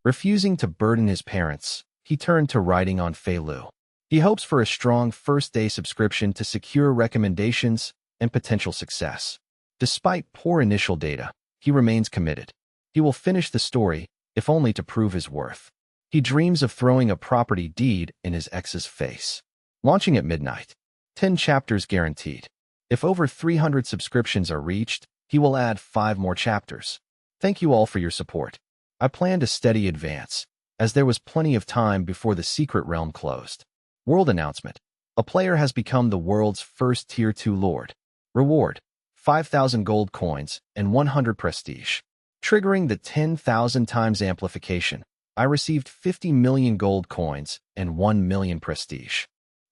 Refusing to burden his parents, he turned to writing on Feilu. He hopes for a strong first-day subscription to secure recommendations and potential success. Despite poor initial data, he remains committed. He will finish the story, if only to prove his worth. He dreams of throwing a property deed in his ex's face. Launching at midnight. 10 chapters guaranteed. If over 300 subscriptions are reached, he will add 5 more chapters. Thank you all for your support. I planned a steady advance, as there was plenty of time before the secret realm closed. World announcement. A player has become the world's first Tier 2 Lord. Reward: 5,000 gold coins and 100 prestige. Triggering the 10,000 times amplification, I received 50 million gold coins and 1 million prestige.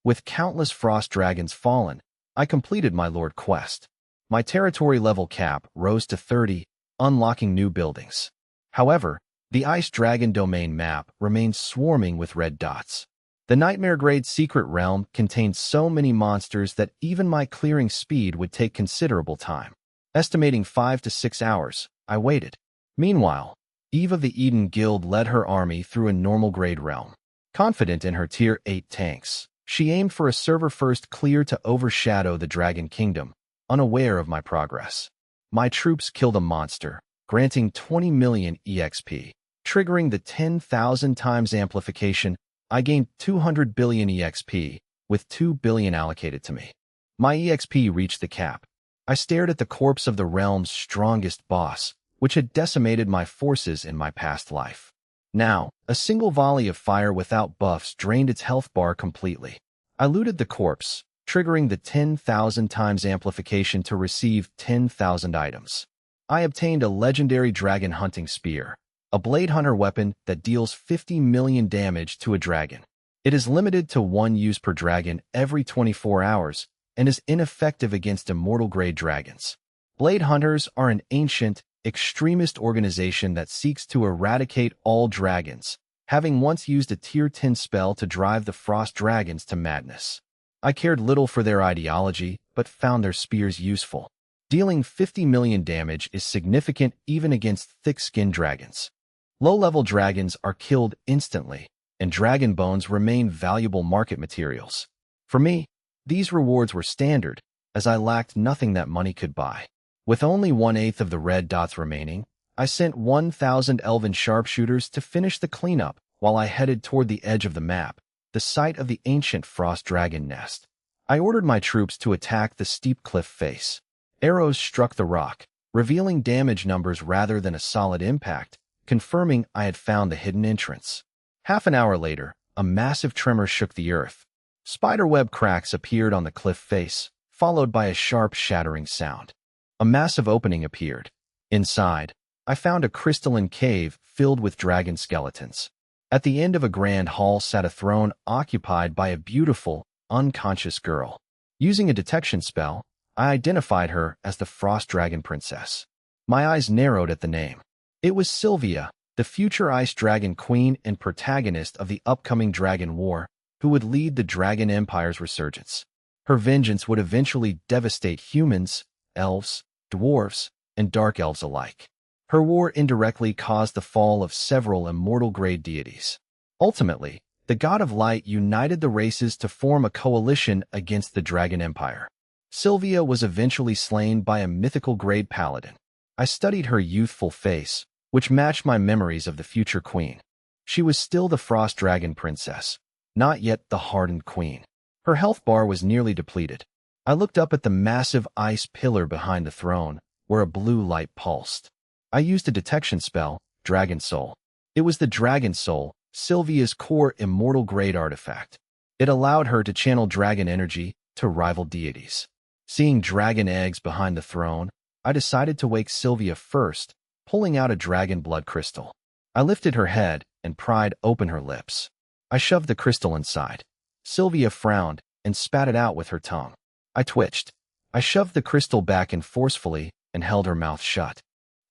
With countless frost dragons fallen, I completed my Lord quest. My territory level cap rose to 30, unlocking new buildings. However, the Ice Dragon domain map remains swarming with red dots. The Nightmare Grade Secret Realm contains so many monsters that even my clearing speed would take considerable time. Estimating 5 to 6 hours, I waited. Meanwhile, Eve of the Eden Guild led her army through a normal grade realm. Confident in her Tier 8 tanks, she aimed for a server-first clear to overshadow the Dragon Kingdom, unaware of my progress. My troops killed a monster, granting 20 million EXP. Triggering the 10,000 times amplification, I gained 200 billion EXP, with 2 billion allocated to me. My EXP reached the cap. I stared at the corpse of the realm's strongest boss, which had decimated my forces in my past life. Now, a single volley of fire without buffs drained its health bar completely. I looted the corpse, triggering the 10,000 times amplification to receive 10,000 items. I obtained a legendary dragon hunting spear, a blade hunter weapon that deals 50 million damage to a dragon. It is limited to 1 use per dragon every 24 hours and is ineffective against immortal-grade dragons. Blade hunters are an ancient, extremist organization that seeks to eradicate all dragons, having once used a Tier 10 spell to drive the frost dragons to madness. I cared little for their ideology, but found their spears useful. Dealing 50 million damage is significant even against thick-skinned dragons. Low-level dragons are killed instantly, and dragon bones remain valuable market materials. For me, these rewards were standard, as I lacked nothing that money could buy. With only 1/8 of the red dots remaining, I sent 1,000 elven sharpshooters to finish the cleanup while I headed toward the edge of the map, the site of the ancient frost dragon nest. I ordered my troops to attack the steep cliff face. Arrows struck the rock, revealing damage numbers rather than a solid impact, confirming I had found the hidden entrance. Half an hour later, a massive tremor shook the earth. Spiderweb cracks appeared on the cliff face, followed by a sharp shattering sound. A massive opening appeared. Inside, I found a crystalline cave filled with dragon skeletons. At the end of a grand hall sat a throne occupied by a beautiful, unconscious girl. Using a detection spell, I identified her as the Frost Dragon Princess. My eyes narrowed at the name. It was Sylvia, the future Ice Dragon Queen and protagonist of the upcoming Dragon War, who would lead the Dragon Empire's resurgence. Her vengeance would eventually devastate humans, elves, dwarves, and dark elves alike. Her war indirectly caused the fall of several immortal-grade deities. Ultimately, the God of Light united the races to form a coalition against the Dragon Empire. Sylvia was eventually slain by a mythical-grade paladin. I studied her youthful face, which matched my memories of the future queen. She was still the Frost Dragon Princess, not yet the hardened queen. Her health bar was nearly depleted. I looked up at the massive ice pillar behind the throne, where a blue light pulsed. I used a detection spell, Dragon Soul. It was the Dragon Soul, Sylvia's core immortal-grade artifact. It allowed her to channel dragon energy to rival deities. Seeing dragon eggs behind the throne, I decided to wake Sylvia first, pulling out a dragon blood crystal. I lifted her head and pried open her lips. I shoved the crystal inside. Sylvia frowned and spat it out with her tongue. I twitched. I shoved the crystal back in forcefully and held her mouth shut.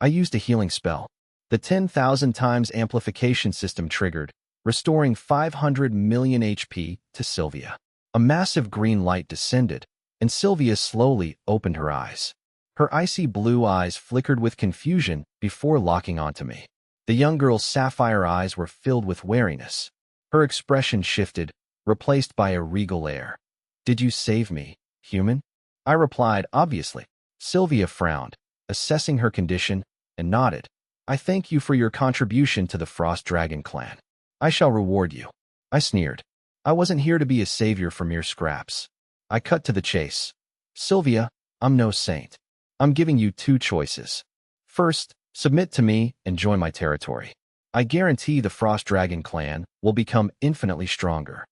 I used a healing spell. The 10,000 times amplification system triggered, restoring 500 million HP to Sylvia. A massive green light descended, and Sylvia slowly opened her eyes. Her icy blue eyes flickered with confusion before locking onto me. The young girl's sapphire eyes were filled with wariness. Her expression shifted, replaced by a regal air. "Did you save me, human?" I replied, obviously. Sylvia frowned, assessing her condition, and nodded. "I thank you for your contribution to the Frost Dragon clan. I shall reward you." I sneered. I wasn't here to be a savior for mere scraps. I cut to the chase. "Sylvia, I'm no saint. I'm giving you two choices. First, submit to me and join my territory. I guarantee the Frost Dragon clan will become infinitely stronger.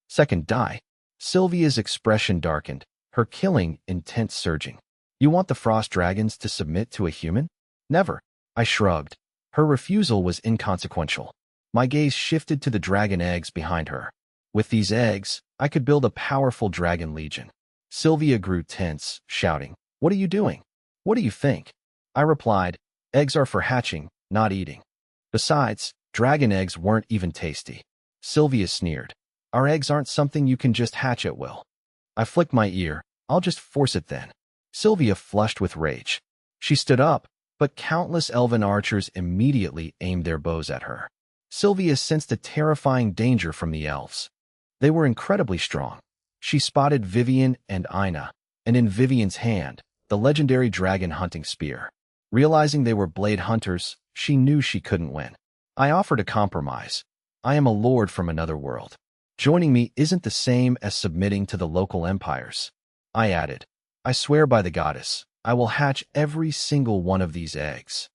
Second, die." Sylvia's expression darkened, her killing intent surging. "You want the Frost Dragons to submit to a human?" "Never." I shrugged. Her refusal was inconsequential. My gaze shifted to the dragon eggs behind her. With these eggs, I could build a powerful dragon legion. Sylvia grew tense, shouting, "What are you doing? What do you think?" I replied, "Eggs are for hatching, not eating. Besides, dragon eggs weren't even tasty." Sylvia sneered. "Our eggs aren't something you can just hatch at will." I flicked my ear. "I'll just force it then." Sylvia flushed with rage. She stood up, but countless elven archers immediately aimed their bows at her. Sylvia sensed a terrifying danger from the elves. They were incredibly strong. She spotted Vivian and Ina, and in Vivian's hand, the legendary dragon hunting spear. Realizing they were blade hunters, she knew she couldn't win. I offered a compromise. "I am a lord from another world. Joining me isn't the same as submitting to the local empires." I added, "I swear by the goddess, I will hatch every single one of these eggs."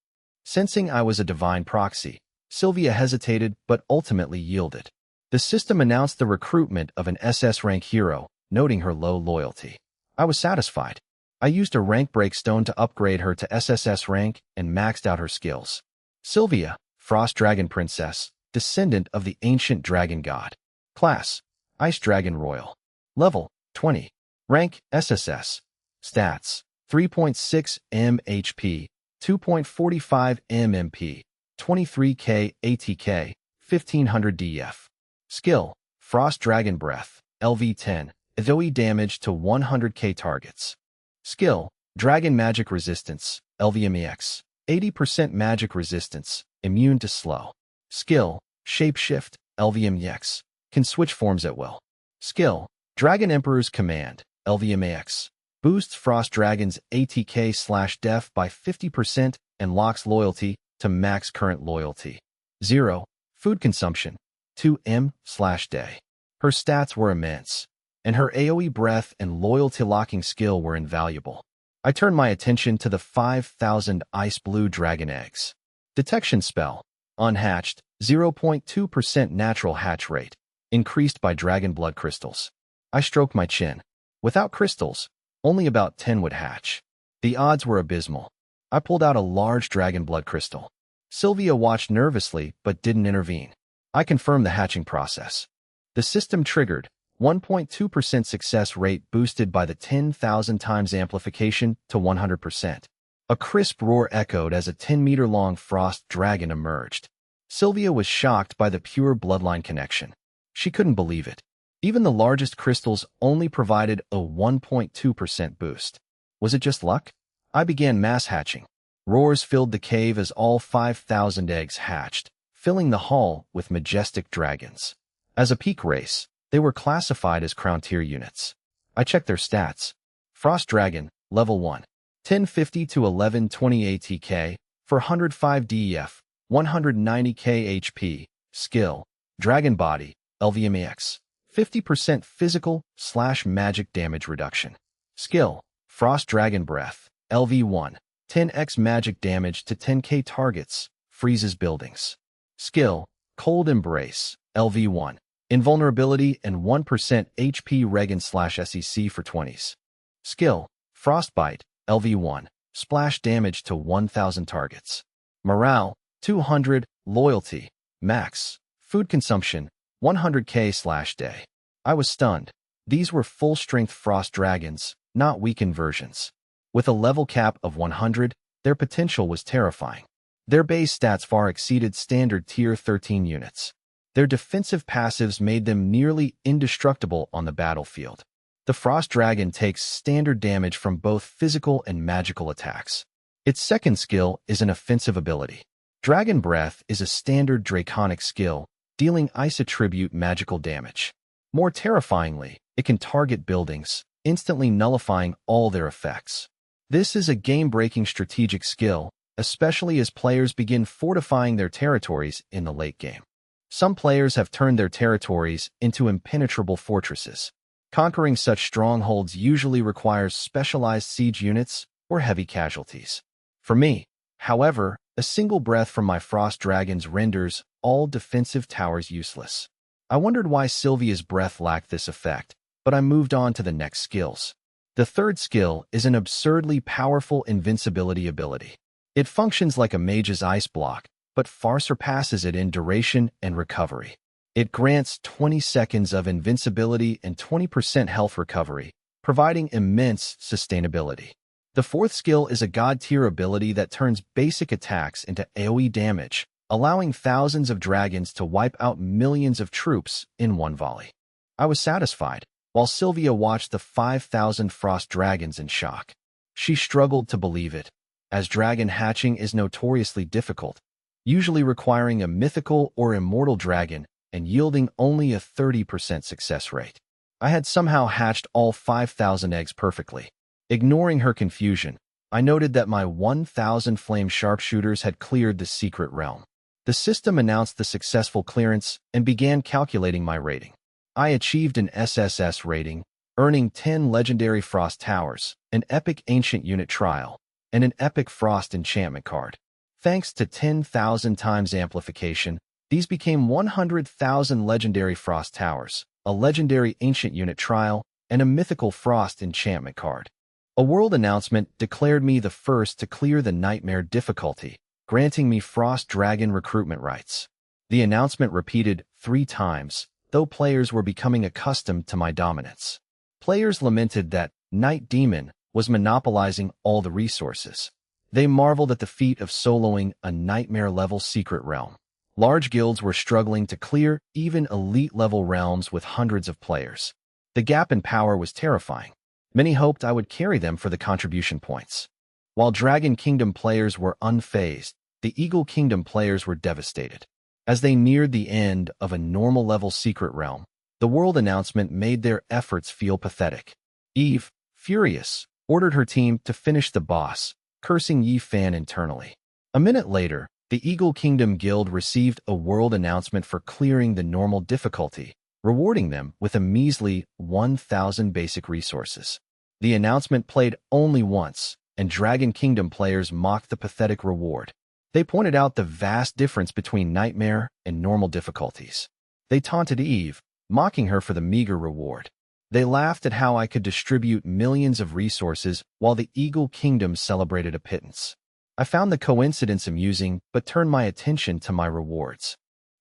Sensing I was a divine proxy, Sylvia hesitated but ultimately yielded. The system announced the recruitment of an SS rank hero, noting her low loyalty. I was satisfied. I used a rank breakstone to upgrade her to SSS rank and maxed out her skills. Sylvia, Frost Dragon Princess, descendant of the ancient dragon god. Class, Ice Dragon Royal. Level, 20. Rank, SSS. Stats, 3.6 M HP, 2.45 M MP, 23k ATK, 1500 DF. Skill, Frost Dragon Breath, LV10, AoE damage to 100k targets. Skill, Dragon Magic Resistance, LVMEX, 80% magic resistance, immune to slow. Skill, Shapeshift, LVMEX, can switch forms at will. Skill, Dragon Emperor's Command, LVMAX, boosts Frost Dragon's ATK/def by 50% and locks loyalty to max current loyalty. 0. Food consumption, 2m/day. Her stats were immense, and her AoE breath and loyalty locking skill were invaluable. I turned my attention to the 5,000 ice blue dragon eggs. Detection spell, unhatched, 0.2% natural hatch rate, increased by dragon blood crystals. I stroked my chin. Without crystals, only about 10 would hatch. The odds were abysmal. I pulled out a large dragon blood crystal. Sylvia watched nervously but didn't intervene. I confirmed the hatching process. The system triggered, 1.2% success rate boosted by the 10,000 times amplification to 100%. A crisp roar echoed as a 10-meter-long frost dragon emerged. Sylvia was shocked by the pure bloodline connection. She couldn't believe it. Even the largest crystals only provided a 1.2% boost. Was it just luck? I began mass hatching. Roars filled the cave as all 5,000 eggs hatched, filling the hall with majestic dragons. As a peak race, they were classified as crown tier units. I checked their stats. Frost Dragon, level 1. 1050 to 1120 ATK, 405 DEF, 190k HP. Skill, Dragon Body, LVMAX. 50% physical/magic damage reduction. Skill, Frost Dragon Breath, LV1. 10x magic damage to 10k targets, freezes buildings. Skill, Cold Embrace, LV1. Invulnerability and 1% HP regen/SEC for 20s. Skill, Frostbite, LV1. Splash damage to 1000 targets. Morale, 200. Loyalty, max. Food consumption, 100k/day. I was stunned. These were full-strength Frost Dragons, not weakened versions. With a level cap of 100, their potential was terrifying. Their base stats far exceeded standard Tier 13 units. Their defensive passives made them nearly indestructible on the battlefield. The Frost Dragon takes standard damage from both physical and magical attacks. Its second skill is an offensive ability. Dragon Breath is a standard draconic skill, dealing ice attribute magical damage. More terrifyingly, it can target buildings, instantly nullifying all their effects. This is a game-breaking strategic skill, especially as players begin fortifying their territories in the late game. Some players have turned their territories into impenetrable fortresses. Conquering such strongholds usually requires specialized siege units or heavy casualties. For me, however, a single breath from my frost dragons renders all defensive towers useless. I wondered why Sylvia's breath lacked this effect, but I moved on to the next skills. The third skill is an absurdly powerful invincibility ability. It functions like a mage's ice block, but far surpasses it in duration and recovery. It grants 20 seconds of invincibility and 20% health recovery, providing immense sustainability. The fourth skill is a god-tier ability that turns basic attacks into AoE damage, allowing thousands of dragons to wipe out millions of troops in one volley. I was satisfied, while Sylvia watched the 5,000 frost dragons in shock. She struggled to believe it, as dragon hatching is notoriously difficult, usually requiring a mythical or immortal dragon and yielding only a 30% success rate. I had somehow hatched all 5,000 eggs perfectly. Ignoring her confusion, I noted that my 1,000 flame sharpshooters had cleared the secret realm. The system announced the successful clearance and began calculating my rating. I achieved an SSS rating, earning 10 legendary frost towers, an epic ancient unit trial, and an epic frost enchantment card. Thanks to 10,000 times amplification, these became 100,000 legendary frost towers, a legendary ancient unit trial, and a mythical frost enchantment card. A world announcement declared me the first to clear the nightmare difficulty, granting me frost dragon recruitment rights. The announcement repeated 3 times, though players were becoming accustomed to my dominance. Players lamented that Night Demon was monopolizing all the resources. They marveled at the feat of soloing a nightmare-level secret realm. Large guilds were struggling to clear even elite-level realms with hundreds of players. The gap in power was terrifying. Many hoped I would carry them for the contribution points. While Dragon Kingdom players were unfazed, the Eagle Kingdom players were devastated. As they neared the end of a normal-level secret realm, the world announcement made their efforts feel pathetic. Eve, furious, ordered her team to finish the boss, cursing Yi Fan internally. A minute later, the Eagle Kingdom Guild received a world announcement for clearing the normal difficulty, rewarding them with a measly 1,000 basic resources. The announcement played only once, and Dragon Kingdom players mocked the pathetic reward. They pointed out the vast difference between nightmare and normal difficulties. They taunted Eve, mocking her for the meager reward. They laughed at how I could distribute millions of resources while the Eagle Kingdom celebrated a pittance. I found the coincidence amusing, but turned my attention to my rewards.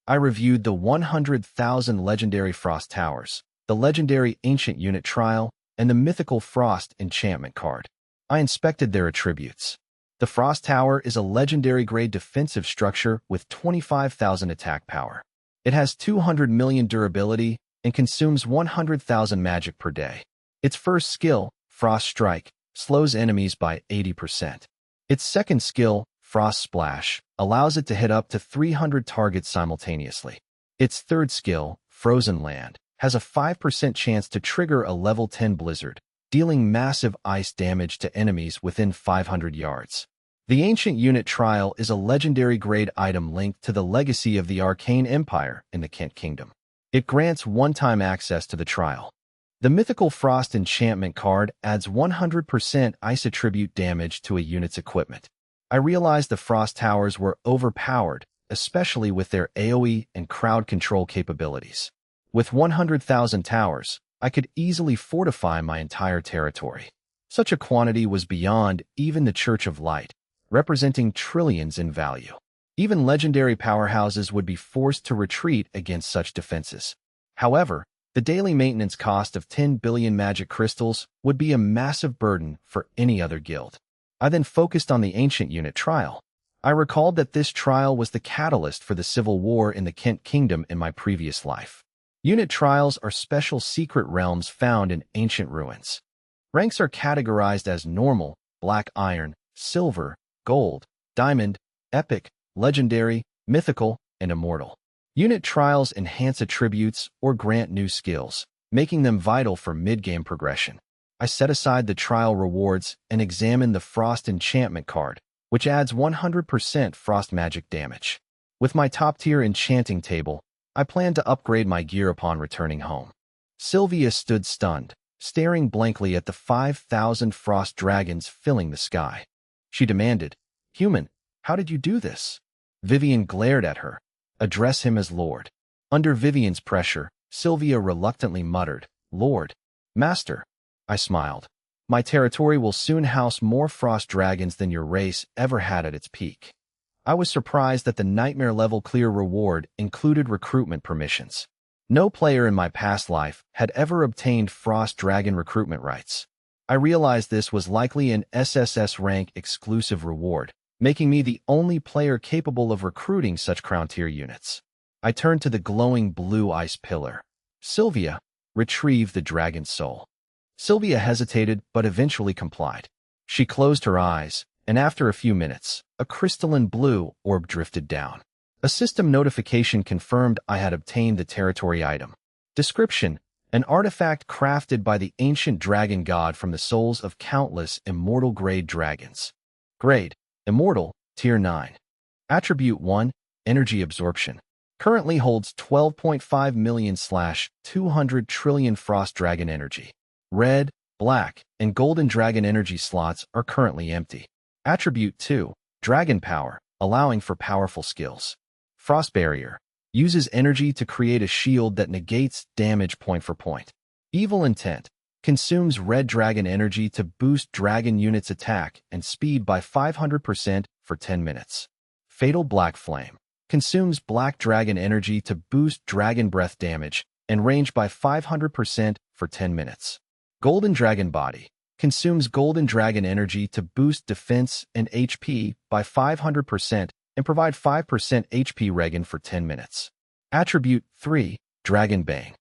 I reviewed the 100,000 legendary frost towers, the legendary ancient unit trial, and the mythical frost enchantment card. I inspected their attributes. The frost tower is a legendary grade defensive structure with 25,000 attack power. It has 200 million durability and consumes 100,000 magic per day. Its first skill, Frost Strike, slows enemies by 80%. Its second skill, Frost Splash, allows it to hit up to 300 targets simultaneously. Its third skill, Frozen Land, has a 5% chance to trigger a level 10 blizzard, dealing massive ice damage to enemies within 500 yards. The Ancient Unit Trial is a legendary grade item linked to the legacy of the Arcane Empire in the Kent Kingdom. It grants one-time access to the trial. The Mythical Frost Enchantment card adds 100% ice attribute damage to a unit's equipment. I realized the Frost Towers were overpowered, especially with their AoE and crowd control capabilities. With 100,000 towers, I could easily fortify my entire territory. Such a quantity was beyond even the Church of Light, representing trillions in value. Even legendary powerhouses would be forced to retreat against such defenses. However, the daily maintenance cost of 10 billion magic crystals would be a massive burden for any other guild. I then focused on the Ancient Unit Trial. I recalled that this trial was the catalyst for the civil war in the Kent Kingdom in my previous life. Unit trials are special secret realms found in ancient ruins. Ranks are categorized as normal, black iron, silver, gold, diamond, epic, legendary, mythical, and immortal. Unit trials enhance attributes or grant new skills, making them vital for mid-game progression. I set aside the trial rewards and examined the Frost enchantment card, which adds 100% frost magic damage. With my top-tier enchanting table, I plan to upgrade my gear upon returning home. Sylvia stood stunned, staring blankly at the 5,000 frost dragons filling the sky. She demanded, "Human, how did you do this?" Vivian glared at her. "Address him as Lord." Under Vivian's pressure, Sylvia reluctantly muttered, "Lord, Master." I smiled. "My territory will soon house more frost dragons than your race ever had at its peak." I was surprised that the nightmare level clear reward included recruitment permissions. No player in my past life had ever obtained frost dragon recruitment rights. I realized this was likely an SSS rank exclusive reward, making me the only player capable of recruiting such crown tier units. I turned to the glowing blue ice pillar. "Sylvia, retrieve the dragon's soul." Sylvia hesitated but eventually complied. She closed her eyes, and after a few minutes, a crystalline blue orb drifted down. A system notification confirmed I had obtained the territory item. Description: an artifact crafted by the ancient dragon god from the souls of countless immortal-grade dragons. Grade: Immortal, Tier 9. Attribute 1, Energy Absorption. Currently holds 12.5 million/200 trillion frost dragon energy. Red, black, and golden dragon energy slots are currently empty. Attribute 2, Dragon Power, allowing for powerful skills. Frost Barrier. Uses energy to create a shield that negates damage point for point. Evil Intent. Consumes red dragon energy to boost dragon units' attack and speed by 500% for 10 minutes. Fatal Black Flame. Consumes black dragon energy to boost dragon breath damage and range by 500% for 10 minutes. Golden Dragon Body. Consumes golden dragon energy to boost defense and HP by 500% and provide 5% HP regen for 10 minutes. Attribute 3, Dragon Bane.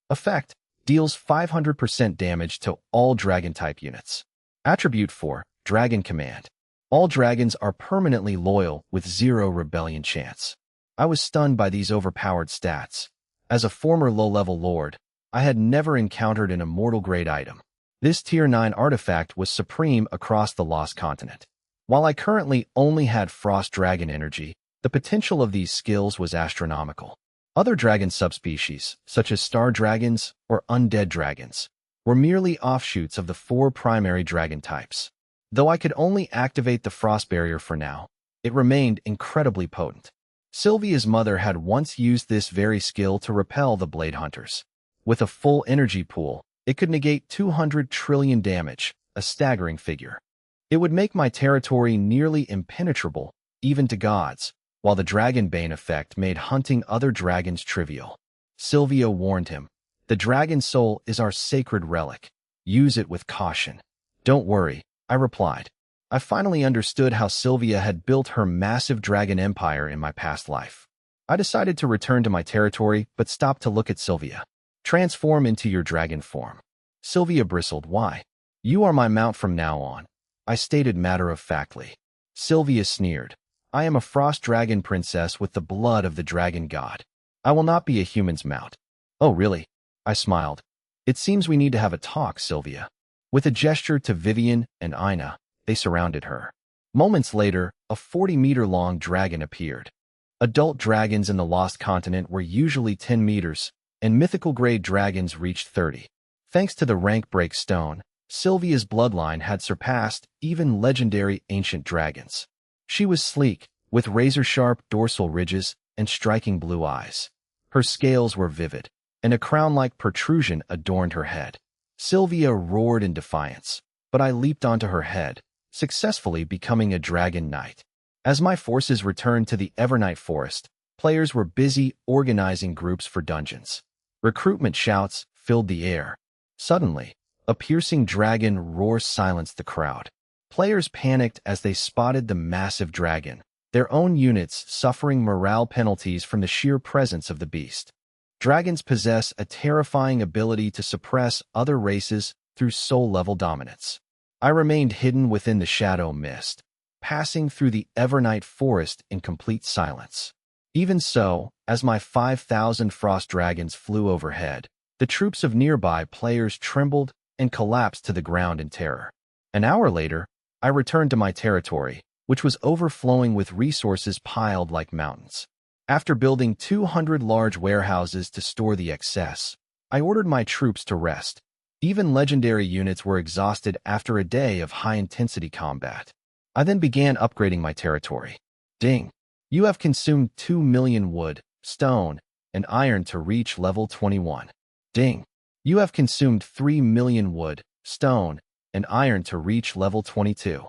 Effect: deals 500% damage to all dragon-type units. Attribute 4, Dragon Command. All dragons are permanently loyal with 0 rebellion chance. I was stunned by these overpowered stats. As a former low-level lord, I had never encountered an immortal-grade item. This Tier 9 artifact was supreme across the Lost Continent. While I currently only had frost dragon energy, the potential of these skills was astronomical. Other dragon subspecies, such as star dragons or undead dragons, were merely offshoots of the 4 primary dragon types. Though I could only activate the frost barrier for now, it remained incredibly potent. Sylvia's mother had once used this very skill to repel the blade hunters. With a full energy pool, it could negate 200 trillion damage, a staggering figure. It would make my territory nearly impenetrable, even to gods, while the Dragon Bane effect made hunting other dragons trivial. Sylvia warned him, "The dragon soul is our sacred relic. Use it with caution." "Don't worry," I replied. I finally understood how Sylvia had built her massive dragon empire in my past life. I decided to return to my territory, but stopped to look at Sylvia. "Transform into your dragon form." Sylvia bristled. "Why? You are my mount from now on," I stated matter-of-factly. Sylvia sneered. "I am a frost dragon princess with the blood of the dragon god. I will not be a human's mount." "Oh, really?" I smiled. "It seems we need to have a talk, Sylvia." With a gesture to Vivian and Ina, they surrounded her. Moments later, a 40-meter-long dragon appeared. Adult dragons in the Lost Continent were usually 10 meters, and mythical-grade dragons reached 30. Thanks to the rank break stone, Sylvia's bloodline had surpassed even legendary ancient dragons. She was sleek, with razor-sharp dorsal ridges and striking blue eyes. Her scales were vivid, and a crown-like protrusion adorned her head. Sylvia roared in defiance, but I leaped onto her head, successfully becoming a dragon knight. As my forces returned to the Evernight Forest, players were busy organizing groups for dungeons. Recruitment shouts filled the air. Suddenly, a piercing dragon roar silenced the crowd. Players panicked as they spotted the massive dragon, their own units suffering morale penalties from the sheer presence of the beast. Dragons possess a terrifying ability to suppress other races through soul-level dominance. I remained hidden within the shadow mist. passing through the Evernight forest in complete silence. Even so, as my 5,000 frost dragons flew overhead, the troops of nearby players trembled and collapsed to the ground in terror. An hour later, I returned to my territory, which was overflowing with resources piled like mountains. After building 200 large warehouses to store the excess, I ordered my troops to rest. Even legendary units were exhausted after a day of high-intensity combat. I then began upgrading my territory. Ding! You have consumed 2 million wood, stone, and iron to reach level 21. Ding! You have consumed 3 million wood, stone, and iron to reach level 22.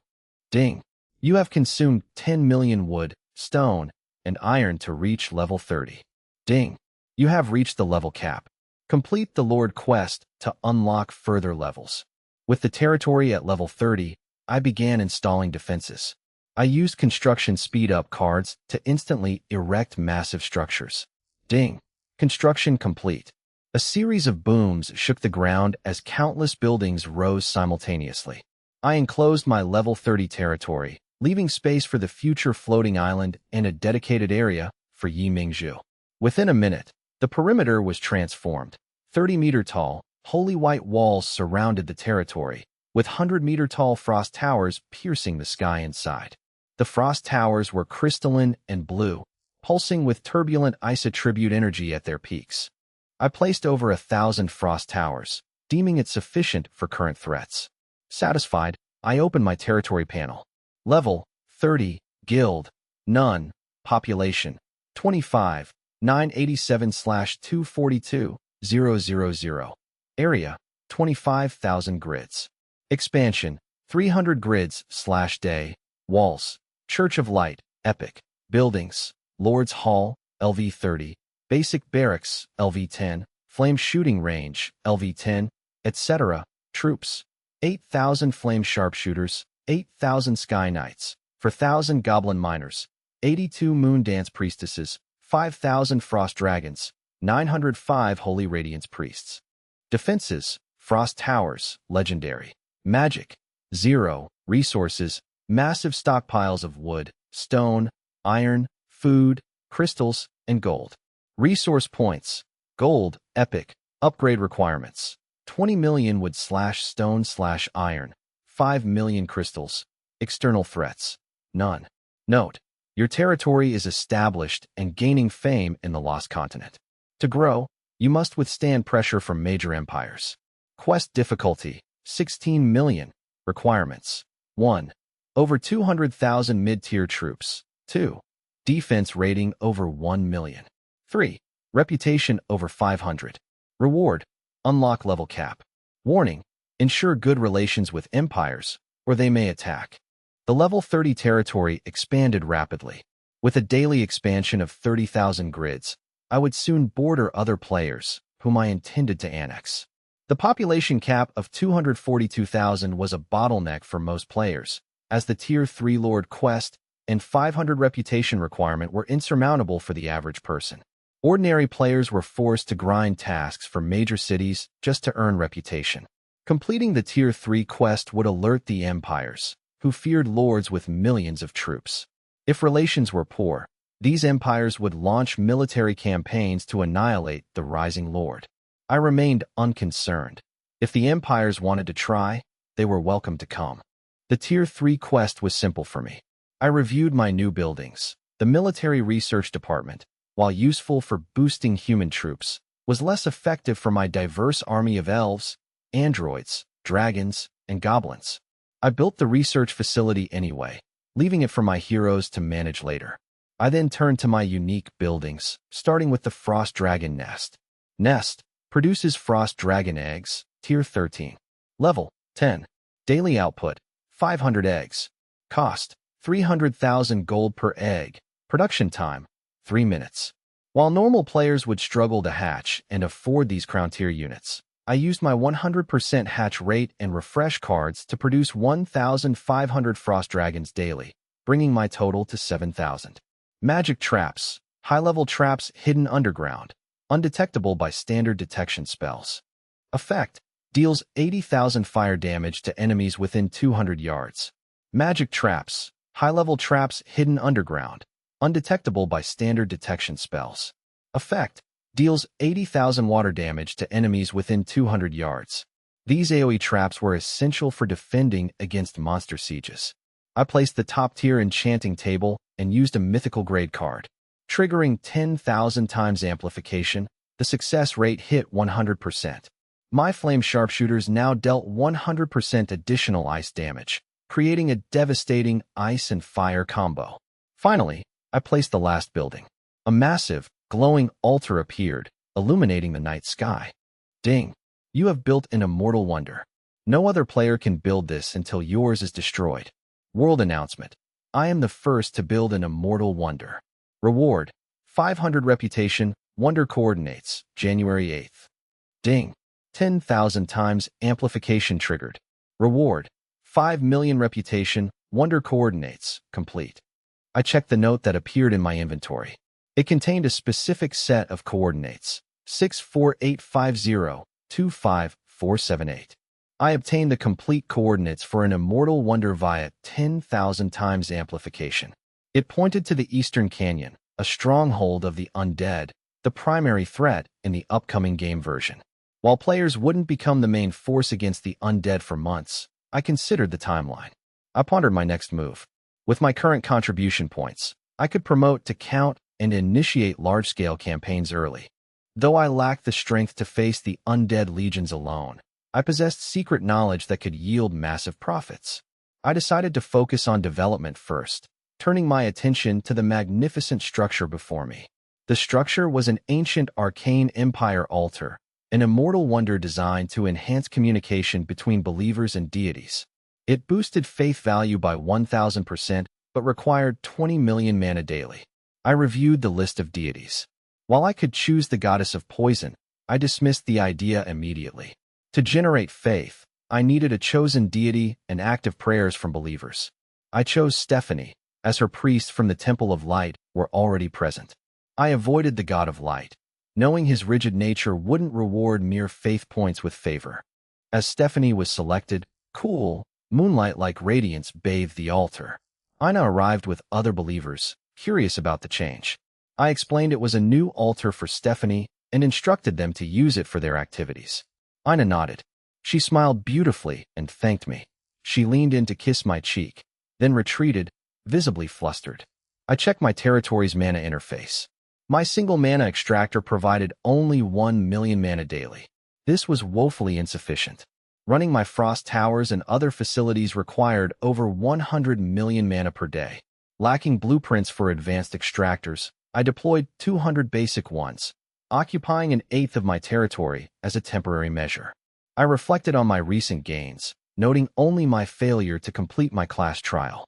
Ding! You have consumed 10 million wood, stone, and iron to reach level 30. Ding! You have reached the level cap. Complete the Lord quest to unlock further levels. With the territory at level 30, I began installing defenses. I used construction speed-up cards to instantly erect massive structures. Ding! Construction complete. A series of booms shook the ground as countless buildings rose simultaneously. I enclosed my level 30 territory, leaving space for the future floating island and a dedicated area for Yi Mingzhu. Within a minute, the perimeter was transformed. 30-meter-tall, holy white walls surrounded the territory, with 100-meter-tall frost towers piercing the sky inside. The frost towers were crystalline and blue, pulsing with turbulent ice attribute energy at their peaks. I placed over 1,000 frost towers, deeming it sufficient for current threats. Satisfied, I opened my territory panel. Level 30, Guild, None, Population 25, 987/242,000. Area 25,000 grids. Expansion 300 grids/day. Walls Church of Light, Epic. Buildings Lord's Hall, LV30. Basic Barracks, LV10. Flame Shooting Range, LV10, etc. Troops 8,000 Flame Sharpshooters, 8,000 Sky Knights, 4,000 Goblin Miners, 82 Moon Dance Priestesses, 5,000 Frost Dragons, 905 Holy Radiance Priests. Defenses Frost Towers, Legendary. Magic 0. Resources massive stockpiles of wood, stone, iron, food, crystals, and gold. Resource points Gold, Epic. Upgrade requirements 20 million wood/stone/iron, 5 million crystals. External threats none. Note: your territory is established and gaining fame in the Lost Continent. To grow, you must withstand pressure from major empires. Quest difficulty 16 million. Requirements 1. Over 200,000 mid-tier troops. 2. Defense rating over 1 million. 3. Reputation over 500. Reward: unlock level cap. Warning: ensure good relations with empires, or they may attack. The level 30 territory expanded rapidly. With a daily expansion of 30,000 grids, I would soon border other players, whom I intended to annex. The population cap of 242,000 was a bottleneck for most players, as the Tier 3 Lord quest and 500 reputation requirement were insurmountable for the average person. Ordinary players were forced to grind tasks for major cities just to earn reputation. Completing the Tier 3 quest would alert the empires, who feared lords with millions of troops. If relations were poor, these empires would launch military campaigns to annihilate the rising lord. I remained unconcerned. If the empires wanted to try, they were welcome to come. The Tier 3 quest was simple for me. I reviewed my new buildings. The military research department, while useful for boosting human troops, was less effective for my diverse army of elves, androids, dragons, and goblins. I built the research facility anyway, leaving it for my heroes to manage later. I then turned to my unique buildings, starting with the Frost Dragon Nest. Nest produces Frost Dragon eggs, Tier 13. Level 10. Daily output 500 eggs. Cost 300,000 gold per egg. Production time 3 minutes. While normal players would struggle to hatch and afford these crown tier units, I used my 100% hatch rate and refresh cards to produce 1,500 Frost Dragons daily, bringing my total to 7,000. Magic traps, high-level traps hidden underground, undetectable by standard detection spells. Effect: deals 80,000 fire damage to enemies within 200 yards. Magic traps, High-level traps hidden underground, undetectable by standard detection spells. Effect: deals 80,000 water damage to enemies within 200 yards. These AoE traps were essential for defending against monster sieges. I placed the top-tier enchanting table and used a mythical grade card. Triggering 10,000 times amplification, the success rate hit 100%. My flame sharpshooters now dealt 100% additional ice damage, creating a devastating ice and fire combo. Finally, I placed the last building. A massive, glowing altar appeared, illuminating the night sky. Ding! You have built an immortal wonder. No other player can build this until yours is destroyed. World announcement. I am the first to build an immortal wonder. Reward: 500 reputation, wonder coordinates, January 8th. Ding! 10,000 times amplification triggered. Reward: 5 million reputation, wonder coordinates, complete. I checked the note that appeared in my inventory. It contained a specific set of coordinates, 64850-25478. I obtained the complete coordinates for an immortal wonder via 10,000 times amplification. It pointed to the Eastern Canyon, a stronghold of the undead, the primary threat in the upcoming game version. While players wouldn't become the main force against the undead for months, I considered the timeline. I pondered my next move. With my current contribution points, I could promote to count and initiate large-scale campaigns early. Though I lacked the strength to face the undead legions alone, I possessed secret knowledge that could yield massive profits. I decided to focus on development first, turning my attention to the magnificent structure before me. The structure was an ancient arcane empire altar, an immortal wonder designed to enhance communication between believers and deities. It boosted faith value by 1,000%, but required 20 million mana daily. I reviewed the list of deities. While I could choose the goddess of poison, I dismissed the idea immediately. To generate faith, I needed a chosen deity and active prayers from believers. I chose Stephanie, as her priests from the Temple of Light were already present. I avoided the god of light, knowing his rigid nature wouldn't reward mere faith points with favor. As Stephanie was selected, cool, moonlight-like radiance bathed the altar. Ina arrived with other believers, curious about the change. I explained it was a new altar for Stephanie and instructed them to use it for their activities. Ina nodded. She smiled beautifully and thanked me. She leaned in to kiss my cheek, then retreated, visibly flustered. I checked my territory's mana interface. My single mana extractor provided only 1 million mana daily. This was woefully insufficient. Running my frost towers and other facilities required over 100 million mana per day. Lacking blueprints for advanced extractors, I deployed 200 basic ones, occupying an eighth of my territory as a temporary measure. I reflected on my recent gains, noting only my failure to complete my class trial.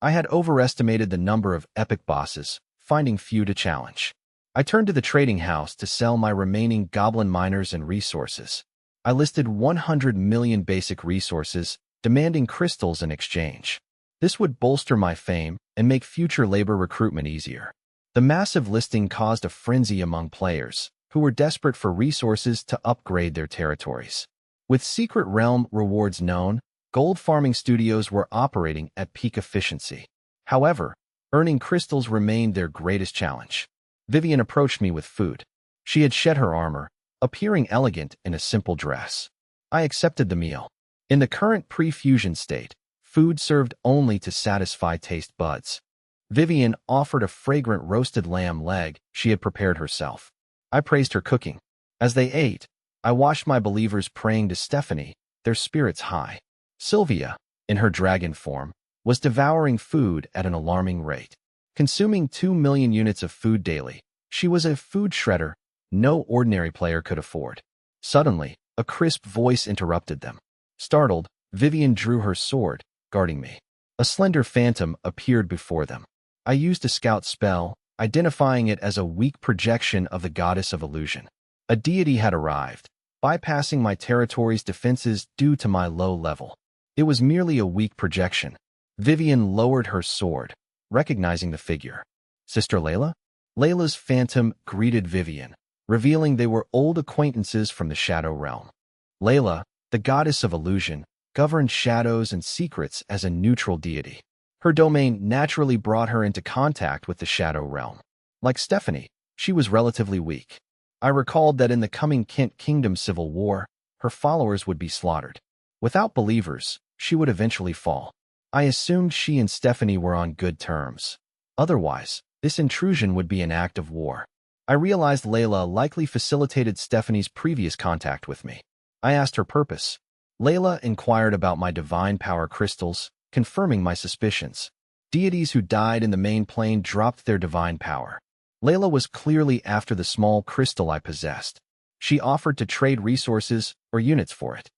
I had overestimated the number of epic bosses, finding few to challenge. I turned to the trading house to sell my remaining goblin miners and resources. I listed 100 million basic resources, demanding crystals in exchange. This would bolster my fame and make future labor recruitment easier. The massive listing caused a frenzy among players, who were desperate for resources to upgrade their territories. With Secret Realm rewards known, gold farming studios were operating at peak efficiency. However, earning crystals remained their greatest challenge. Vivian approached me with food. She had shed her armor, appearing elegant in a simple dress. I accepted the meal. In the current pre-fusion state, food served only to satisfy taste buds. Vivian offered a fragrant roasted lamb leg she had prepared herself. I praised her cooking. As they ate, I watched my believers praying to Stephanie, their spirits high. Sylvia, in her dragon form, was devouring food at an alarming rate. Consuming 2 million units of food daily, she was a food shredder no ordinary player could afford. Suddenly, a crisp voice interrupted them. Startled, Vivian drew her sword, guarding me. A slender phantom appeared before them. I used a scout spell, identifying it as a weak projection of the goddess of illusion. A deity had arrived, bypassing my territory's defenses due to my low level. It was merely a weak projection. Vivian lowered her sword, recognizing the figure. Sister Layla? Layla's phantom greeted Vivian, revealing they were old acquaintances from the Shadow Realm. Layla, the goddess of illusion, governed shadows and secrets as a neutral deity. Her domain naturally brought her into contact with the Shadow Realm. Like Stephanie, she was relatively weak. I recalled that in the coming Kent Kingdom civil war, her followers would be slaughtered. Without believers, she would eventually fall. I assumed she and Stephanie were on good terms. Otherwise, this intrusion would be an act of war. I realized Layla likely facilitated Stephanie's previous contact with me. I asked her purpose. Layla inquired about my divine power crystals, confirming my suspicions. Deities who died in the main plane dropped their divine power. Layla was clearly after the small crystal I possessed. She offered to trade resources or units for it.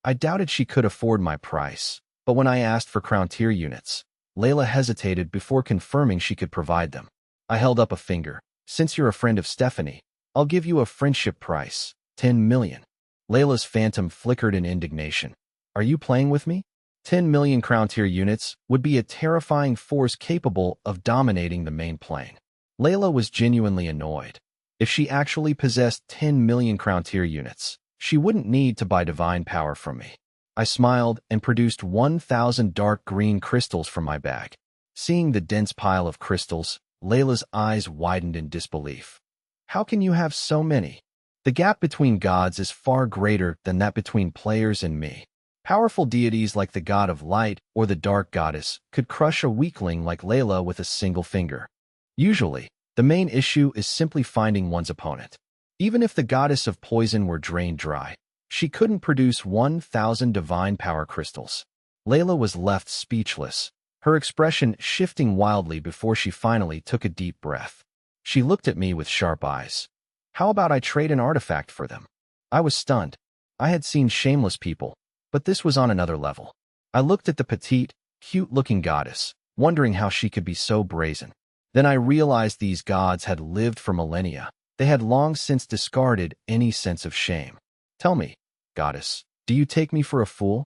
I doubted she could afford my price, but when I asked for crown tier units, Layla hesitated before confirming she could provide them. I held up a finger. Since you're a friend of Stephanie, I'll give you a friendship price, 10 million. Layla's phantom flickered in indignation. Are you playing with me? 10 million crown tier units would be a terrifying force capable of dominating the main plane. Layla was genuinely annoyed. If she actually possessed 10 million crown tier units, she wouldn't need to buy divine power from me. I smiled and produced 1,000 dark green crystals from my bag. Seeing the dense pile of crystals, Layla's eyes widened in disbelief. How can you have so many? The gap between gods is far greater than that between players and me. Powerful deities like the god of light or the dark goddess could crush a weakling like Layla with a single finger. Usually, the main issue is simply finding one's opponent. Even if the goddess of poison were drained dry, she couldn't produce 1,000 divine power crystals. Layla was left speechless, her expression shifting wildly before she finally took a deep breath. She looked at me with sharp eyes. How about I trade an artifact for them? I was stunned. I had seen shameless people, but this was on another level. I looked at the petite, cute-looking goddess, wondering how she could be so brazen. Then I realized these gods had lived for millennia. They had long since discarded any sense of shame. Tell me, goddess, do you take me for a fool?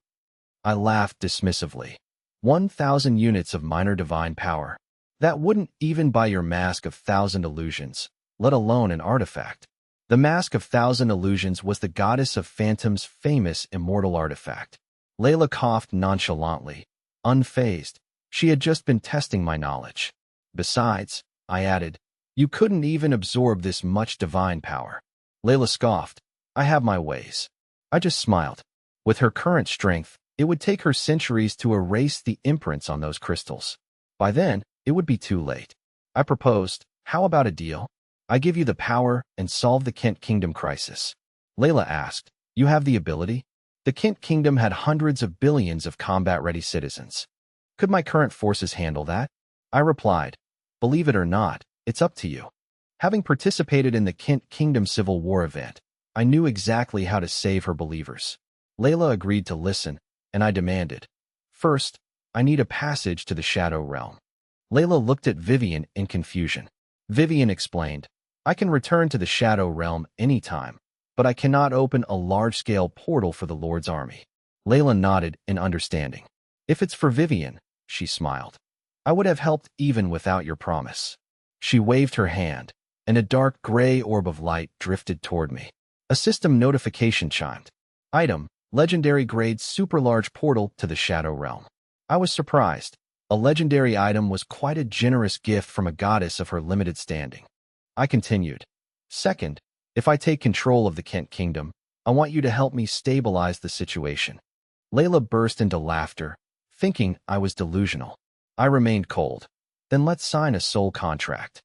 I laughed dismissively. 1,000 units of minor divine power. That wouldn't even buy your Mask of Thousand Illusions, let alone an artifact. The Mask of Thousand Illusions was the goddess of phantoms' famous immortal artifact. Layla coughed nonchalantly, unfazed. She had just been testing my knowledge. Besides, I added, you couldn't even absorb this much divine power. Layla scoffed. I have my ways. I just smiled. With her current strength, it would take her centuries to erase the imprints on those crystals. By then, it would be too late. I proposed, how about a deal? I give you the power and solve the Kent Kingdom crisis. Layla asked, you have the ability? The Kent Kingdom had hundreds of billions of combat-ready citizens. Could my current forces handle that? I replied, believe it or not, it's up to you. Having participated in the Kent Kingdom Civil War event, I knew exactly how to save her believers. Layla agreed to listen, and I demanded, first, I need a passage to the Shadow Realm. Layla looked at Vivian in confusion. Vivian explained, I can return to the Shadow Realm anytime, but I cannot open a large-scale portal for the Lord's army. Layla nodded in understanding. If it's for Vivian, she smiled. I would have helped even without your promise. She waved her hand, and a dark gray orb of light drifted toward me. A system notification chimed. Item, legendary grade super large portal to the Shadow Realm. I was surprised. A legendary item was quite a generous gift from a goddess of her limited standing. I continued. Second, if I take control of the Kent Kingdom, I want you to help me stabilize the situation. Layla burst into laughter, thinking I was delusional. I remained cold. Then let's sign a soul contract.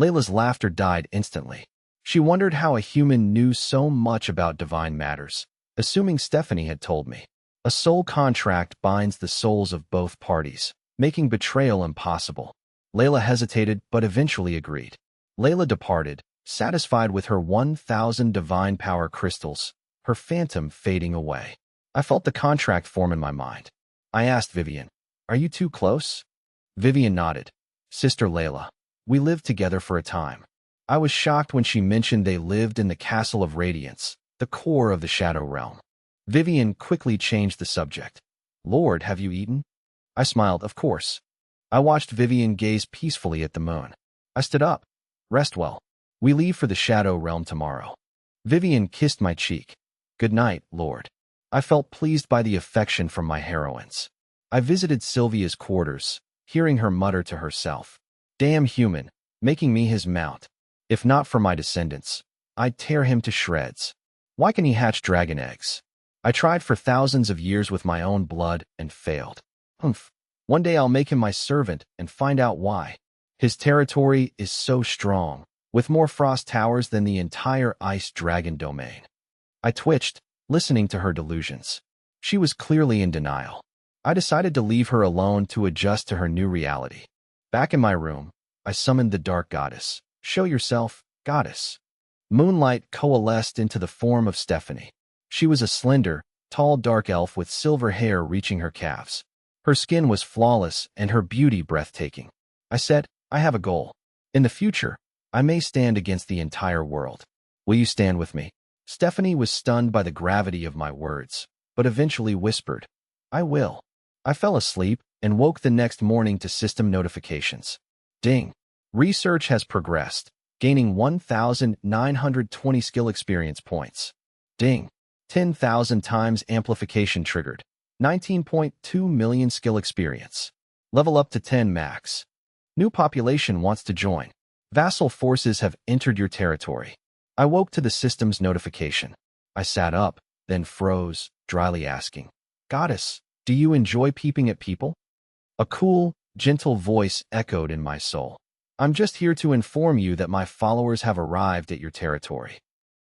Layla's laughter died instantly. She wondered how a human knew so much about divine matters, assuming Stephanie had told me. A soul contract binds the souls of both parties, making betrayal impossible. Layla hesitated but eventually agreed. Layla departed, satisfied with her 1,000 divine power crystals, her phantom fading away. I felt the contract form in my mind. I asked Vivian, are you too close? Vivian nodded. Sister Layla, we lived together for a time. I was shocked when she mentioned they lived in the Castle of Radiance, the core of the Shadow Realm. Vivian quickly changed the subject. Lord, have you eaten? I smiled, of course. I watched Vivian gaze peacefully at the moon. I stood up. Rest well. We leave for the Shadow Realm tomorrow. Vivian kissed my cheek. Good night, Lord. I felt pleased by the affection from my heroines. I visited Sylvia's quarters. hearing her mutter to herself, "Damn human, making me his mount. If not for my descendants, I'd tear him to shreds. Why can he hatch dragon eggs? I tried for thousands of years with my own blood and failed. Humph. One day I'll make him my servant and find out why. His territory is so strong, with more frost towers than the entire ice dragon domain." I twitched, listening to her delusions. She was clearly in denial. I decided to leave her alone to adjust to her new reality. Back in my room, I summoned the dark goddess. "Show yourself, goddess." Moonlight coalesced into the form of Stephanie. She was a slender, tall dark elf with silver hair reaching her calves. Her skin was flawless and her beauty breathtaking. I said, "I have a goal. In the future, I may stand against the entire world. Will you stand with me?" Stephanie was stunned by the gravity of my words, but eventually whispered, "I will." I fell asleep and woke the next morning to system notifications. Ding. Research has progressed, gaining 1,920 skill experience points. Ding. 10,000 times amplification triggered. 19.2 million skill experience. Level up to 10 max. New population wants to join. Vassal forces have entered your territory. I woke to the system's notification. I sat up, then froze, dryly asking, "Goddess, do you enjoy peeping at people?" A cool, gentle voice echoed in my soul. "I'm just here to inform you that my followers have arrived at your territory."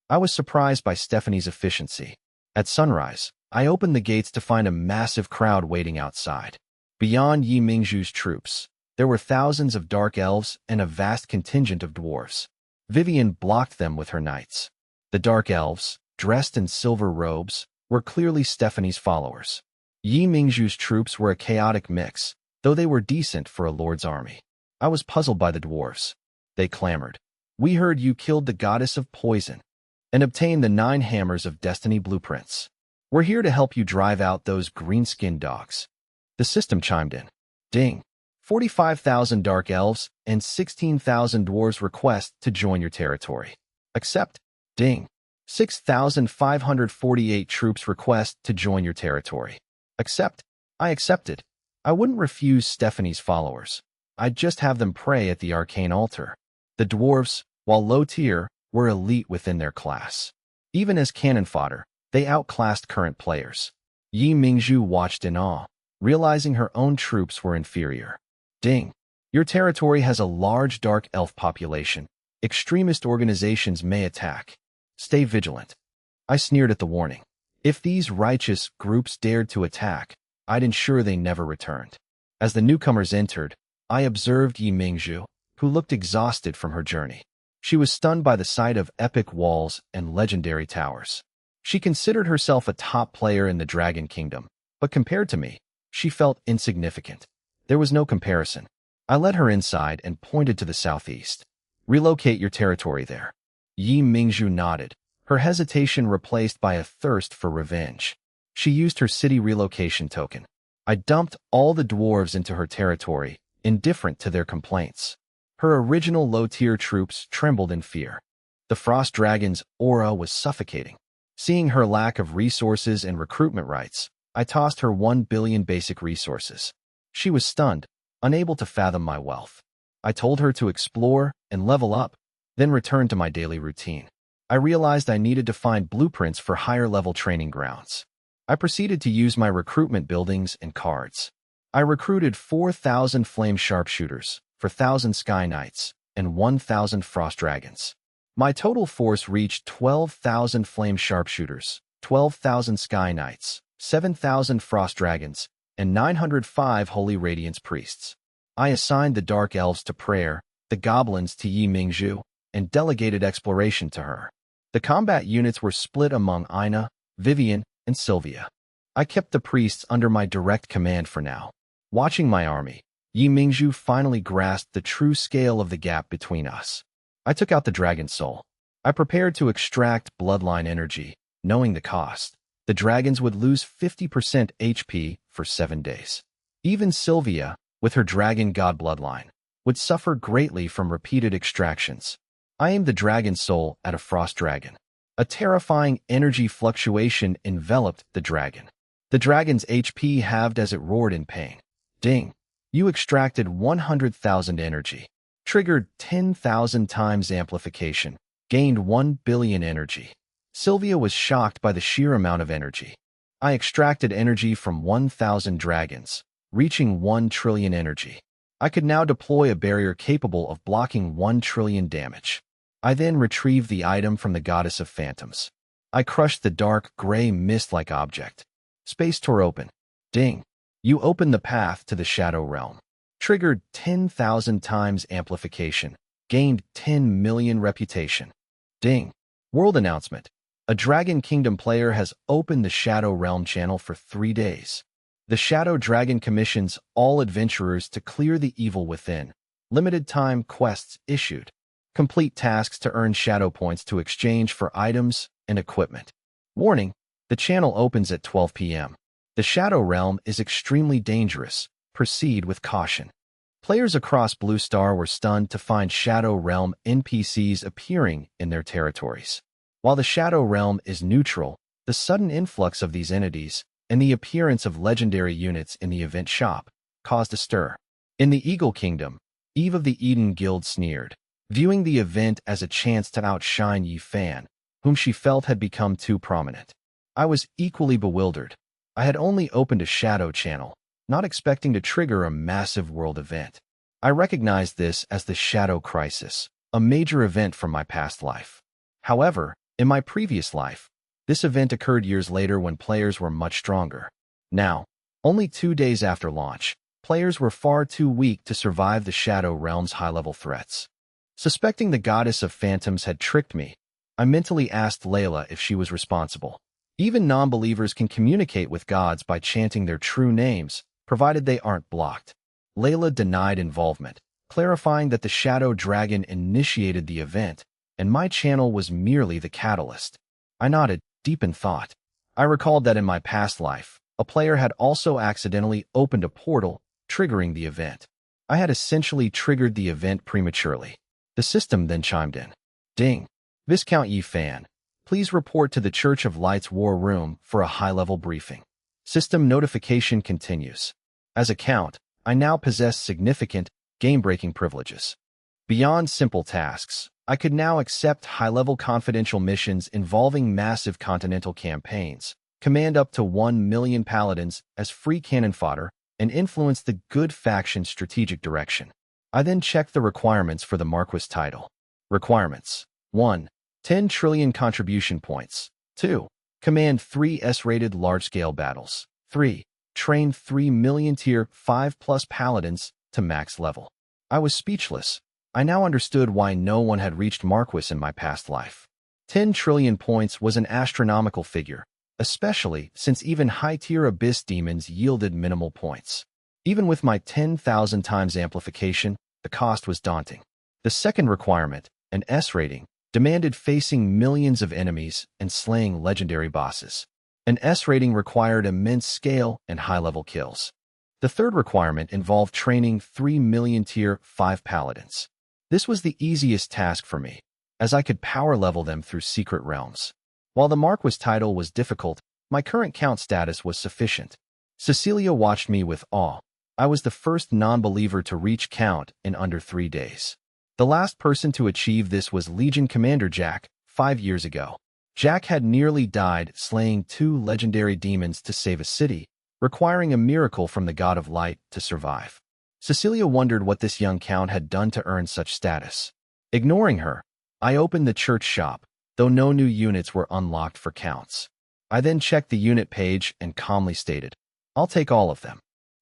I was surprised by Stephanie's efficiency. At sunrise, I opened the gates to find a massive crowd waiting outside. Beyond Yi Mingzhu's troops, there were thousands of dark elves and a vast contingent of dwarves. Vivian blocked them with her knights. The dark elves, dressed in silver robes, were clearly Stephanie's followers. Yi Mingzhu's troops were a chaotic mix, though they were decent for a lord's army. I was puzzled by the dwarves. They clamored, "We heard you killed the goddess of poison and obtained the 9 hammers of destiny blueprints. We're here to help you drive out those green-skinned dogs." The system chimed in. Ding. 45,000 dark elves and 16,000 dwarves request to join your territory. Accept. Ding. 6,548 troops request to join your territory. Accept. I accepted. I wouldn't refuse Stephanie's followers. I'd just have them pray at the arcane altar. The dwarves, while low tier, were elite within their class. Even as cannon fodder, they outclassed current players. Yi Mingzhu watched in awe, realizing her own troops were inferior. Ding. Your territory has a large dark elf population. Extremist organizations may attack. Stay vigilant. I sneered at the warning. If these righteous groups dared to attack, I'd ensure they never returned. As the newcomers entered, I observed Yi Mingzhu, who looked exhausted from her journey. She was stunned by the sight of epic walls and legendary towers. She considered herself a top player in the Dragon Kingdom, but compared to me, she felt insignificant. There was no comparison. I led her inside and pointed to the southeast. Relocate your territory there. Yi Mingzhu nodded, her hesitation replaced by a thirst for revenge. She used her city relocation token. I dumped all the dwarves into her territory, indifferent to their complaints. Her original low-tier troops trembled in fear. The Frost Dragon's aura was suffocating. Seeing her lack of resources and recruitment rights, I tossed her 1 billion basic resources. She was stunned, unable to fathom my wealth. I told her to explore and level up, then return to my daily routine. I realized I needed to find blueprints for higher-level training grounds. I proceeded to use my recruitment buildings and cards. I recruited 4,000 flame sharpshooters, 4,000 sky knights, and 1,000 frost dragons. My total force reached 12,000 flame sharpshooters, 12,000 sky knights, 7,000 frost dragons, and 905 holy radiance priests. I assigned the dark elves to prayer, the goblins to Yi Mingzhu, and delegated exploration to her. The combat units were split among Ina, Vivian, and Sylvia. I kept the priests under my direct command for now. Watching my army, Yi Mingzhu finally grasped the true scale of the gap between us. I took out the dragon soul. I prepared to extract bloodline energy, knowing the cost. The dragons would lose 50% HP for 7 days. Even Sylvia, with her dragon god bloodline, would suffer greatly from repeated extractions. I aimed the dragon soul at a frost dragon. A terrifying energy fluctuation enveloped the dragon. The dragon's HP halved as it roared in pain. Ding. You extracted 100,000 energy, triggered 10,000 times amplification, gained 1 billion energy. Sylvia was shocked by the sheer amount of energy. I extracted energy from 1,000 dragons, reaching 1 trillion energy. I could now deploy a barrier capable of blocking 1 trillion damage. I then retrieved the item from the Goddess of Phantoms. I crushed the dark, gray mist-like object. Space door open. Ding. You opened the path to the Shadow Realm. Triggered 10,000 times amplification. Gained 10 million reputation. Ding. World announcement. A Dragon Kingdom player has opened the Shadow Realm channel for 3 days. The Shadow Dragon commissions all adventurers to clear the evil within. Limited time quests issued. Complete tasks to earn shadow points to exchange for items and equipment. Warning, the channel opens at 12 p.m. The Shadow Realm is extremely dangerous. Proceed with caution. Players across Blue Star were stunned to find Shadow Realm NPCs appearing in their territories. While the Shadow Realm is neutral, the sudden influx of these entities and the appearance of legendary units in the event shop caused a stir. In the Eagle Kingdom, Eve of the Eden Guild sneered, viewing the event as a chance to outshine Yi Fan, whom she felt had become too prominent. I was equally bewildered. I had only opened a shadow channel, not expecting to trigger a massive world event. I recognized this as the Shadow Crisis, a major event from my past life. However, in my previous life, this event occurred years later when players were much stronger. Now, only 2 days after launch, players were far too weak to survive the Shadow Realm's high-level threats. Suspecting the Goddess of Phantoms had tricked me, I mentally asked Layla if she was responsible. Even non-believers can communicate with gods by chanting their true names, provided they aren't blocked. Layla denied involvement, clarifying that the Shadow Dragon initiated the event, and my channel was merely the catalyst. I nodded, deep in thought. I recalled that in my past life, a player had also accidentally opened a portal, triggering the event. I had essentially triggered the event prematurely. The system then chimed in. Ding. Viscount Yi Fan, please report to the Church of Light's War Room for a high-level briefing. System notification continues. As a count, I now possess significant, game-breaking privileges. Beyond simple tasks, I could now accept high-level confidential missions involving massive continental campaigns, command up to 1 million paladins as free cannon fodder, and influence the good faction's strategic direction. I then checked the requirements for the Marquis title. Requirements. 1. 10 trillion contribution points. 2. Command 3 S-rated large-scale battles. 3. Train 3 million tier 5+ paladins to max level. I was speechless. I now understood why no one had reached Marquis in my past life. 10 trillion points was an astronomical figure, especially since even high-tier abyss demons yielded minimal points. Even with my 10,000 times amplification, the cost was daunting. The second requirement, an S rating, demanded facing millions of enemies and slaying legendary bosses. An S rating required immense scale and high-level kills. The third requirement involved training 3 million tier 5 paladins. This was the easiest task for me, as I could power level them through secret realms. While the Marquis title was difficult, my current count status was sufficient. Cecilia watched me with awe. I was the first non-believer to reach count in under 3 days. The last person to achieve this was Legion Commander Jack, 5 years ago. Jack had nearly died slaying 2 legendary demons to save a city, requiring a miracle from the God of Light to survive. Cecilia wondered what this young count had done to earn such status. Ignoring her, I opened the church shop, though no new units were unlocked for counts. I then checked the unit page and calmly stated, "I'll take all of them."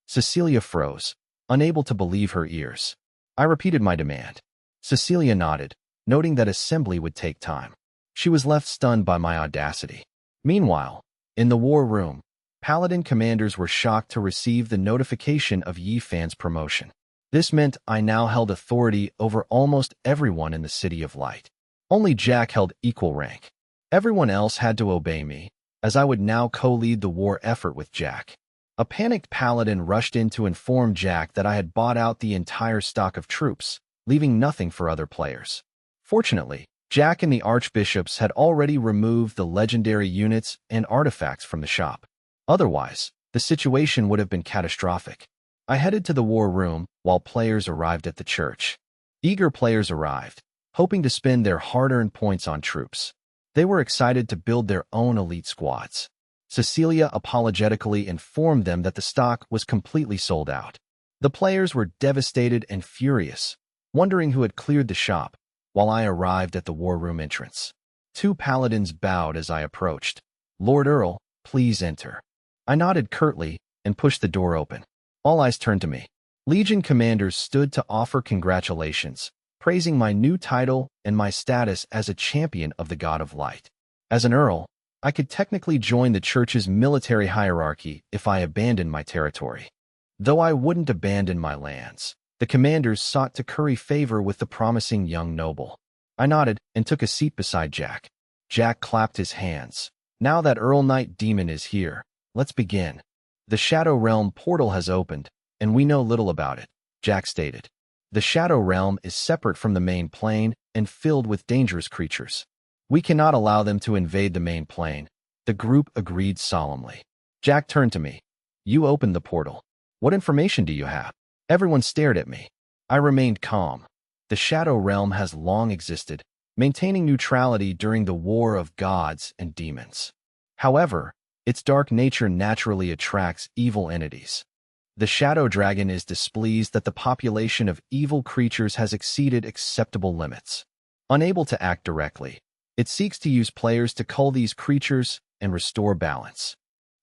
Cecilia froze, unable to believe her ears. I repeated my demand. Cecilia nodded, noting that assembly would take time. She was left stunned by my audacity. Meanwhile, in the war room, Paladin commanders were shocked to receive the notification of Yi Fan's promotion. This meant I now held authority over almost everyone in the City of Light. Only Jack held equal rank. Everyone else had to obey me, as I would now co-lead the war effort with Jack. A panicked paladin rushed in to inform Jack that I had bought out the entire stock of troops, leaving nothing for other players. Fortunately, Jack and the archbishops had already removed the legendary units and artifacts from the shop. Otherwise, the situation would have been catastrophic. I headed to the war room while players arrived at the church. Eager players arrived, hoping to spend their hard-earned points on troops. They were excited to build their own elite squads. Cecilia apologetically informed them that the stock was completely sold out. The players were devastated and furious, wondering who had cleared the shop, while I arrived at the war room entrance. 2 paladins bowed as I approached. "Lord Earl, please enter." I nodded curtly and pushed the door open. All eyes turned to me. Legion commanders stood to offer congratulations, praising my new title and my status as a champion of the God of Light. As an Earl, I could technically join the church's military hierarchy if I abandoned my territory. Though I wouldn't abandon my lands, the commanders sought to curry favor with the promising young noble. I nodded and took a seat beside Jack. Jack clapped his hands. "Now that Earl Knight Demon is here, let's begin. The Shadow Realm portal has opened, and we know little about it," Jack stated. "The Shadow Realm is separate from the main plane and filled with dangerous creatures. We cannot allow them to invade the main plane." The group agreed solemnly. Jack turned to me. "You opened the portal. What information do you have?" Everyone stared at me. I remained calm. The Shadow Realm has long existed, maintaining neutrality during the War of Gods and Demons. However, its dark nature naturally attracts evil entities. The Shadow Dragon is displeased that the population of evil creatures has exceeded acceptable limits. Unable to act directly, it seeks to use players to cull these creatures and restore balance.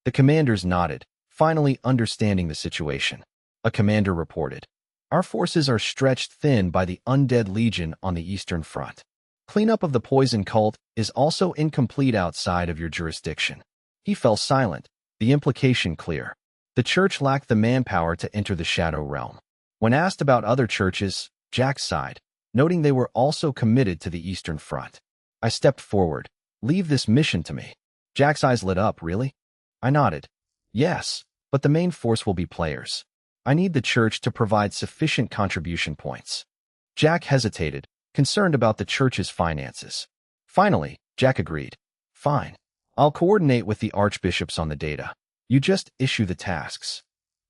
The commanders nodded, finally understanding the situation. A commander reported, "Our forces are stretched thin by the Undead Legion on the Eastern Front. Cleanup of the poison cult is also incomplete outside of your jurisdiction." He fell silent, the implication clear. The church lacked the manpower to enter the Shadow Realm. When asked about other churches, Jack sighed, noting they were also committed to the Eastern Front. I stepped forward. "Leave this mission to me." Jack's eyes lit up. "Really?" I nodded. "Yes, but the main force will be players. I need the church to provide sufficient contribution points." Jack hesitated, concerned about the church's finances. Finally, Jack agreed. "Fine. I'll coordinate with the archbishops on the data. You just issue the tasks."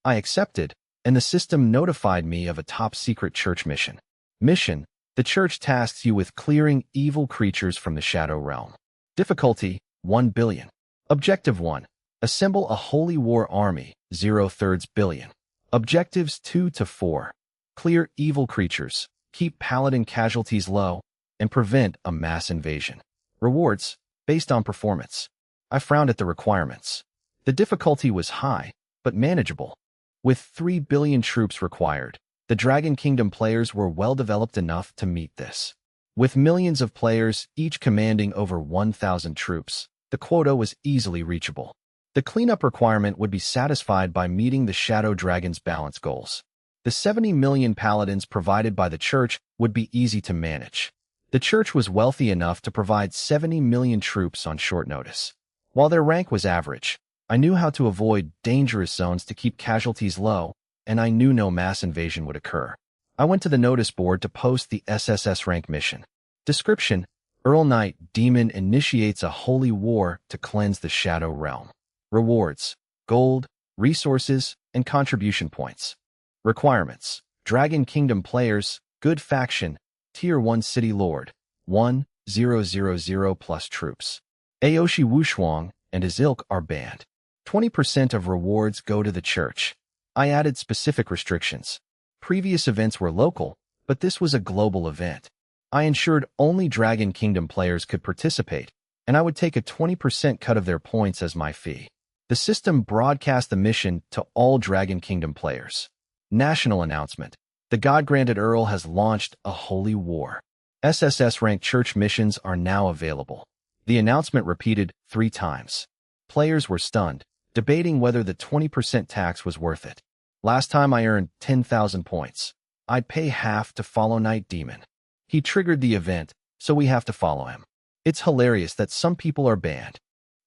I accepted, and the system notified me of a top-secret church mission. Mission: the church tasks you with clearing evil creatures from the Shadow Realm. Difficulty: 1 billion. Objective 1: assemble a holy war army, 0/3 billion. Objectives 2 to 4: clear evil creatures, keep paladin casualties low, and prevent a mass invasion. Rewards: based on performance. I frowned at the requirements. The difficulty was high, but manageable. With 3 billion troops required, the Dragon Kingdom players were well-developed enough to meet this. With millions of players, each commanding over 1,000 troops, the quota was easily reachable. The cleanup requirement would be satisfied by meeting the Shadow Dragon's balance goals. The 70 million paladins provided by the church would be easy to manage. The church was wealthy enough to provide 70 million troops on short notice. While their rank was average, I knew how to avoid dangerous zones to keep casualties low, and I knew no mass invasion would occur. I went to the notice board to post the SSS rank mission. Description: Earl Knight Demon initiates a holy war to cleanse the Shadow Realm. Rewards: gold, resources, and contribution points. Requirements: Dragon Kingdom players, good faction, Tier 1 City Lord, 1,000 plus troops. Aoshi Wushuang and his ilk are banned. 20% of rewards go to the church. I added specific restrictions. Previous events were local, but this was a global event. I ensured only Dragon Kingdom players could participate, and I would take a 20% cut of their points as my fee. The system broadcast the mission to all Dragon Kingdom players. National announcement: the God-granted Earl has launched a holy war. SSS-ranked church missions are now available. The announcement repeated 3 times. Players were stunned, debating whether the 20% tax was worth it. Last time I earned 10,000 points. I'd pay half to follow Night Demon. He triggered the event, so we have to follow him. It's hilarious that some people are banned.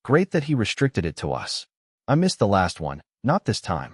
Great that he restricted it to us. I missed the last one, not this time.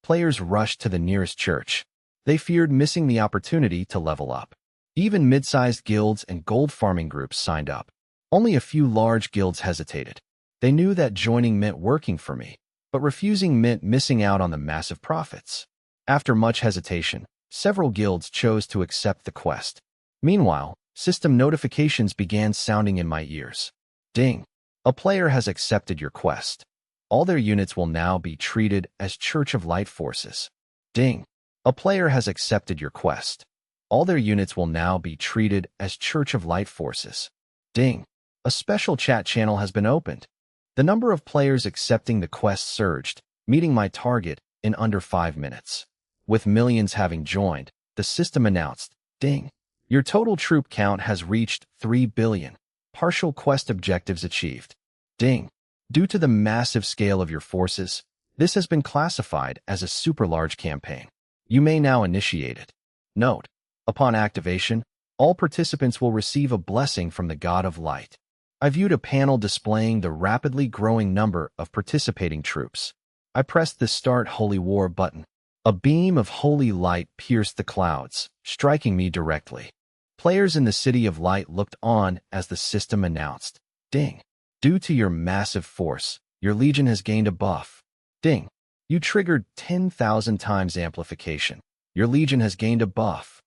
Players rushed to the nearest church. They feared missing the opportunity to level up. Even mid-sized guilds and gold farming groups signed up. Only a few large guilds hesitated. They knew that joining meant working for me, but refusing meant missing out on the massive profits. After much hesitation, several guilds chose to accept the quest. Meanwhile, system notifications began sounding in my ears. Ding! A player has accepted your quest. All their units will now be treated as Church of Light forces. Ding! A player has accepted your quest. All their units will now be treated as Church of Light forces. Ding! A special chat channel has been opened. The number of players accepting the quest surged, meeting my target in under 5 minutes. With millions having joined, the system announced, Ding! Your total troop count has reached 3 billion. Partial quest objectives achieved. Ding! Due to the massive scale of your forces, this has been classified as a super large campaign. You may now initiate it. Note: upon activation, all participants will receive a blessing from the God of Light. I viewed a panel displaying the rapidly growing number of participating troops. I pressed the Start Holy War button. A beam of holy light pierced the clouds, striking me directly. Players in the City of Light looked on as the system announced, Ding! Due to your massive force, your legion has gained a buff. Ding! You triggered 10,000 times amplification. Your legion has gained a buff.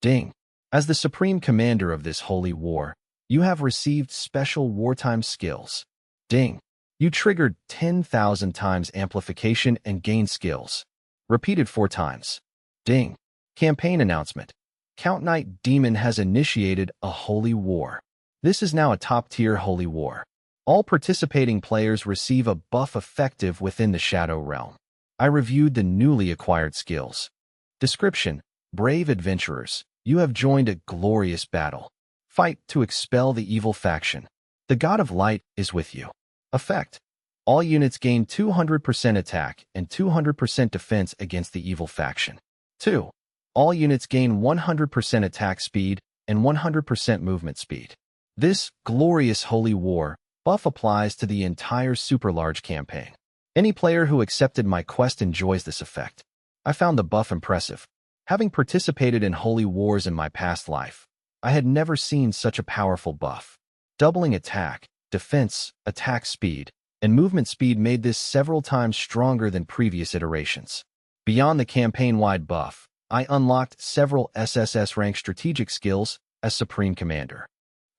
Ding! As the supreme commander of this holy war, you have received special wartime skills. Ding! You triggered 10,000 times amplification and gained skills. Repeated 4 times. Ding! Campaign announcement. Count Knight Demon has initiated a holy war. This is now a top-tier holy war. All participating players receive a buff effective within the Shadow Realm. I reviewed the newly acquired skills. Description: Brave adventurers, you have joined a glorious battle. Fight to expel the evil faction. The God of Light is with you. Effect: all units gain 200% attack and 200% defense against the evil faction. 2. All units gain 100% attack speed and 100% movement speed. This glorious holy war buff applies to the entire super large campaign. Any player who accepted my quest enjoys this effect. I found the buff impressive. Having participated in holy wars in my past life, I had never seen such a powerful buff. Doubling attack, defense, attack speed, and movement speed made this several times stronger than previous iterations. Beyond the campaign-wide buff, I unlocked several SSS rank strategic skills as Supreme Commander.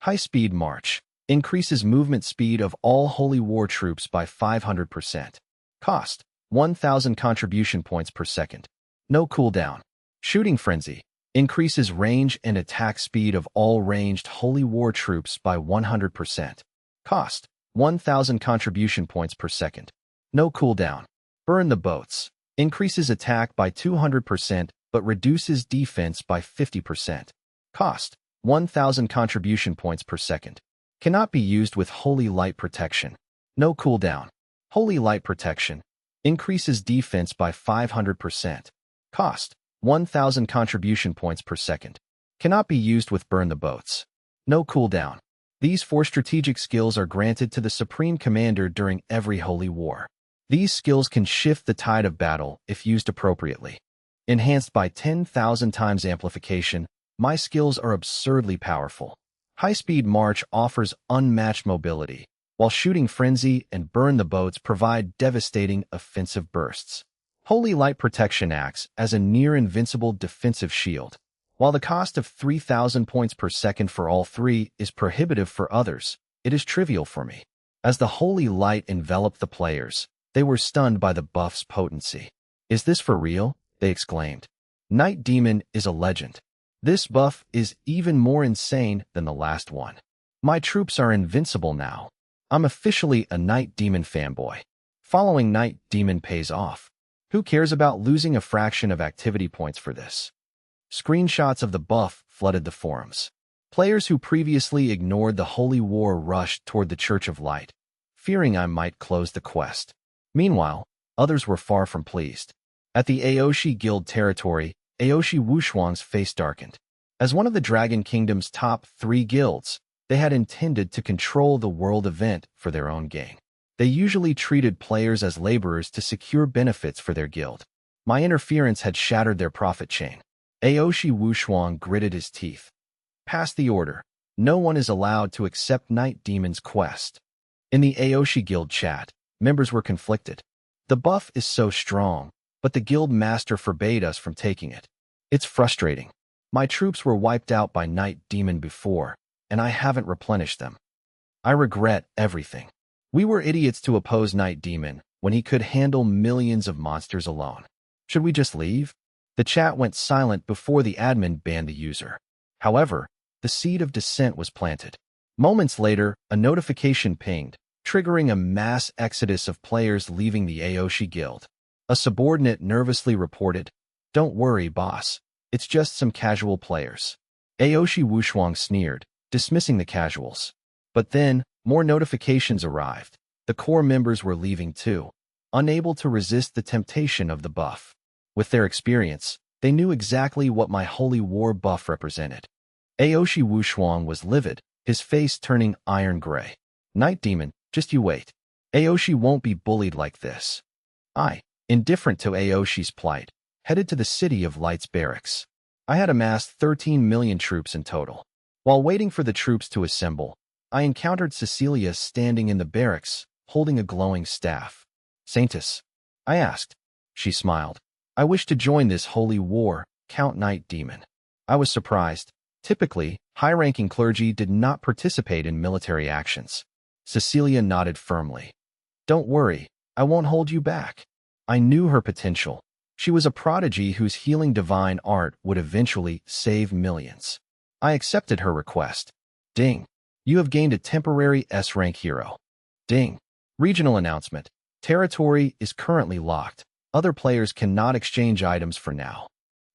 High-Speed March increases movement speed of all Holy War troops by 500%. Cost: 1,000 contribution points per second. No cooldown. Shooting Frenzy increases range and attack speed of all ranged Holy War troops by 100%. Cost: 1,000 contribution points per second. No cooldown. Burn the Boats increases attack by 200% but reduces defense by 50%. Cost: 1,000 contribution points per second. Cannot be used with Holy Light Protection. No cooldown. Holy Light Protection increases defense by 500%. Cost: 1,000 contribution points per second. Cannot be used with Burn the Boats. No cooldown. These 4 strategic skills are granted to the Supreme Commander during every holy war. These skills can shift the tide of battle if used appropriately. Enhanced by 10,000 times amplification, my skills are absurdly powerful. High-Speed March offers unmatched mobility, while Shooting Frenzy and Burn the Boats provide devastating offensive bursts. Holy Light Protection acts as a near-invincible defensive shield. While the cost of 3,000 points per second for all 3 is prohibitive for others, it is trivial for me. As the Holy Light enveloped the players, they were stunned by the buff's potency. "Is this for real?" they exclaimed. Night Demon is a legend. This buff is even more insane than the last one. My troops are invincible now. I'm officially a Night Demon fanboy. Following Night Demon pays off. Who cares about losing a fraction of activity points for this? Screenshots of the buff flooded the forums. Players who previously ignored the Holy War rushed toward the Church of Light, fearing I might close the quest. Meanwhile, others were far from pleased. At the Aoshi Guild territory, Aoshi Wushuang's face darkened. As one of the Dragon Kingdom's top 3 guilds, they had intended to control the world event for their own gain. They usually treated players as laborers to secure benefits for their guild. My interference had shattered their profit chain. Aoshi Wushuang gritted his teeth. Pass the order. No one is allowed to accept Night Demon's quest. In the Aoshi Guild chat, members were conflicted. The buff is so strong, but the guild master forbade us from taking it. It's frustrating. My troops were wiped out by Night Demon before, and I haven't replenished them. I regret everything. We were idiots to oppose Night Demon when he could handle millions of monsters alone. Should we just leave? The chat went silent before the admin banned the user. However, the seed of dissent was planted. Moments later, a notification pinged, triggering a mass exodus of players leaving the Aoshi Guild. A subordinate nervously reported, "Don't worry, boss. It's just some casual players." Aoshi Wushuang sneered, dismissing the casuals. But then, more notifications arrived. The core members were leaving too, unable to resist the temptation of the buff. With their experience, they knew exactly what my holy war buff represented. Aoshi Wushuang was livid, his face turning iron gray. "Night Demon, just you wait. Aoshi won't be bullied like this." I, indifferent to Aoshi's plight, headed to the City of Light's barracks. I had amassed 13 million troops in total. While waiting for the troops to assemble, I encountered Cecilia standing in the barracks, holding a glowing staff. "Saintess?" I asked. She smiled. "I wish to join this holy war, Count Night Demon." I was surprised. Typically, high-ranking clergy did not participate in military actions. Cecilia nodded firmly. "Don't worry, I won't hold you back." I knew her potential. She was a prodigy whose healing divine art would eventually save millions. I accepted her request. Ding. You have gained a temporary S-rank hero. Ding. Regional announcement. Territory is currently locked. Other players cannot exchange items for now.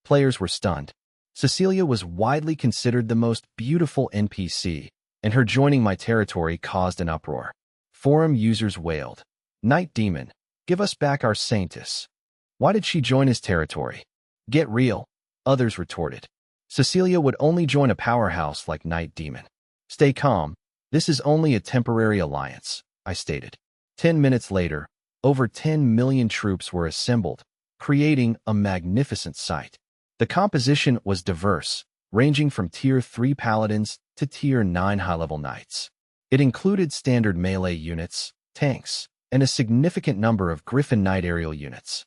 Players were stunned. Cecilia was widely considered the most beautiful NPC, and her joining my territory caused an uproar. Forum users wailed, "Night Demon, give us back our saintess." Why did she join his territory? Get real, others retorted. Cecilia would only join a powerhouse like Night Demon. Stay calm, this is only a temporary alliance, I stated. 10 minutes later, over 10 million troops were assembled, creating a magnificent sight. The composition was diverse, ranging from Tier 3 paladins to Tier 9 high-level knights. It included standard melee units, tanks, and a significant number of Griffin Knight aerial units.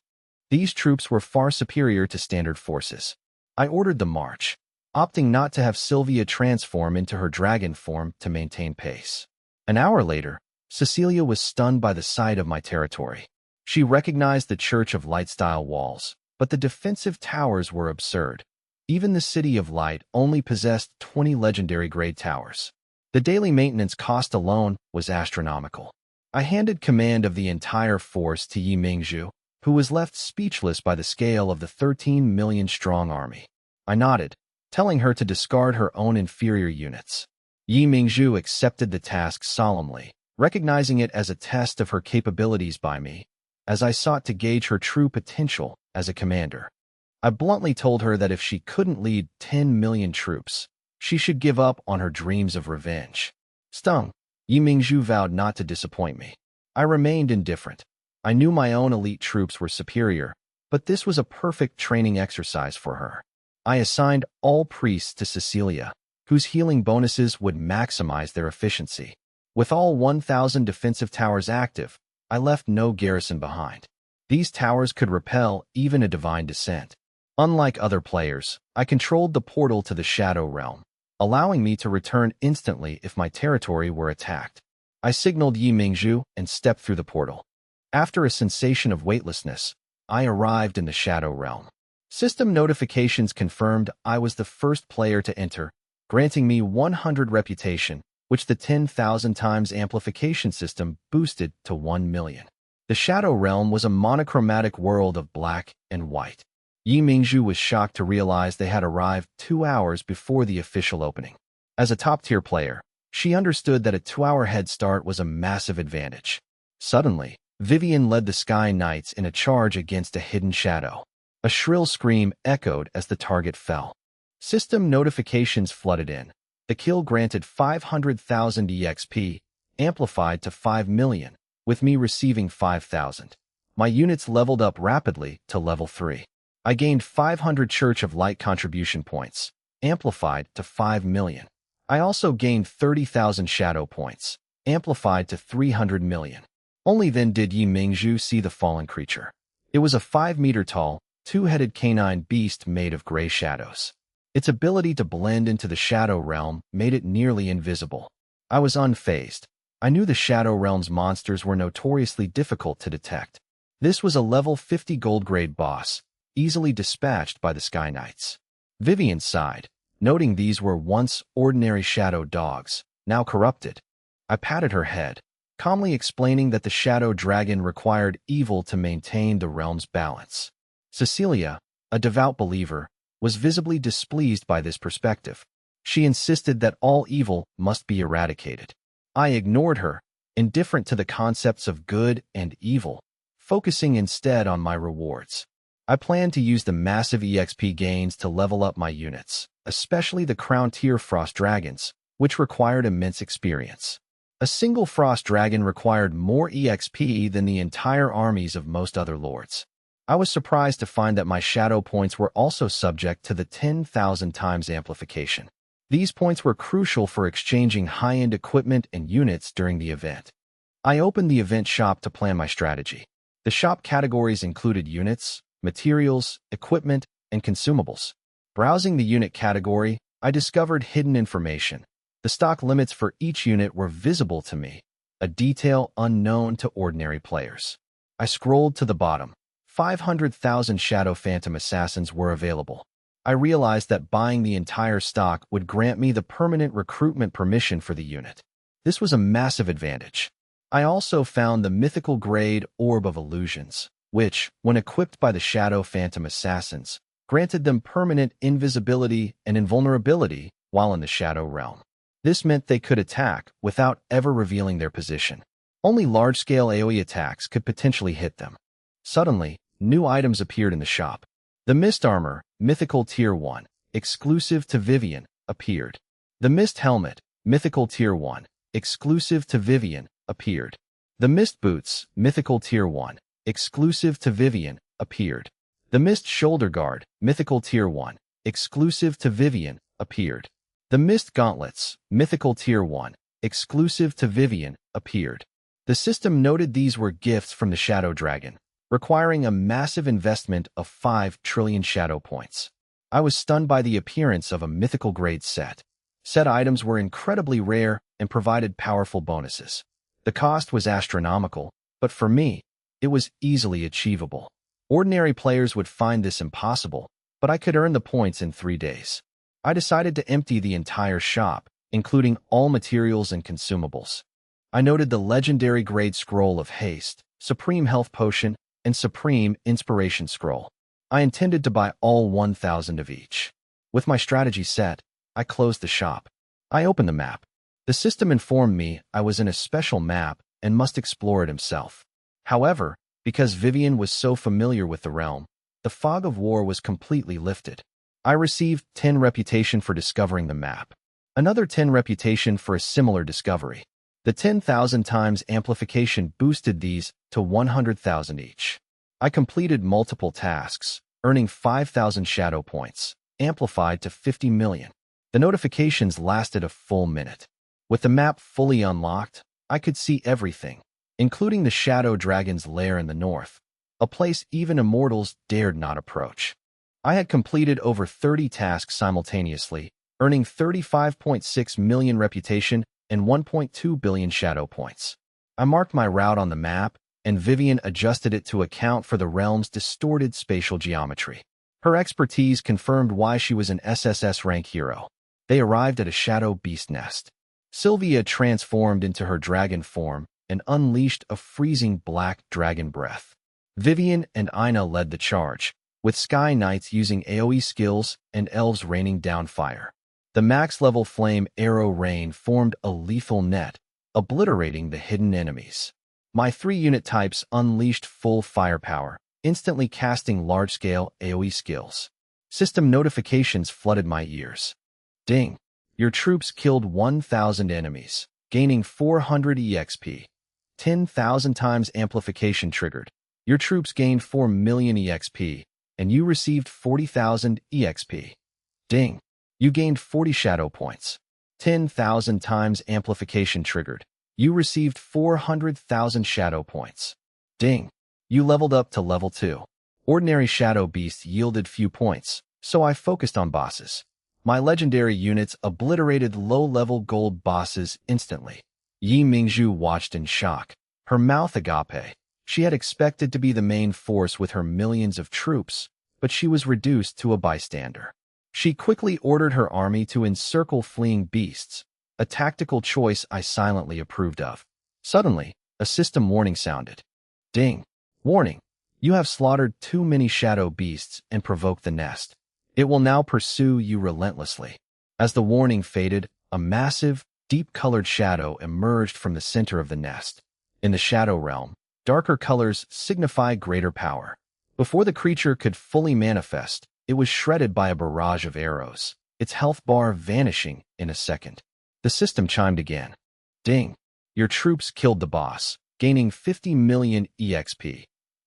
These troops were far superior to standard forces. I ordered the march, opting not to have Sylvia transform into her dragon form to maintain pace. An hour later, Cecilia was stunned by the sight of my territory. She recognized the Church of Light-style walls, but the defensive towers were absurd. Even the City of Light only possessed 20 legendary grade towers. The daily maintenance cost alone was astronomical. I handed command of the entire force to Yi Mingzhu, who was left speechless by the scale of the 13 million-strong army. I nodded, telling her to discard her own inferior units. Yi Mingzhu accepted the task solemnly, recognizing it as a test of her capabilities by me, as I sought to gauge her true potential as a commander. I bluntly told her that if she couldn't lead 10 million troops, she should give up on her dreams of revenge. Stung, Yi Mingzhu vowed not to disappoint me. I remained indifferent. I knew my own elite troops were superior, but this was a perfect training exercise for her. I assigned all priests to Cecilia, whose healing bonuses would maximize their efficiency. With all 1,000 defensive towers active, I left no garrison behind. These towers could repel even a divine descent. Unlike other players, I controlled the portal to the Shadow Realm, allowing me to return instantly if my territory were attacked. I signaled Yi Mingzhu and stepped through the portal. After a sensation of weightlessness, I arrived in the Shadow Realm. System notifications confirmed I was the first player to enter, granting me 100 reputation, which the 10,000 times amplification system boosted to 1 million. The Shadow Realm was a monochromatic world of black and white. Yi Mingzhu was shocked to realize they had arrived 2 hours before the official opening. As a top-tier player, she understood that a 2-hour head start was a massive advantage. Suddenly, Vivian led the Sky Knights in a charge against a hidden shadow. A shrill scream echoed as the target fell. System notifications flooded in. The kill granted 500,000 EXP, amplified to 5 million, with me receiving 5,000. My units leveled up rapidly to level 3. I gained 500 Church of Light contribution points, amplified to 5 million. I also gained 30,000 shadow points, amplified to 300 million. Only then did Yi Mingzhu see the fallen creature. It was a 5-meter tall, two-headed canine beast made of gray shadows. Its ability to blend into the shadow realm made it nearly invisible. I was unfazed. I knew the Shadow Realm's monsters were notoriously difficult to detect. This was a level 50 gold-grade boss, easily dispatched by the Sky Knights. Vivian sighed, noting these were once ordinary shadow dogs, now corrupted. I patted her head, calmly explaining that the Shadow Dragon required evil to maintain the realm's balance. Cecilia, a devout believer, was visibly displeased by this perspective. She insisted that all evil must be eradicated. I ignored her, indifferent to the concepts of good and evil, focusing instead on my rewards. I planned to use the massive EXP gains to level up my units, especially the Crown Tier Frost Dragons, which required immense experience. A single Frost Dragon required more EXP than the entire armies of most other lords. I was surprised to find that my shadow points were also subject to the 10,000 times amplification. These points were crucial for exchanging high-end equipment and units during the event. I opened the event shop to plan my strategy. The shop categories included units, materials, equipment, and consumables. Browsing the unit category, I discovered hidden information. The stock limits for each unit were visible to me, a detail unknown to ordinary players. I scrolled to the bottom. 500,000 Shadow Phantom Assassins were available. I realized that buying the entire stock would grant me the permanent recruitment permission for the unit. This was a massive advantage. I also found the mythical grade Orb of Illusions, which, when equipped by the Shadow Phantom Assassins, granted them permanent invisibility and invulnerability while in the Shadow Realm. This meant they could attack without ever revealing their position. Only large-scale AoE attacks could potentially hit them. Suddenly, new items appeared in the shop. The Mist Armor, Mythical Tier 1, exclusive to Vivian, appeared. The Mist Helmet, Mythical Tier 1, exclusive to Vivian, appeared. The Mist Boots, Mythical Tier 1, exclusive to Vivian, appeared. The Mist Shoulder Guard, Mythical Tier 1, exclusive to Vivian, appeared. The Mist Gauntlets, Mythical Tier 1, exclusive to Vivian, appeared. The system noted these were gifts from the Shadow Dragon, requiring a massive investment of 5 trillion shadow points. I was stunned by the appearance of a mythical grade set. Said items were incredibly rare and provided powerful bonuses. The cost was astronomical, but for me, it was easily achievable. Ordinary players would find this impossible, but I could earn the points in 3 days. I decided to empty the entire shop, including all materials and consumables. I noted the legendary grade Scroll of Haste, Supreme Health Potion, and Supreme Inspiration Scroll. I intended to buy all 1,000 of each. With my strategy set, I closed the shop. I opened the map. The system informed me I was in a special map and must explore it himself. However, because Vivian was so familiar with the realm, the fog of war was completely lifted. I received 10 reputation for discovering the map. Another 10 reputation for a similar discovery. The 10,000 times amplification boosted these to 100,000 each. I completed multiple tasks, earning 5,000 shadow points, amplified to 50 million. The notifications lasted a full minute. With the map fully unlocked, I could see everything, including the Shadow Dragon's lair in the north, a place even immortals dared not approach. I had completed over 30 tasks simultaneously, earning 35.6 million reputation and 1.2 billion shadow points. I marked my route on the map, and Vivian adjusted it to account for the realm's distorted spatial geometry. Her expertise confirmed why she was an SSS rank hero. They arrived at a shadow beast nest. Sylvia transformed into her dragon form and unleashed a freezing black dragon breath. Vivian and Ina led the charge, with Sky Knights using AoE skills and elves raining down fire. The max-level flame arrow rain formed a lethal net, obliterating the hidden enemies. My 3 unit types unleashed full firepower, instantly casting large-scale AoE skills. System notifications flooded my ears. Ding! Your troops killed 1,000 enemies, gaining 400 EXP. 10,000 times amplification triggered. Your troops gained 4 million EXP, and you received 40,000 EXP. Ding! You gained 40 shadow points. 10,000 times amplification triggered. You received 400,000 shadow points. Ding! You leveled up to level 2. Ordinary shadow beasts yielded few points, so I focused on bosses. My legendary units obliterated low-level gold bosses instantly. Yi Mingzhu watched in shock, her mouth agape. She had expected to be the main force with her millions of troops, but she was reduced to a bystander. She quickly ordered her army to encircle fleeing beasts, a tactical choice I silently approved of. Suddenly, a system warning sounded. Ding! Warning! You have slaughtered too many shadow beasts and provoked the nest. It will now pursue you relentlessly. As the warning faded, a massive, deep-colored shadow emerged from the center of the nest. In the shadow realm, darker colors signify greater power. Before the creature could fully manifest, it was shredded by a barrage of arrows, its health bar vanishing in a second. The system chimed again. Ding! Your troops killed the boss, gaining 50 million EXP.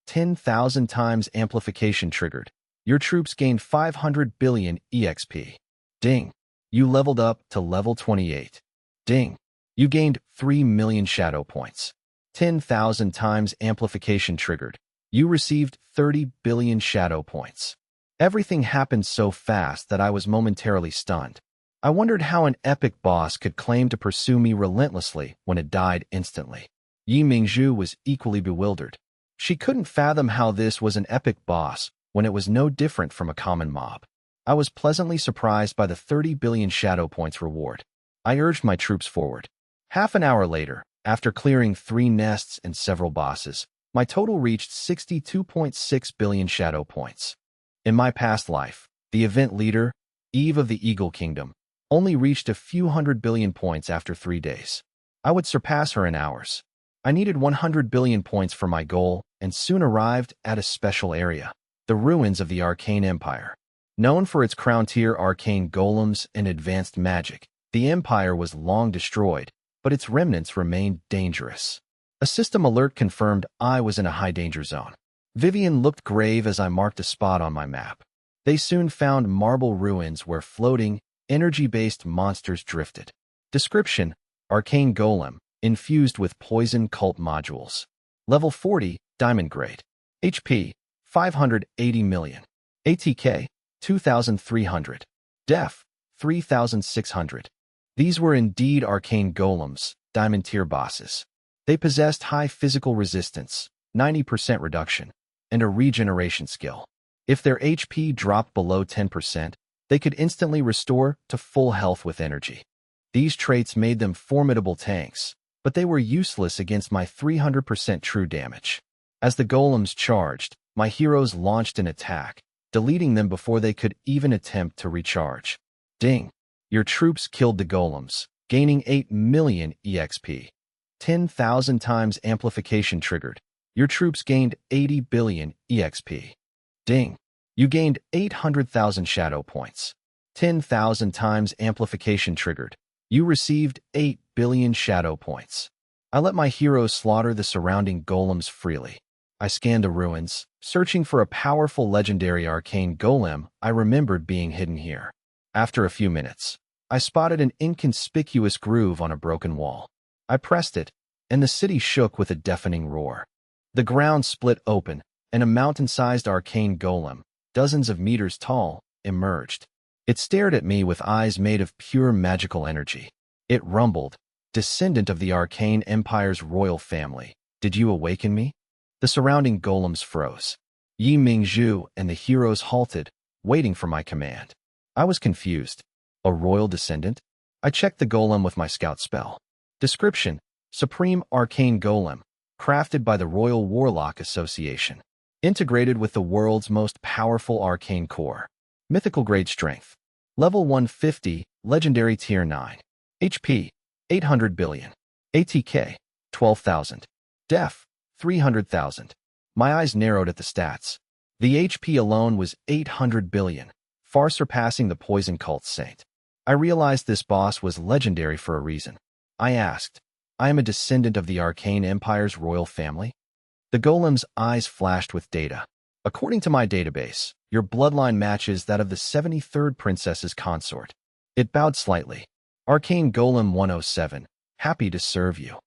10,000 times amplification triggered. Your troops gained 500 billion EXP. Ding! You leveled up to level 28. Ding! You gained 3 million shadow points. 10,000 times amplification triggered. You received 30 billion shadow points. Everything happened so fast that I was momentarily stunned. I wondered how an epic boss could claim to pursue me relentlessly when it died instantly. Yi Mingzhu was equally bewildered. She couldn't fathom how this was an epic boss when it was no different from a common mob. I was pleasantly surprised by the 30 billion shadow points reward. I urged my troops forward. Half an hour later, after clearing 3 nests and several bosses, my total reached 62.6 billion shadow points. In my past life, the event leader, Eve of the Eagle Kingdom, only reached a few hundred billion points after 3 days. I would surpass her in hours. I needed 100 billion points for my goal and soon arrived at a special area, the ruins of the Arcane Empire. Known for its crown-tier arcane golems and advanced magic, the empire was long destroyed, but its remnants remained dangerous. A system alert confirmed I was in a high-danger zone. Vivian looked grave as I marked a spot on my map. They soon found marble ruins where floating, energy-based monsters drifted. Description: Arcane Golem, infused with poison cult modules. Level 40, Diamond Grade. HP, 580 million. ATK, 2,300. Def, 3,600. These were indeed arcane golems, diamond-tier bosses. They possessed high physical resistance, 90% reduction, and a regeneration skill. If their HP dropped below 10%, they could instantly restore to full health with energy. These traits made them formidable tanks, but they were useless against my 300% true damage. As the golems charged, my heroes launched an attack, deleting them before they could even attempt to recharge. Ding! Your troops killed the golems, gaining 8 million EXP. 10,000 times amplification triggered. Your troops gained 80 billion EXP. Ding! You gained 800,000 shadow points. 10,000 times amplification triggered. You received 8 billion shadow points. I let my heroes slaughter the surrounding golems freely. I scanned the ruins, searching for a powerful legendary arcane golem I remembered being hidden here. After a few minutes, I spotted an inconspicuous groove on a broken wall. I pressed it, and the city shook with a deafening roar. The ground split open, and a mountain-sized arcane golem, dozens of meters tall, emerged. It stared at me with eyes made of pure magical energy. It rumbled, "Descendant of the Arcane Empire's royal family, did you awaken me?" The surrounding golems froze. Yi Mingzhu and the heroes halted, waiting for my command. I was confused. A royal descendant? I checked the golem with my scout spell. Description: Supreme Arcane Golem, crafted by the Royal Warlock Association. Integrated with the world's most powerful arcane core. Mythical grade strength. Level 150, Legendary Tier 9. HP, 800 billion. ATK, 12,000. Def, 300,000. My eyes narrowed at the stats. The HP alone was 800 billion, far surpassing the Poison Cult Saint. I realized this boss was legendary for a reason. I asked, "I am a descendant of the Arcane Empire's royal family?" The golem's eyes flashed with data. "According to my database, your bloodline matches that of the 73rd princess's consort." It bowed slightly. "Arcane Golem 107, happy to serve you."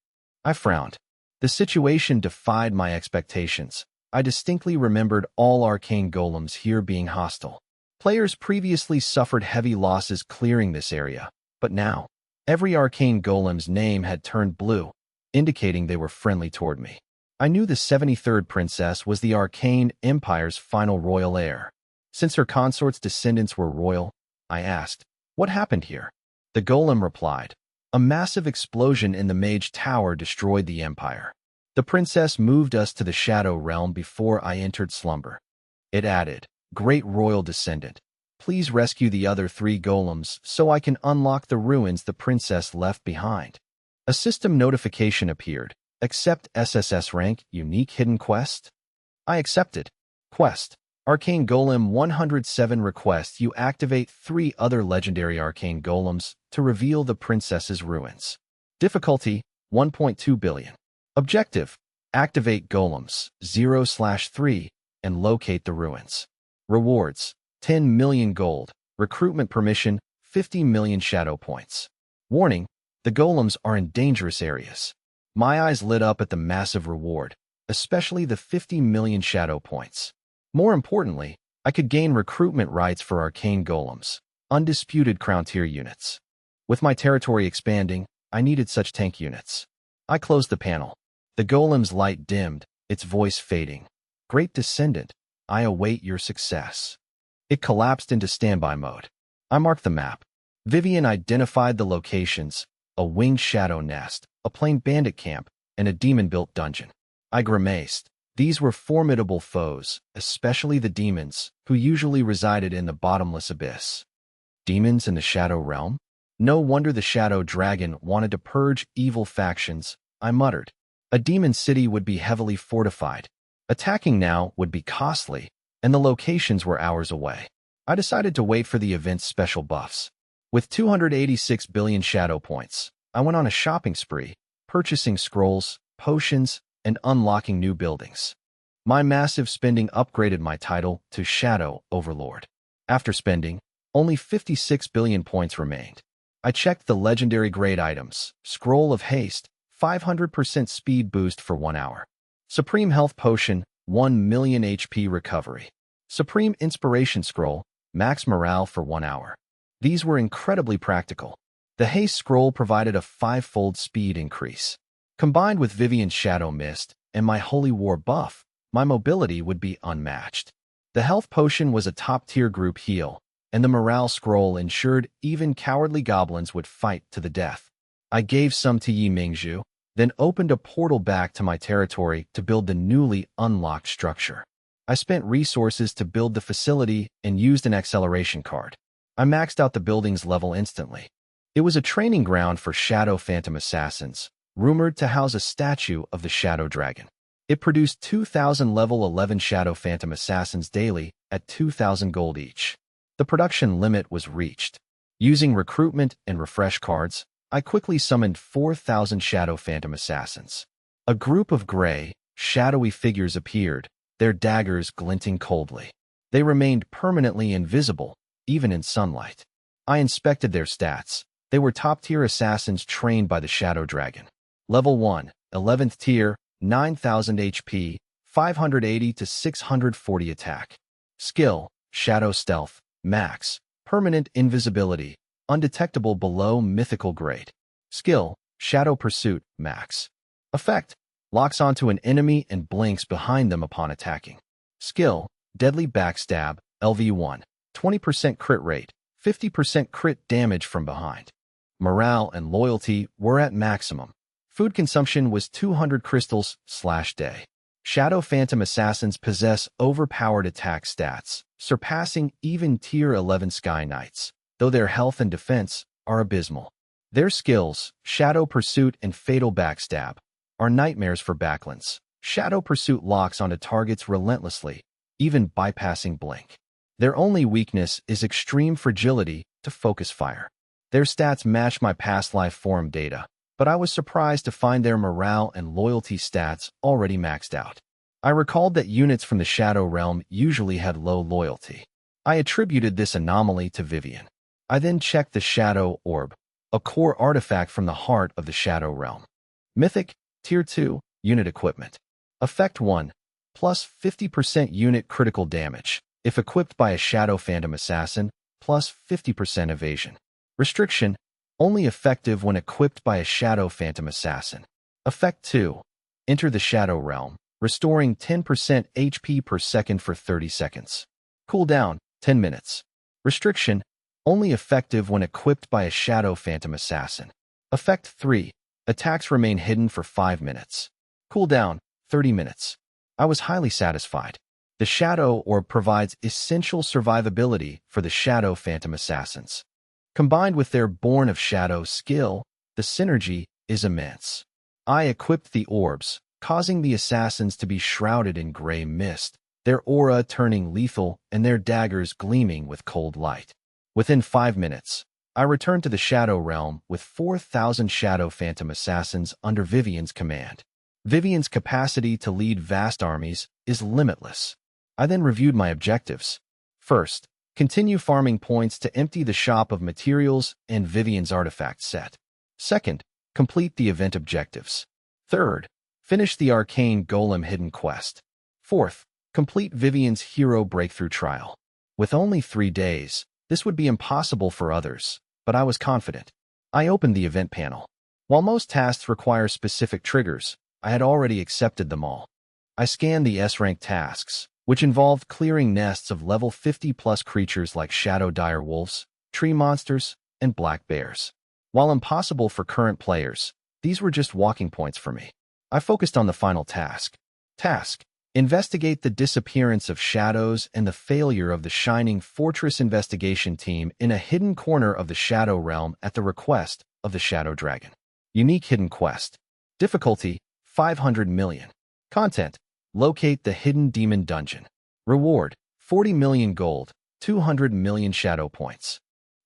I frowned. The situation defied my expectations. I distinctly remembered all arcane golems here being hostile. Players previously suffered heavy losses clearing this area, but now, every arcane golem's name had turned blue, indicating they were friendly toward me. I knew the 73rd princess was the Arcane Empire's final royal heir. Since her consort's descendants were royal, I asked, what happened here? The golem replied, a massive explosion in the Mage Tower destroyed the empire. The princess moved us to the Shadow Realm before I entered slumber. It added, great royal descendant, please rescue the other 3 golems so I can unlock the ruins the princess left behind. A system notification appeared. Accept SSS rank unique hidden quest? I accepted. Quest. Arcane Golem 107 request you activate 3 other legendary arcane golems to reveal the princess's ruins. Difficulty 1.2 billion. Objective: activate golems 0/3 and locate the ruins. Rewards: 10 million gold. Recruitment permission: 50 million shadow points. Warning: the golems are in dangerous areas. My eyes lit up at the massive reward, especially the 50 million shadow points. More importantly, I could gain recruitment rights for arcane golems, undisputed crown tier units. With my territory expanding, I needed such tank units. I closed the panel. The golem's light dimmed, its voice fading. Great descendant, I await your success. It collapsed into standby mode. I marked the map. Vivian identified the locations: a winged shadow nest, a plain bandit camp, and a demon-built dungeon. I grimaced. These were formidable foes, especially the demons, who usually resided in the bottomless abyss. Demons in the Shadow Realm? No wonder the Shadow Dragon wanted to purge evil factions, I muttered. A demon city would be heavily fortified. Attacking now would be costly, and the locations were hours away. I decided to wait for the event's special buffs. With 286 billion shadow points, I went on a shopping spree, purchasing scrolls, potions, and unlocking new buildings. My massive spending upgraded my title to Shadow Overlord. After spending, only 56 billion points remained. I checked the legendary grade items: Scroll of Haste, 500% speed boost for 1 hour. Supreme Health Potion, 1 million HP recovery. Supreme Inspiration Scroll, max morale for 1 hour. These were incredibly practical. The Haste Scroll provided a 5-fold speed increase. Combined with Vivian's Shadow Mist and my Holy War buff, my mobility would be unmatched. The Health Potion was a top-tier group heal, and the Morale Scroll ensured even cowardly goblins would fight to the death. I gave some to Yi Mingzhu, then opened a portal back to my territory to build the newly unlocked structure. I spent resources to build the facility and used an acceleration card. I maxed out the building's level instantly. It was a training ground for Shadow Phantom Assassins, rumored to house a statue of the Shadow Dragon. It produced 2,000 level 11 Shadow Phantom Assassins daily at 2,000 gold each. The production limit was reached. Using recruitment and refresh cards, I quickly summoned 4,000 Shadow Phantom Assassins. A group of gray, shadowy figures appeared, their daggers glinting coldly. They remained permanently invisible, even in sunlight. I inspected their stats. They were top-tier assassins trained by the Shadow Dragon. Level 1, 11th tier, 9,000 HP, 580 to 640 attack. Skill, Shadow Stealth, max, permanent invisibility, undetectable below mythical grade. Skill, Shadow Pursuit, max. Effect, locks onto an enemy and blinks behind them upon attacking. Skill, Deadly Backstab, LV1, 20% crit rate, 50% crit damage from behind. Morale and loyalty were at maximum. Food consumption was 200 crystals/day. Shadow Phantom Assassins possess overpowered attack stats, surpassing even Tier 11 Sky Knights, though their health and defense are abysmal. Their skills, Shadow Pursuit and Fatal Backstab, are nightmares for backlands. Shadow Pursuit locks onto targets relentlessly, even bypassing blink. Their only weakness is extreme fragility to focus fire. Their stats match my past life form data, but I was surprised to find their morale and loyalty stats already maxed out. I recalled that units from the Shadow Realm usually had low loyalty. I attributed this anomaly to Vivian. I then checked the Shadow Orb, a core artifact from the heart of the Shadow Realm. Mythic, Tier 2, Unit Equipment. Effect 1. plus 50% unit critical damage. If equipped by a Shadow Phantom Assassin, plus 50% evasion. Restriction, only effective when equipped by a Shadow Phantom Assassin. Effect 2. Enter the Shadow Realm, restoring 10% HP per second for 30 seconds. Cooldown, 10 minutes. Restriction, only effective when equipped by a Shadow Phantom Assassin. Effect 3. Attacks remain hidden for 5 minutes. Cooldown, 30 minutes. I was highly satisfied. The Shadow Orb provides essential survivability for the Shadow Phantom Assassins. Combined with their Born of Shadow skill, the synergy is immense. I equipped the orbs, causing the assassins to be shrouded in gray mist, their aura turning lethal and their daggers gleaming with cold light. Within 5 minutes, I returned to the Shadow Realm with 4,000 Shadow Phantom Assassins under Vivian's command. Vivian's capacity to lead vast armies is limitless. I then reviewed my objectives. First, continue farming points to empty the shop of materials and Vivian's artifact set. Second, complete the event objectives. Third, finish the Arcane Golem hidden quest. Fourth, complete Vivian's hero breakthrough trial. With only 3 days, this would be impossible for others, but I was confident. I opened the event panel. While most tasks require specific triggers, I had already accepted them all. I scanned the S-rank tasks, which involved clearing nests of level 50-plus creatures like shadow dire wolves, tree monsters, and black bears. While impossible for current players, these were just walking points for me. I focused on the final task. Investigate the disappearance of shadows and the failure of the Shining Fortress investigation team in a hidden corner of the Shadow Realm at the request of the Shadow Dragon. Unique hidden quest. Difficulty, 500 million. Content, locate the hidden demon dungeon. Reward, 40 million gold, 200 million shadow points.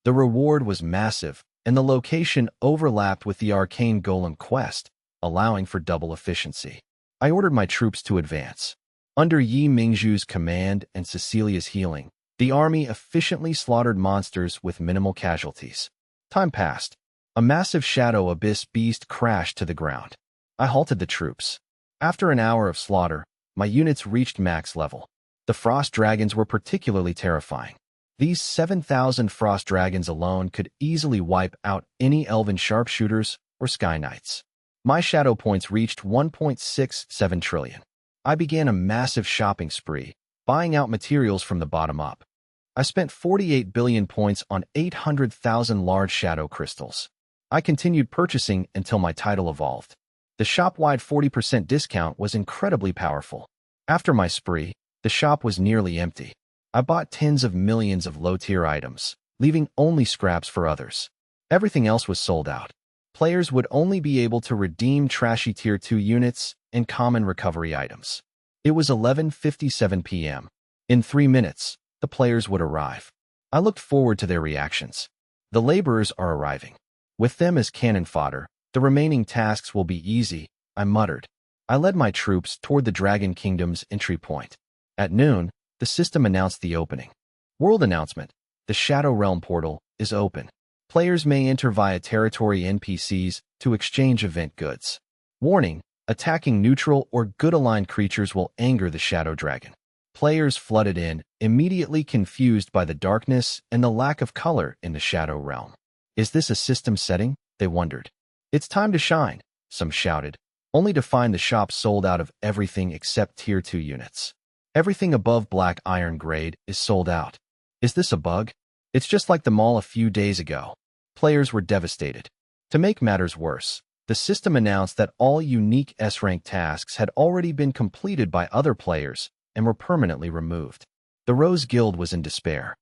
The reward was massive, and the location overlapped with the Arcane Golem quest, allowing for double efficiency. I ordered my troops to advance. Under Yi Mingzhu's command and Cecilia's healing, the army efficiently slaughtered monsters with minimal casualties. Time passed. A massive shadow abyss beast crashed to the ground. I halted the troops. After an hour of slaughter, my units reached max level. The frost dragons were particularly terrifying. These 7,000 frost dragons alone could easily wipe out any elven sharpshooters or sky knights. My shadow points reached 1.67 trillion. I began a massive shopping spree, buying out materials from the bottom up. I spent 48 billion points on 800,000 large shadow crystals. I continued purchasing until my title evolved. The shop-wide 40% discount was incredibly powerful. After my spree, the shop was nearly empty. I bought tens of millions of low-tier items, leaving only scraps for others. Everything else was sold out. Players would only be able to redeem trashy Tier 2 units and common recovery items. It was 11:57 p.m. In 3 minutes, the players would arrive. I looked forward to their reactions. The laborers are arriving. With them as cannon fodder, the remaining tasks will be easy, I muttered. I led my troops toward the Dragon Kingdom's entry point. At noon, the system announced the opening. World announcement: the Shadow Realm portal is open. Players may enter via territory NPCs to exchange event goods. Warning: attacking neutral or good-aligned creatures will anger the Shadow Dragon. Players flooded in, immediately confused by the darkness and the lack of color in the Shadow Realm. Is this a system setting? They wondered. It's time to shine, some shouted, only to find the shop sold out of everything except Tier 2 units. Everything above Black Iron grade is sold out. Is this a bug? It's just like the mall a few days ago. Players were devastated. To make matters worse, the system announced that all unique S-rank tasks had already been completed by other players and were permanently removed. The Rose Guild was in despair.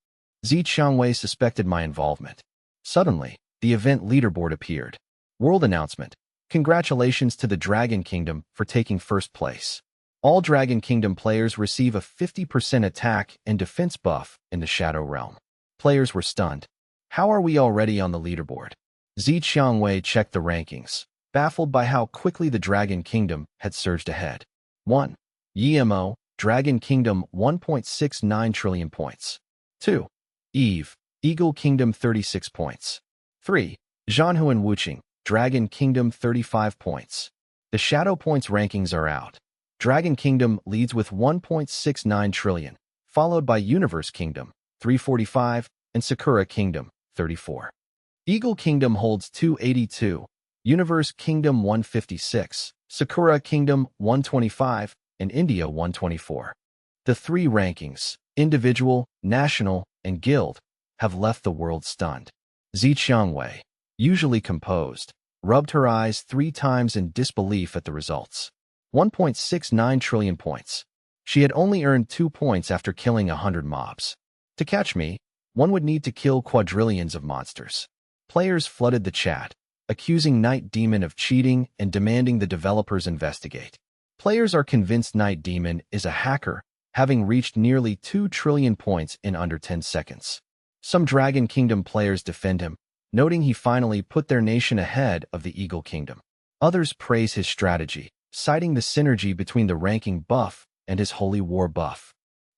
Zi Qiangwei suspected my involvement. Suddenly, the event leaderboard appeared. World announcement: congratulations to the Dragon Kingdom for taking first place. All Dragon Kingdom players receive a 50% attack and defense buff in the Shadow Realm. Players were stunned. How are we already on the leaderboard? Zi Qiangwei checked the rankings, baffled by how quickly the Dragon Kingdom had surged ahead. 1. YMO, Dragon Kingdom 1.69 trillion points. 2. Eve, Eagle Kingdom 36 points. 3. Zhanhuan Wuqing, Dragon Kingdom 35 points. The Shadow Points rankings are out. Dragon Kingdom leads with 1.69 trillion, followed by Universe Kingdom, 345, and Sakura Kingdom, 34. Eagle Kingdom holds 282, Universe Kingdom 156, Sakura Kingdom 125, and India 124. The three rankings, individual, national, and guild, have left the world stunned. Zi Qiangwei, usually composed, rubbed her eyes 3 times in disbelief at the results. 1.69 trillion points. She had only earned 2 points after killing 100 mobs. To catch me, one would need to kill quadrillions of monsters. Players flooded the chat, accusing Night Demon of cheating and demanding the developers investigate. Players are convinced Night Demon is a hacker, having reached nearly 2 trillion points in under 10 seconds. Some Dragon Kingdom players defend him, noting he finally put their nation ahead of the Eagle Kingdom. Others praise his strategy, citing the synergy between the ranking buff and his Holy War buff.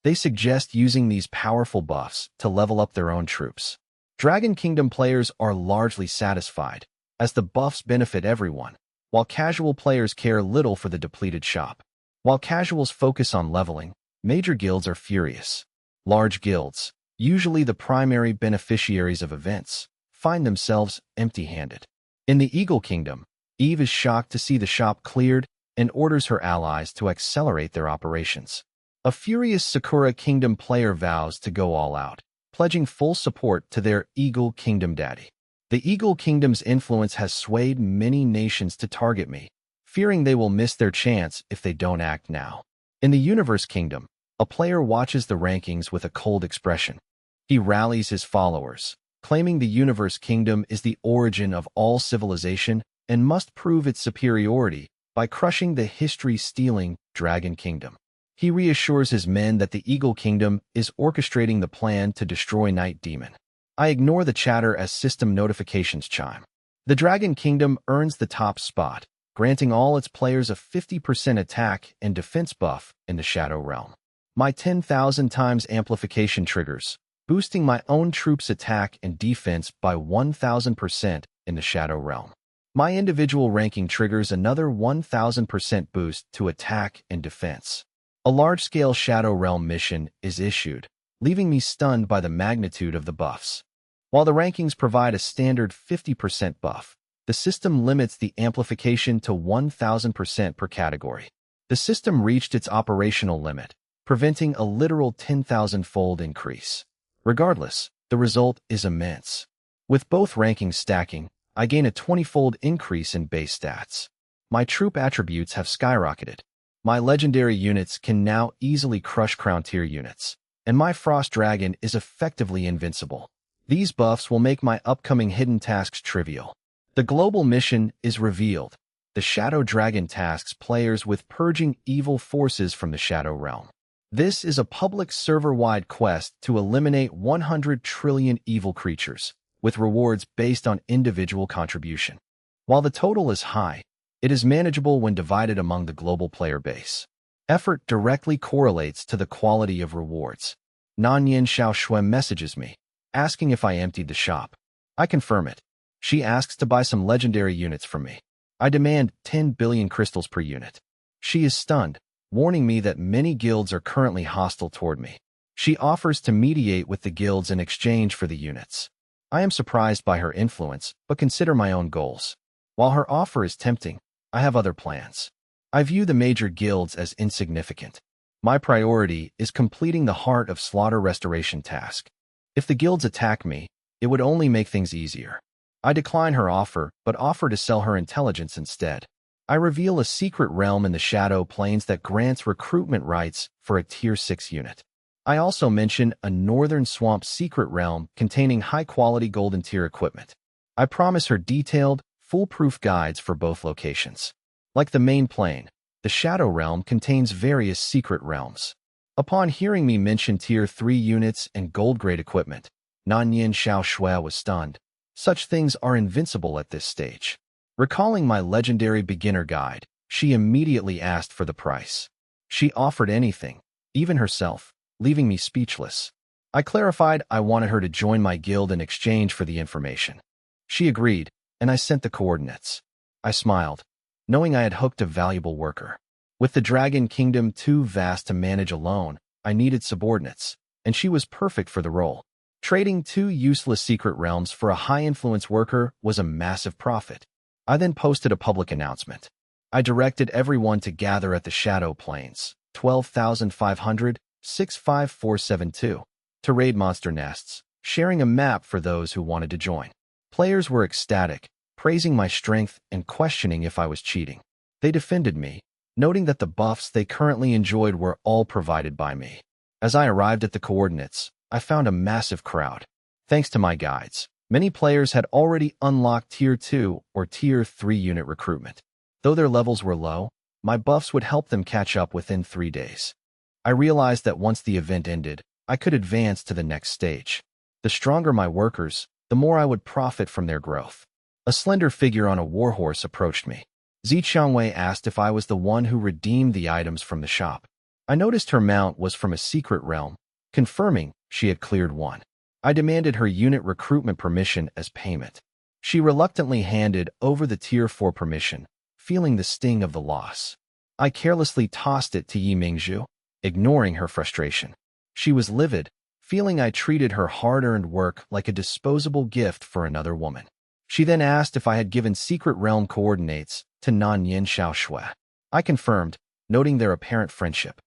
They suggest using these powerful buffs to level up their own troops. Dragon Kingdom players are largely satisfied, as the buffs benefit everyone, while casual players care little for the depleted shop. While casuals focus on leveling, major guilds are furious. Large guilds, usually the primary beneficiaries of events, find themselves empty-handed. In the Eagle Kingdom, Eve is shocked to see the shop cleared and orders her allies to accelerate their operations. A furious Sakura Kingdom player vows to go all out, pledging full support to their Eagle Kingdom daddy. The Eagle Kingdom's influence has swayed many nations to target me, fearing they will miss their chance if they don't act now. In the Universe Kingdom, a player watches the rankings with a cold expression. He rallies his followers, claiming the Universe Kingdom is the origin of all civilization and must prove its superiority by crushing the history-stealing Dragon Kingdom. He reassures his men that the Eagle Kingdom is orchestrating the plan to destroy Night Demon. I ignore the chatter as system notifications chime. The Dragon Kingdom earns the top spot, granting all its players a 50% attack and defense buff in the Shadow Realm. My 10,000 times amplification triggers, boosting my own troops' attack and defense by 1,000% in the Shadow Realm. My individual ranking triggers another 1,000% boost to attack and defense. A large-scale Shadow Realm mission is issued, leaving me stunned by the magnitude of the buffs. While the rankings provide a standard 50% buff, the system limits the amplification to 1,000% per category. The system reached its operational limit, preventing a literal 10,000-fold increase. Regardless, the result is immense. With both rankings stacking, I gain a 20-fold increase in base stats. My troop attributes have skyrocketed. My legendary units can now easily crush Crown Tier units, and my Frost Dragon is effectively invincible. These buffs will make my upcoming hidden tasks trivial. The global mission is revealed. The Shadow Dragon tasks players with purging evil forces from the Shadow Realm. This is a public server-wide quest to eliminate 100 trillion evil creatures, with rewards based on individual contribution. While the total is high, it is manageable when divided among the global player base. Effort directly correlates to the quality of rewards. Nanyan Xiaoshui messages me, asking if I emptied the shop. I confirm it. She asks to buy some legendary units from me. I demand 10 billion crystals per unit. She is stunned, warning me that many guilds are currently hostile toward me. She offers to mediate with the guilds in exchange for the units. I am surprised by her influence, but consider my own goals. While her offer is tempting, I have other plans. I view the major guilds as insignificant. My priority is completing the Heart of Slaughter restoration task. If the guilds attack me, it would only make things easier. I decline her offer, but offer to sell her intelligence instead. I reveal a secret realm in the Shadow Plains that grants recruitment rights for a Tier 6 unit. I also mention a Northern Swamp secret realm containing high-quality golden tier equipment. I promise her detailed, foolproof guides for both locations. Like the main plane, the Shadow Realm contains various secret realms. Upon hearing me mention Tier 3 units and gold-grade equipment, Nanyan Xiaoshui was stunned. Such things are invincible at this stage. Recalling my legendary beginner guide, she immediately asked for the price. She offered anything, even herself, leaving me speechless. I clarified I wanted her to join my guild in exchange for the information. She agreed, and I sent the coordinates. I smiled, knowing I had hooked a valuable worker. With the Dragon Kingdom too vast to manage alone, I needed subordinates, and she was perfect for the role. Trading 2 useless secret realms for a high-influence worker was a massive profit. I then posted a public announcement. I directed everyone to gather at the Shadow Plains, 12,500, 65472, to raid monster nests, sharing a map for those who wanted to join. Players were ecstatic, praising my strength and questioning if I was cheating. They defended me, noting that the buffs they currently enjoyed were all provided by me. As I arrived at the coordinates, I found a massive crowd. Thanks to my guides, many players had already unlocked Tier 2 or Tier 3 unit recruitment. Though their levels were low, my buffs would help them catch up within 3 days. I realized that once the event ended, I could advance to the next stage. The stronger my workers, the more I would profit from their growth. A slender figure on a warhorse approached me. Zichangwei asked if I was the one who redeemed the items from the shop. I noticed her mount was from a secret realm, confirming she had cleared one. I demanded her unit recruitment permission as payment. She reluctantly handed over the Tier 4 permission, feeling the sting of the loss. I carelessly tossed it to Yi Mingzhu, ignoring her frustration. She was livid, feeling I treated her hard-earned work like a disposable gift for another woman. She then asked if I had given secret realm coordinates to Nanyan Xiaoshui. I confirmed, noting their apparent friendship.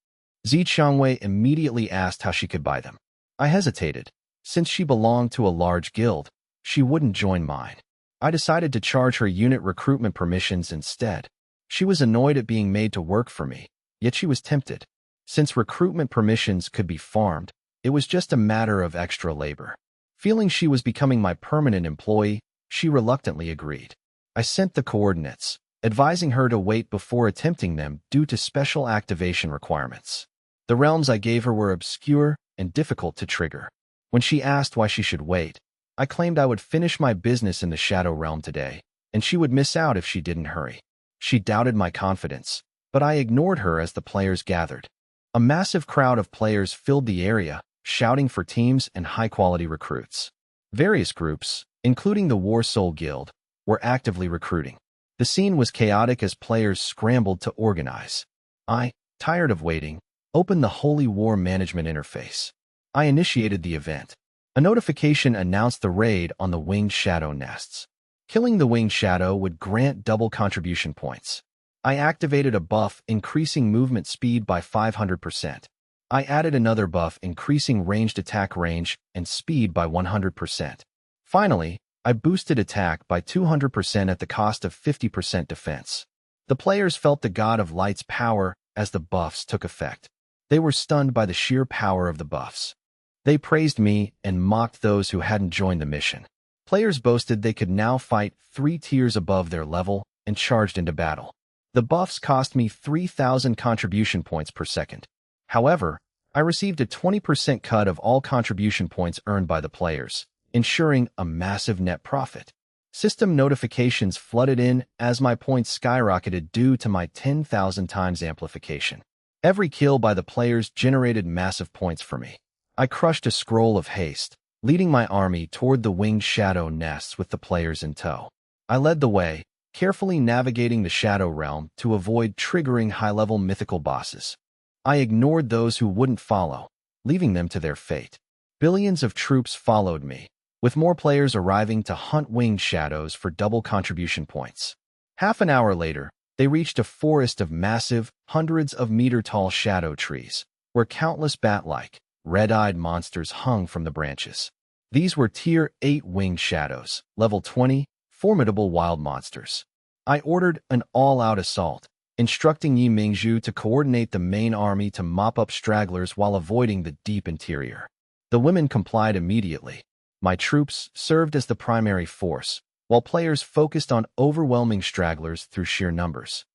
Zichangwei immediately asked how she could buy them. I hesitated. Since she belonged to a large guild, she wouldn't join mine. I decided to charge her unit recruitment permissions instead. She was annoyed at being made to work for me, yet she was tempted. Since recruitment permissions could be farmed, it was just a matter of extra labor. Feeling she was becoming my permanent employee, she reluctantly agreed. I sent the coordinates, advising her to wait before attempting them due to special activation requirements. The realms I gave her were obscure and difficult to trigger. When she asked why she should wait, I claimed I would finish my business in the Shadow Realm today, and she would miss out if she didn't hurry. She doubted my confidence, but I ignored her as the players gathered. A massive crowd of players filled the area, shouting for teams and high-quality recruits. Various groups, including the War Soul Guild, were actively recruiting. The scene was chaotic as players scrambled to organize. I, tired of waiting, opened the Holy War Management interface. I initiated the event. A notification announced the raid on the Winged Shadow nests. Killing the Winged Shadow would grant double contribution points. I activated a buff increasing movement speed by 500%. I added another buff increasing ranged attack range and speed by 100%. Finally, I boosted attack by 200% at the cost of 50% defense. The players felt the God of Light's power as the buffs took effect. They were stunned by the sheer power of the buffs. They praised me and mocked those who hadn't joined the mission. Players boasted they could now fight 3 tiers above their level and charged into battle. The buffs cost me 3,000 contribution points per second. However, I received a 20% cut of all contribution points earned by the players, ensuring a massive net profit. System notifications flooded in as my points skyrocketed due to my 10,000 times amplification. Every kill by the players generated massive points for me. I crushed a scroll of haste, leading my army toward the Winged Shadow nests with the players in tow. I led the way, carefully navigating the Shadow Realm to avoid triggering high-level mythical bosses. I ignored those who wouldn't follow, leaving them to their fate. Billions of troops followed me, with more players arriving to hunt winged shadows for double contribution points. Half an hour later, they reached a forest of massive, hundreds of meter-tall shadow trees, where countless bat-like, red-eyed monsters hung from the branches. These were Tier 8 winged shadows, level 20, formidable wild monsters. I ordered an all-out assault, instructing Yi Mingzhu to coordinate the main army to mop up stragglers while avoiding the deep interior. The women complied immediately. My troops served as the primary force, while players focused on overwhelming stragglers through sheer numbers.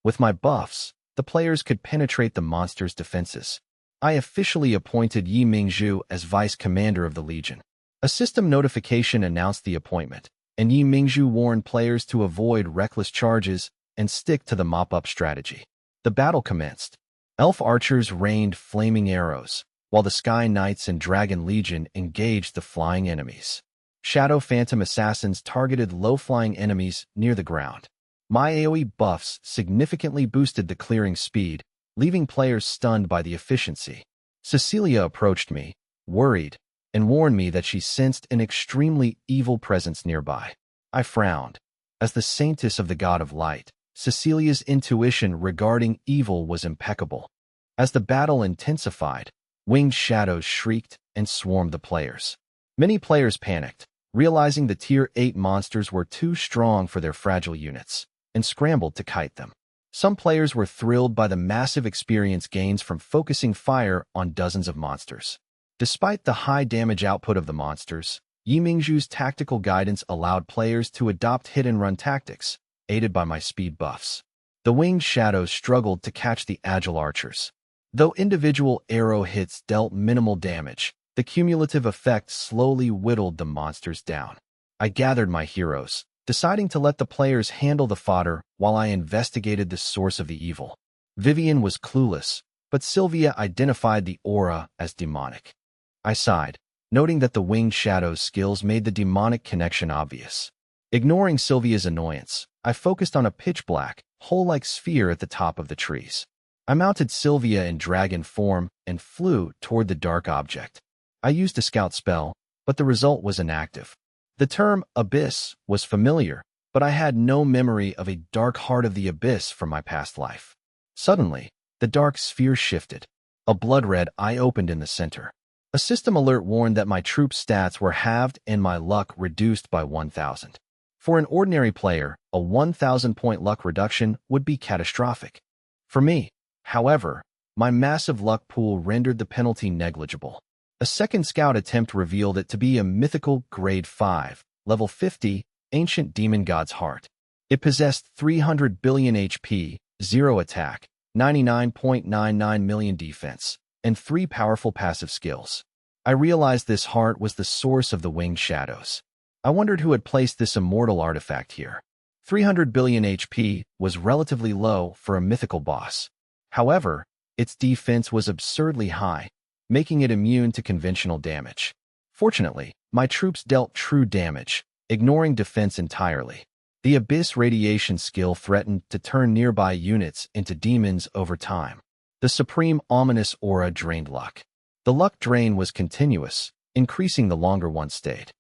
With my buffs, the players could penetrate the monsters' defenses. I officially appointed Yi Mingzhu as vice commander of the Legion. A system notification announced the appointment, and Yi Mingzhu warned players to avoid reckless charges and stick to the mop-up strategy. The battle commenced. Elf archers rained flaming arrows, while the Sky Knights and Dragon Legion engaged the flying enemies. Shadow Phantom assassins targeted low-flying enemies near the ground. My AoE buffs significantly boosted the clearing speed, leaving players stunned by the efficiency. Cecilia approached me, worried, and warned me that she sensed an extremely evil presence nearby. I frowned. As the saintess of the god of light, Cecilia's intuition regarding evil was impeccable. As the battle intensified, winged shadows shrieked and swarmed the players. Many players panicked, realizing the Tier 8 monsters were too strong for their fragile units, and scrambled to kite them. Some players were thrilled by the massive experience gains from focusing fire on dozens of monsters. Despite the high damage output of the monsters, Yimingzhu's tactical guidance allowed players to adopt hit-and-run tactics, aided by my speed buffs. The winged shadows struggled to catch the agile archers. Though individual arrow hits dealt minimal damage, the cumulative effect slowly whittled the monsters down. I gathered my heroes, deciding to let the players handle the fodder while I investigated the source of the evil. Vivian was clueless, but Sylvia identified the aura as demonic. I sighed, noting that the winged shadows skills made the demonic connection obvious. Ignoring Sylvia's annoyance, I focused on a pitch-black, hole-like sphere at the top of the trees. I mounted Sylvia in dragon form and flew toward the dark object. I used a scout spell, but the result was inactive. The term abyss was familiar, but I had no memory of a dark heart of the abyss from my past life. Suddenly, the dark sphere shifted. A blood-red eye opened in the center. A system alert warned that my troop's stats were halved and my luck reduced by 1,000. For an ordinary player, a 1,000-point luck reduction would be catastrophic. For me, however, my massive luck pool rendered the penalty negligible. A second scout attempt revealed it to be a mythical grade 5, level 50, ancient demon god's heart. It possessed 300 billion HP, 0 attack, 99.99 million defense, and 3 powerful passive skills. I realized this heart was the source of the winged shadows. I wondered who had placed this immortal artifact here. 300 billion HP was relatively low for a mythical boss. However, its defense was absurdly high, making it immune to conventional damage. Fortunately, my troops dealt true damage, ignoring defense entirely. The Abyss Radiation skill threatened to turn nearby units into demons over time. The Supreme Ominous Aura drained luck. The luck drain was continuous, increasing the longer one stayed.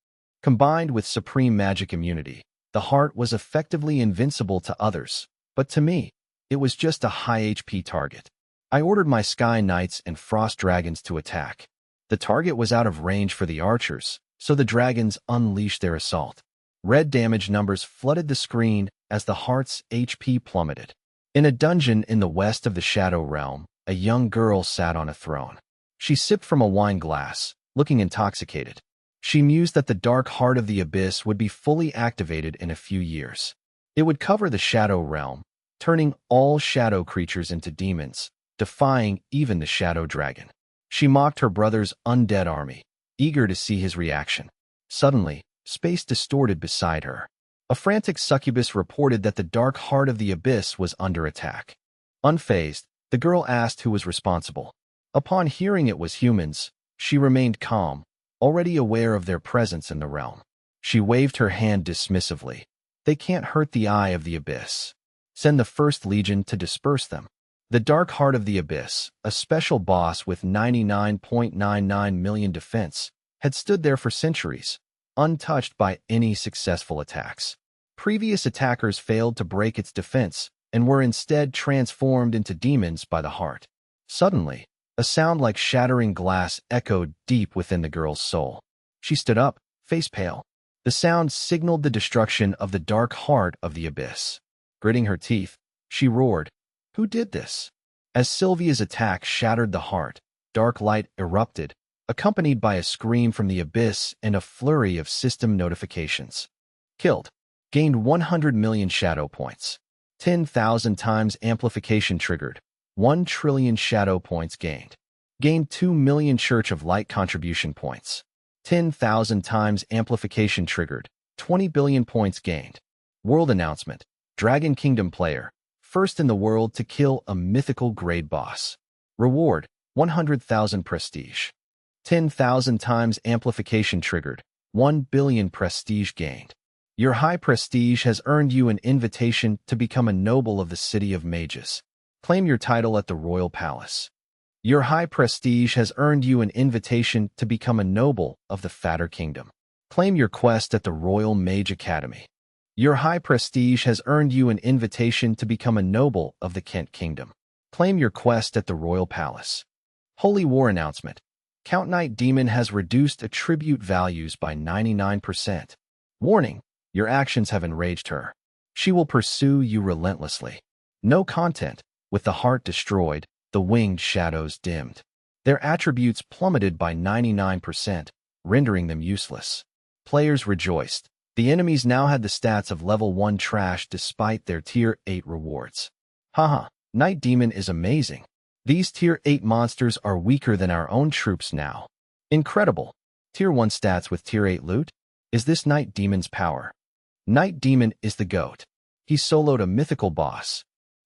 Combined with Supreme Magic Immunity, the heart was effectively invincible to others, but to me, it was just a high HP target. I ordered my Sky Knights and Frost Dragons to attack. The target was out of range for the archers, so the dragons unleashed their assault. Red damage numbers flooded the screen as the heart's HP plummeted. In a dungeon in the west of the Shadow Realm, a young girl sat on a throne. She sipped from a wine glass, looking intoxicated. She mused that the dark heart of the abyss would be fully activated in a few years. It would cover the Shadow Realm, turning all shadow creatures into demons, defying even the Shadow Dragon. She mocked her brother's undead army, eager to see his reaction. Suddenly, space distorted beside her. A frantic succubus reported that the dark heart of the abyss was under attack. Unfazed, the girl asked who was responsible. Upon hearing it was humans, she remained calm, already aware of their presence in the realm. She waved her hand dismissively. They can't hurt the eye of the abyss. Send the First Legion to disperse them. The Dark Heart of the Abyss, a special boss with 99.99 million defense, had stood there for centuries, untouched by any successful attacks. Previous attackers failed to break its defense and were instead transformed into demons by the heart. Suddenly, a sound like shattering glass echoed deep within the girl's soul. She stood up, face pale. The sound signaled the destruction of the Dark Heart of the Abyss. Gritting her teeth, she roared, "Who did this?" As Sylvia's attack shattered the heart, dark light erupted, accompanied by a scream from the abyss and a flurry of system notifications. Killed. Gained 100 million shadow points. 10,000 times amplification triggered. 1 trillion shadow points gained. Gained 2 million Church of Light contribution points. 10,000 times amplification triggered. 20 billion points gained. World announcement. Dragon Kingdom player. First in the world to kill a mythical grade boss. Reward, 100,000 prestige. 10,000 times amplification triggered, 1 billion prestige gained. Your high prestige has earned you an invitation to become a noble of the City of Mages. Claim your title at the Royal Palace. Your high prestige has earned you an invitation to become a noble of the Fatter Kingdom. Claim your quest at the Royal Mage Academy. Your high prestige has earned you an invitation to become a noble of the Kent Kingdom. Claim your quest at the Royal Palace. Holy War Announcement. Count Night Demon has reduced attribute values by 99%. Warning, your actions have enraged her. She will pursue you relentlessly. No content. With the heart destroyed, the winged shadows dimmed. Their attributes plummeted by 99%, rendering them useless. Players rejoiced. The enemies now had the stats of level 1 trash despite their tier 8 rewards. Haha, Night Demon is amazing. These tier 8 monsters are weaker than our own troops now. Incredible. Tier 1 stats with tier 8 loot? Is this Night Demon's power? Night Demon is the GOAT. He soloed a mythical boss.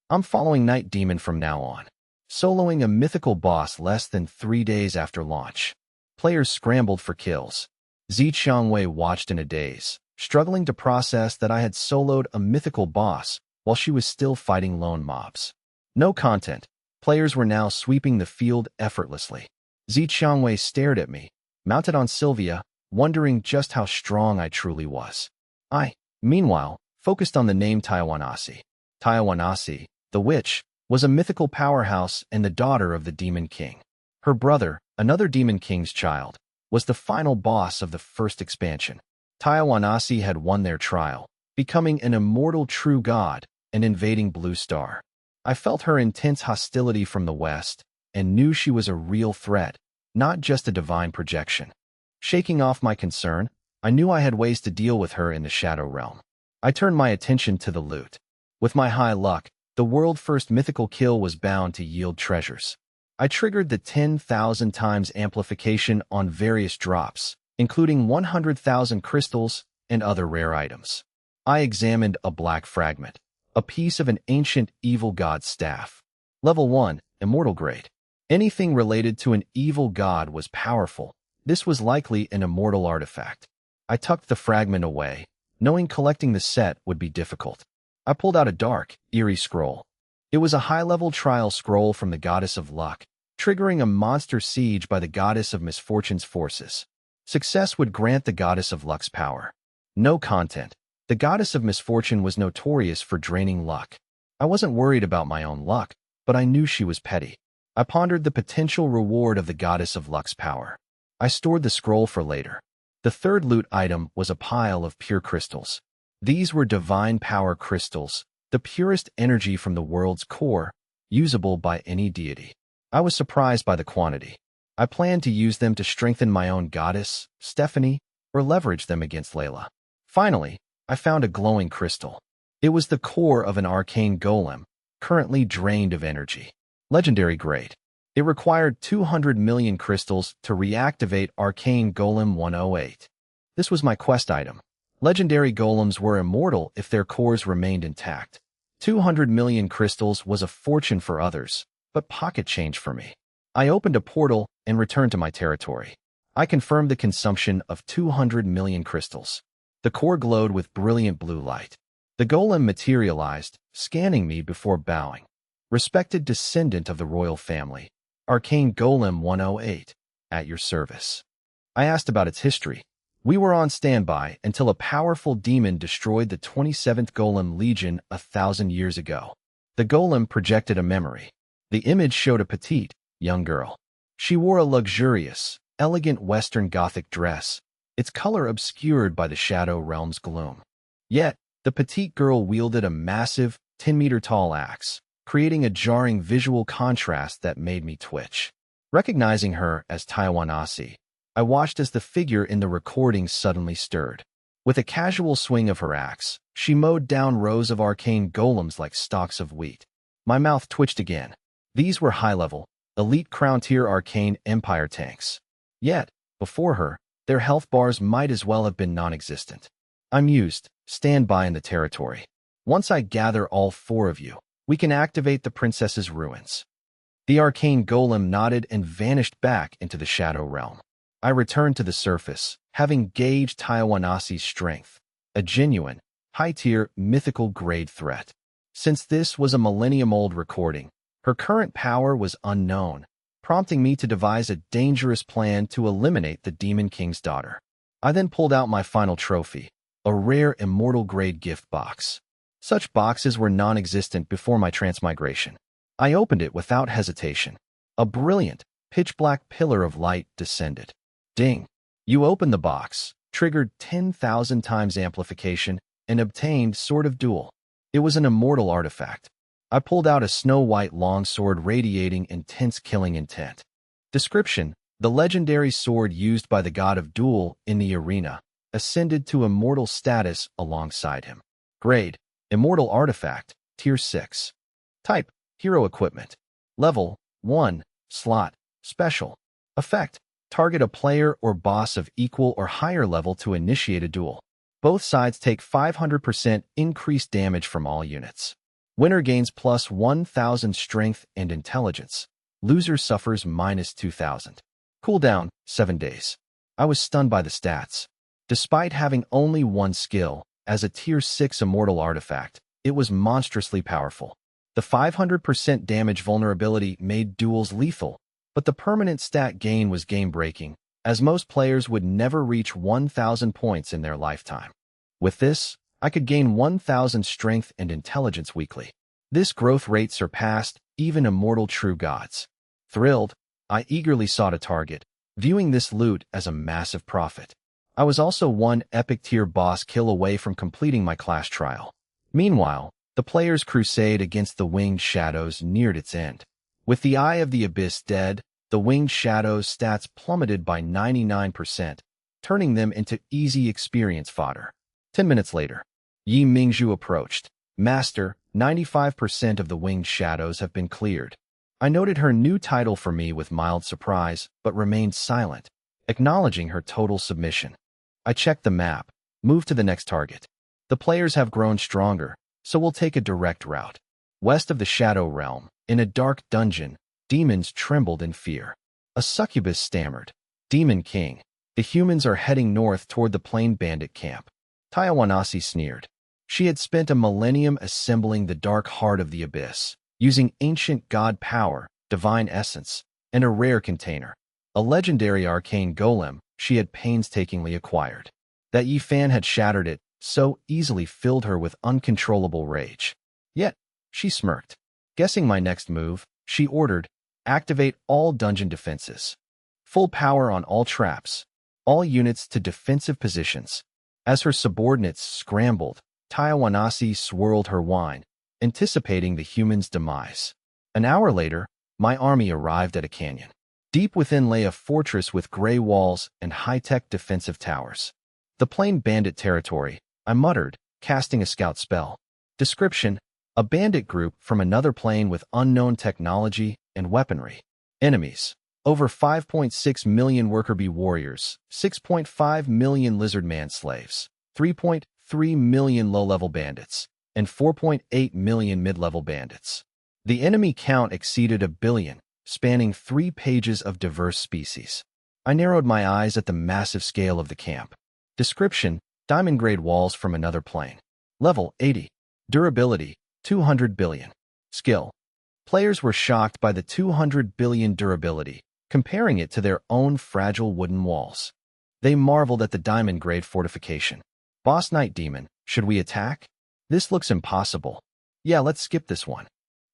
I'm following Night Demon from now on. Soloing a mythical boss less than 3 days after launch. Players scrambled for kills. Zi Xiangwei watched in a daze, struggling to process that I had soloed a mythical boss while she was still fighting lone mobs. No content. Players were now sweeping the field effortlessly. Zi Xiangwei stared at me, mounted on Sylvia, wondering just how strong I truly was. I, meanwhile, focused on the name Taiwanasi. Taiwanasi, the witch, was a mythical powerhouse and the daughter of the Demon King. Her brother, another Demon King's child, was the final boss of the first expansion. Taiwanasi had won their trial, becoming an immortal true god and invading Blue Star. I felt her intense hostility from the west and knew she was a real threat, not just a divine projection. Shaking off my concern, I knew I had ways to deal with her in the Shadow Realm. I turned my attention to the loot. With my high luck, the world-first mythical kill was bound to yield treasures. I triggered the 10,000 times amplification on various drops, including 100,000 crystals and other rare items. I examined a black fragment, a piece of an ancient evil god's staff. Level 1, Immortal Grade. Anything related to an evil god was powerful. This was likely an immortal artifact. I tucked the fragment away, knowing collecting the set would be difficult. I pulled out a dark, eerie scroll. It was a high-level trial scroll from the Goddess of Luck, triggering a monster siege by the Goddess of Misfortune's forces. Success would grant the Goddess of Luck's power. No content. The Goddess of Misfortune was notorious for draining luck. I wasn't worried about my own luck, but I knew she was petty. I pondered the potential reward of the Goddess of Luck's power. I stored the scroll for later. The third loot item was a pile of pure crystals. These were divine power crystals, the purest energy from the world's core, usable by any deity. I was surprised by the quantity. I planned to use them to strengthen my own goddess, Stephanie, or leverage them against Layla. Finally, I found a glowing crystal. It was the core of an arcane golem, currently drained of energy. Legendary grade. It required 200 million crystals to reactivate Arcane Golem 108. This was my quest item. Legendary golems were immortal if their cores remained intact. 200 million crystals was a fortune for others, but pocket change for me. I opened a portal and returned to my territory. I confirmed the consumption of 200 million crystals. The core glowed with brilliant blue light. The golem materialized, scanning me before bowing. Respected descendant of the royal family, Arcane Golem 108, at your service. I asked about its history. We were on standby until a powerful demon destroyed the 27th Golem Legion 1,000 years ago. The golem projected a memory. The image showed a petite, young girl. She wore a luxurious, elegant Western Gothic dress, its color obscured by the Shadow Realm's gloom. Yet, the petite girl wielded a massive, 10-meter-tall axe, creating a jarring visual contrast that made me twitch. Recognizing her as Taiwanasi, I watched as the figure in the recording suddenly stirred. With a casual swing of her axe, she mowed down rows of arcane golems like stalks of wheat. My mouth twitched again. These were high-level, elite crown-tier arcane empire tanks. Yet, before her, their health bars might as well have been non-existent. I mused, stand by in the territory. Once I gather all 4 of you, we can activate the princess's ruins. The arcane golem nodded and vanished back into the Shadow Realm. I returned to the surface, having gauged Taiwanasi's strength. a genuine, high-tier, mythical grade threat. Since this was a millennium-old recording, her current power was unknown, prompting me to devise a dangerous plan to eliminate the Demon King's daughter. I then pulled out my final trophy, a rare immortal grade gift box. Such boxes were non-existent before my transmigration. I opened it without hesitation. A brilliant, pitch-black pillar of light descended. Ding! You opened the box, triggered 10,000 times amplification, and obtained Sword of Duel. It was an immortal artifact. I pulled out a snow-white longsword radiating intense killing intent. Description: the legendary sword used by the god of duel in the arena ascended to immortal status alongside him. Grade: Immortal Artifact, Tier 6. Type: Hero Equipment. Level: 1. Slot: Special. Effect: Target a player or boss of equal or higher level to initiate a duel. Both sides take 500% increased damage from all units. Winner gains plus 1,000 strength and intelligence. Loser suffers minus 2,000. Cooldown: 7 days. I was stunned by the stats. Despite having only one skill, as a Tier 6 immortal artifact, it was monstrously powerful. The 500% damage vulnerability made duels lethal, but the permanent stat gain was game-breaking, as most players would never reach 1,000 points in their lifetime. With this, I could gain 1,000 strength and intelligence weekly. This growth rate surpassed even immortal true gods. Thrilled, I eagerly sought a target, viewing this loot as a massive profit. I was also one epic tier boss kill away from completing my class trial. Meanwhile, the player's crusade against the Winged Shadows neared its end. With the Eye of the Abyss dead, the Winged Shadows' stats plummeted by 99%, turning them into easy experience fodder. 10 minutes later, Yi Mingzhu approached. Master, 95% of the Winged Shadows have been cleared. I noted her new title for me with mild surprise, but remained silent, acknowledging her total submission. I checked the map, moved to the next target. The players have grown stronger, so we'll take a direct route. West of the Shadow Realm, in a dark dungeon, demons trembled in fear. A succubus stammered, "Demon King, the humans are heading north toward the Plain Bandit camp." Taiwanasi sneered. She had spent a millennium assembling the dark heart of the abyss, using ancient god power, divine essence, and a rare container. A legendary arcane golem she had painstakingly acquired. That Yi Fan had shattered it so easily filled her with uncontrollable rage. Yet, she smirked. Guessing my next move, she ordered, "Activate all dungeon defenses. Full power on all traps. All units to defensive positions." As her subordinates scrambled, Taiwanasi swirled her wine, anticipating the human's demise. An hour later, my army arrived at a canyon. Deep within lay a fortress with gray walls and high-tech defensive towers. "The Plain Bandit territory," I muttered, casting a scout spell. Description: a bandit group from another plane with unknown technology and weaponry. Enemies: over 5.6 million worker bee warriors, 6.5 million lizard man slaves, 3.3 million low-level bandits, and 4.8 million mid-level bandits. The enemy count exceeded 1 billion, spanning 3 pages of diverse species. I narrowed my eyes at the massive scale of the camp. Description: diamond-grade walls from another plane. Level 80. Durability: 200 billion. Skill: players were shocked by the 200 billion durability, comparing it to their own fragile wooden walls. They marveled at the diamond-grade fortification. Boss Knight Demon, should we attack? This looks impossible. Yeah, let's skip this one.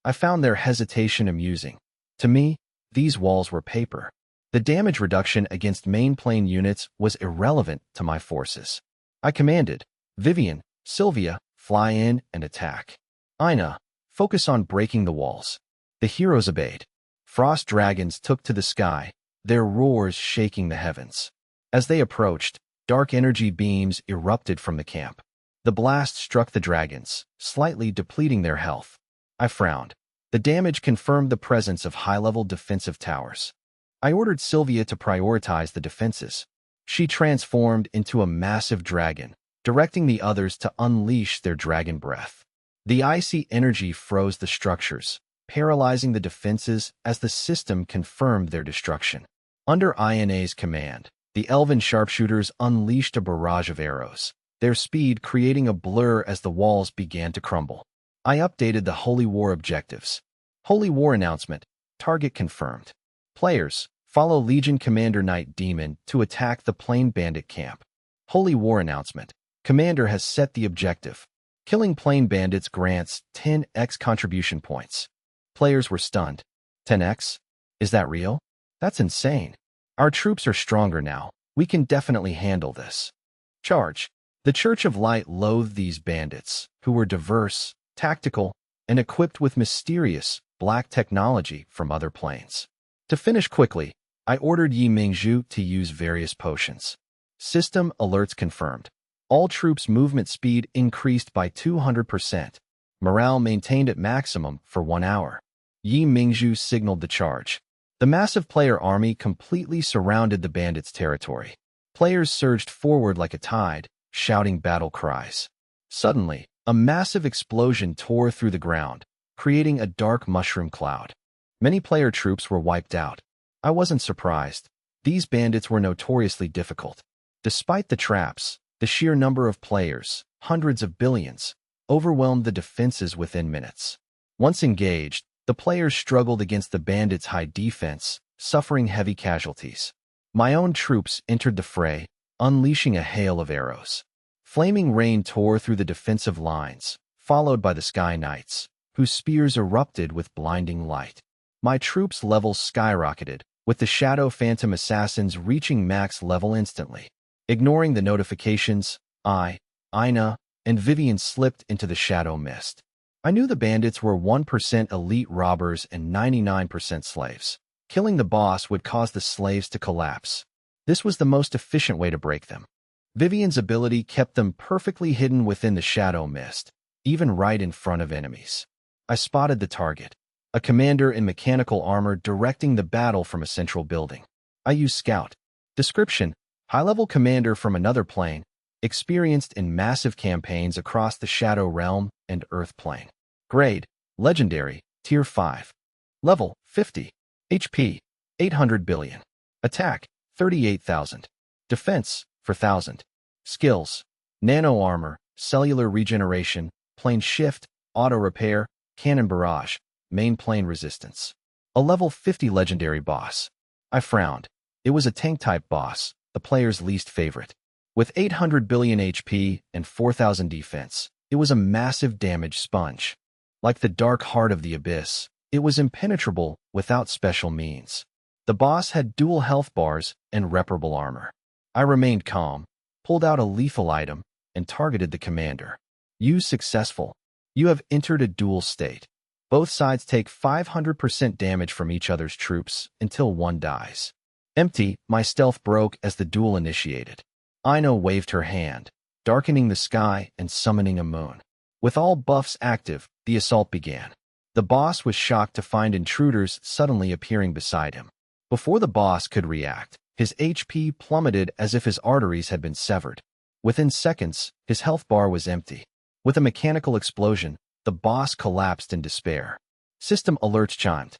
I found their hesitation amusing. To me, these walls were paper. The damage reduction against main plane units was irrelevant to my forces. I commanded, "Vivian, Sylvia, fly in and attack. Ina, focus on breaking the walls." The heroes obeyed. Frost dragons took to the sky, their roars shaking the heavens. As they approached, dark energy beams erupted from the camp. The blast struck the dragons, slightly depleting their health. I frowned. The damage confirmed the presence of high-level defensive towers. I ordered Sylvia to prioritize the defenses. She transformed into a massive dragon, directing the others to unleash their dragon breath. The icy energy froze the structures, paralyzing the defenses as the system confirmed their destruction. Under Ina's command, the elven sharpshooters unleashed a barrage of arrows. their speed creating a blur as the walls began to crumble. I updated the Holy War objectives. Holy War announcement. Target confirmed. Players, follow Legion Commander Knight Demon to attack the Plain Bandit camp. Holy War announcement. Commander has set the objective. Killing Plain Bandits grants 10x contribution points. Players were stunned. 10x? Is that real? That's insane. Our troops are stronger now. We can definitely handle this. Charge. The Church of Light loathed these bandits, who were diverse, tactical, and equipped with mysterious, black technology from other planes. To finish quickly, I ordered Yi Mingzhu to use various potions. System alerts confirmed. All troops' movement speed increased by 200%. Morale maintained at maximum for 1 hour. Yi Mingzhu signaled the charge. The massive player army completely surrounded the bandits' territory. Players surged forward like a tide, shouting battle cries. Suddenly, a massive explosion tore through the ground, creating a dark mushroom cloud. Many player troops were wiped out. I wasn't surprised. These bandits were notoriously difficult. Despite the traps, the sheer number of players, hundreds of billions, overwhelmed the defenses within minutes. Once engaged, the players struggled against the bandits' high defense, suffering heavy casualties. My own troops entered the fray, unleashing a hail of arrows. Flaming rain tore through the defensive lines, followed by the Sky Knights, whose spears erupted with blinding light. My troops' levels skyrocketed, with the Shadow Phantom Assassins reaching max level instantly. Ignoring the notifications, Ina, and Vivian slipped into the shadow mist. I knew the bandits were 1% elite robbers and 99% slaves. Killing the boss would cause the slaves to collapse. This was the most efficient way to break them. Vivian's ability kept them perfectly hidden within the shadow mist, even right in front of enemies. I spotted the target, a commander in mechanical armor directing the battle from a central building. I used Scout. Description: high-level commander from another plane, experienced in massive campaigns across the Shadow Realm and Earth Plane. Grade: Legendary, Tier 5. Level: 50. HP: 800 billion. Attack: 38,000. Defense: 4,000. Skills: Nano Armor, Cellular Regeneration, Plane Shift, Auto Repair, Cannon Barrage, Main Plane Resistance. A level 50 legendary boss. I frowned. It was a tank-type boss, the player's least favorite. With 800 billion HP and 4,000 defense, it was a massive damage sponge. Like the dark heart of the abyss, it was impenetrable without special means. The boss had dual health bars and reparable armor. I remained calm, pulled out a lethal item, and targeted the commander. Use successful. You have entered a duel state. Both sides take 500% damage from each other's troops until one dies. Empty, my stealth broke as the duel initiated. Ino waved her hand, darkening the sky and summoning a moon. With all buffs active, the assault began. The boss was shocked to find intruders suddenly appearing beside him. Before the boss could react, his HP plummeted as if his arteries had been severed. Within seconds, his health bar was empty. With a mechanical explosion, the boss collapsed in despair. System alerts chimed.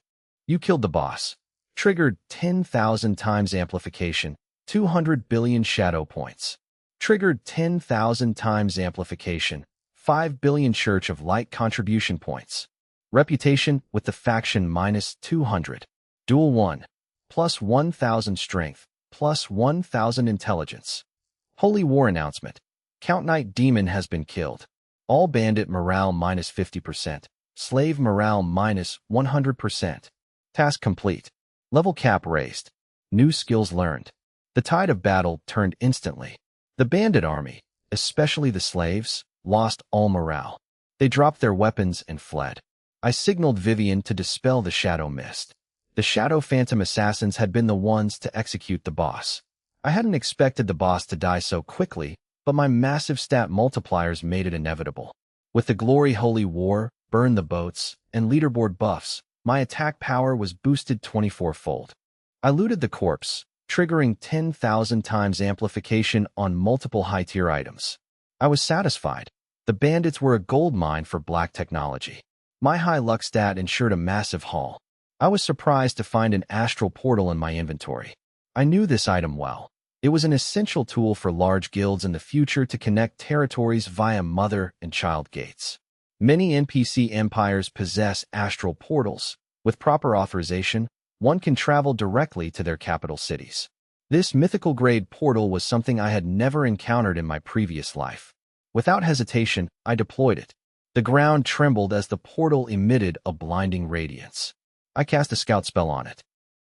You killed the boss. Triggered 10,000 times amplification, 200 billion shadow points. Triggered 10,000 times amplification, 5 billion Church of Light contribution points. Reputation with the faction minus 200. Duel 1. Plus 1,000 strength, plus 1,000 intelligence. Holy War announcement. Count Knight Demon has been killed. All bandit morale minus 50%. Slave morale minus 100%. Task complete. Level cap raised. New skills learned. The tide of battle turned instantly. The bandit army, especially the slaves, lost all morale. They dropped their weapons and fled. I signaled Vivian to dispel the shadow mist. The Shadow Phantom Assassins had been the ones to execute the boss. I hadn't expected the boss to die so quickly, but my massive stat multipliers made it inevitable. With the Glory Holy War, Burn the Boats, and leaderboard buffs, my attack power was boosted 24-fold. I looted the corpse, triggering 10,000 times amplification on multiple high-tier items. I was satisfied. The bandits were a goldmine for black technology. My high luck stat ensured a massive haul. I was surprised to find an astral portal in my inventory. I knew this item well. It was an essential tool for large guilds in the future to connect territories via mother and child gates. Many NPC empires possess astral portals. With proper authorization, one can travel directly to their capital cities. This mythical-grade portal was something I had never encountered in my previous life. Without hesitation, I deployed it. The ground trembled as the portal emitted a blinding radiance. I cast a scout spell on it.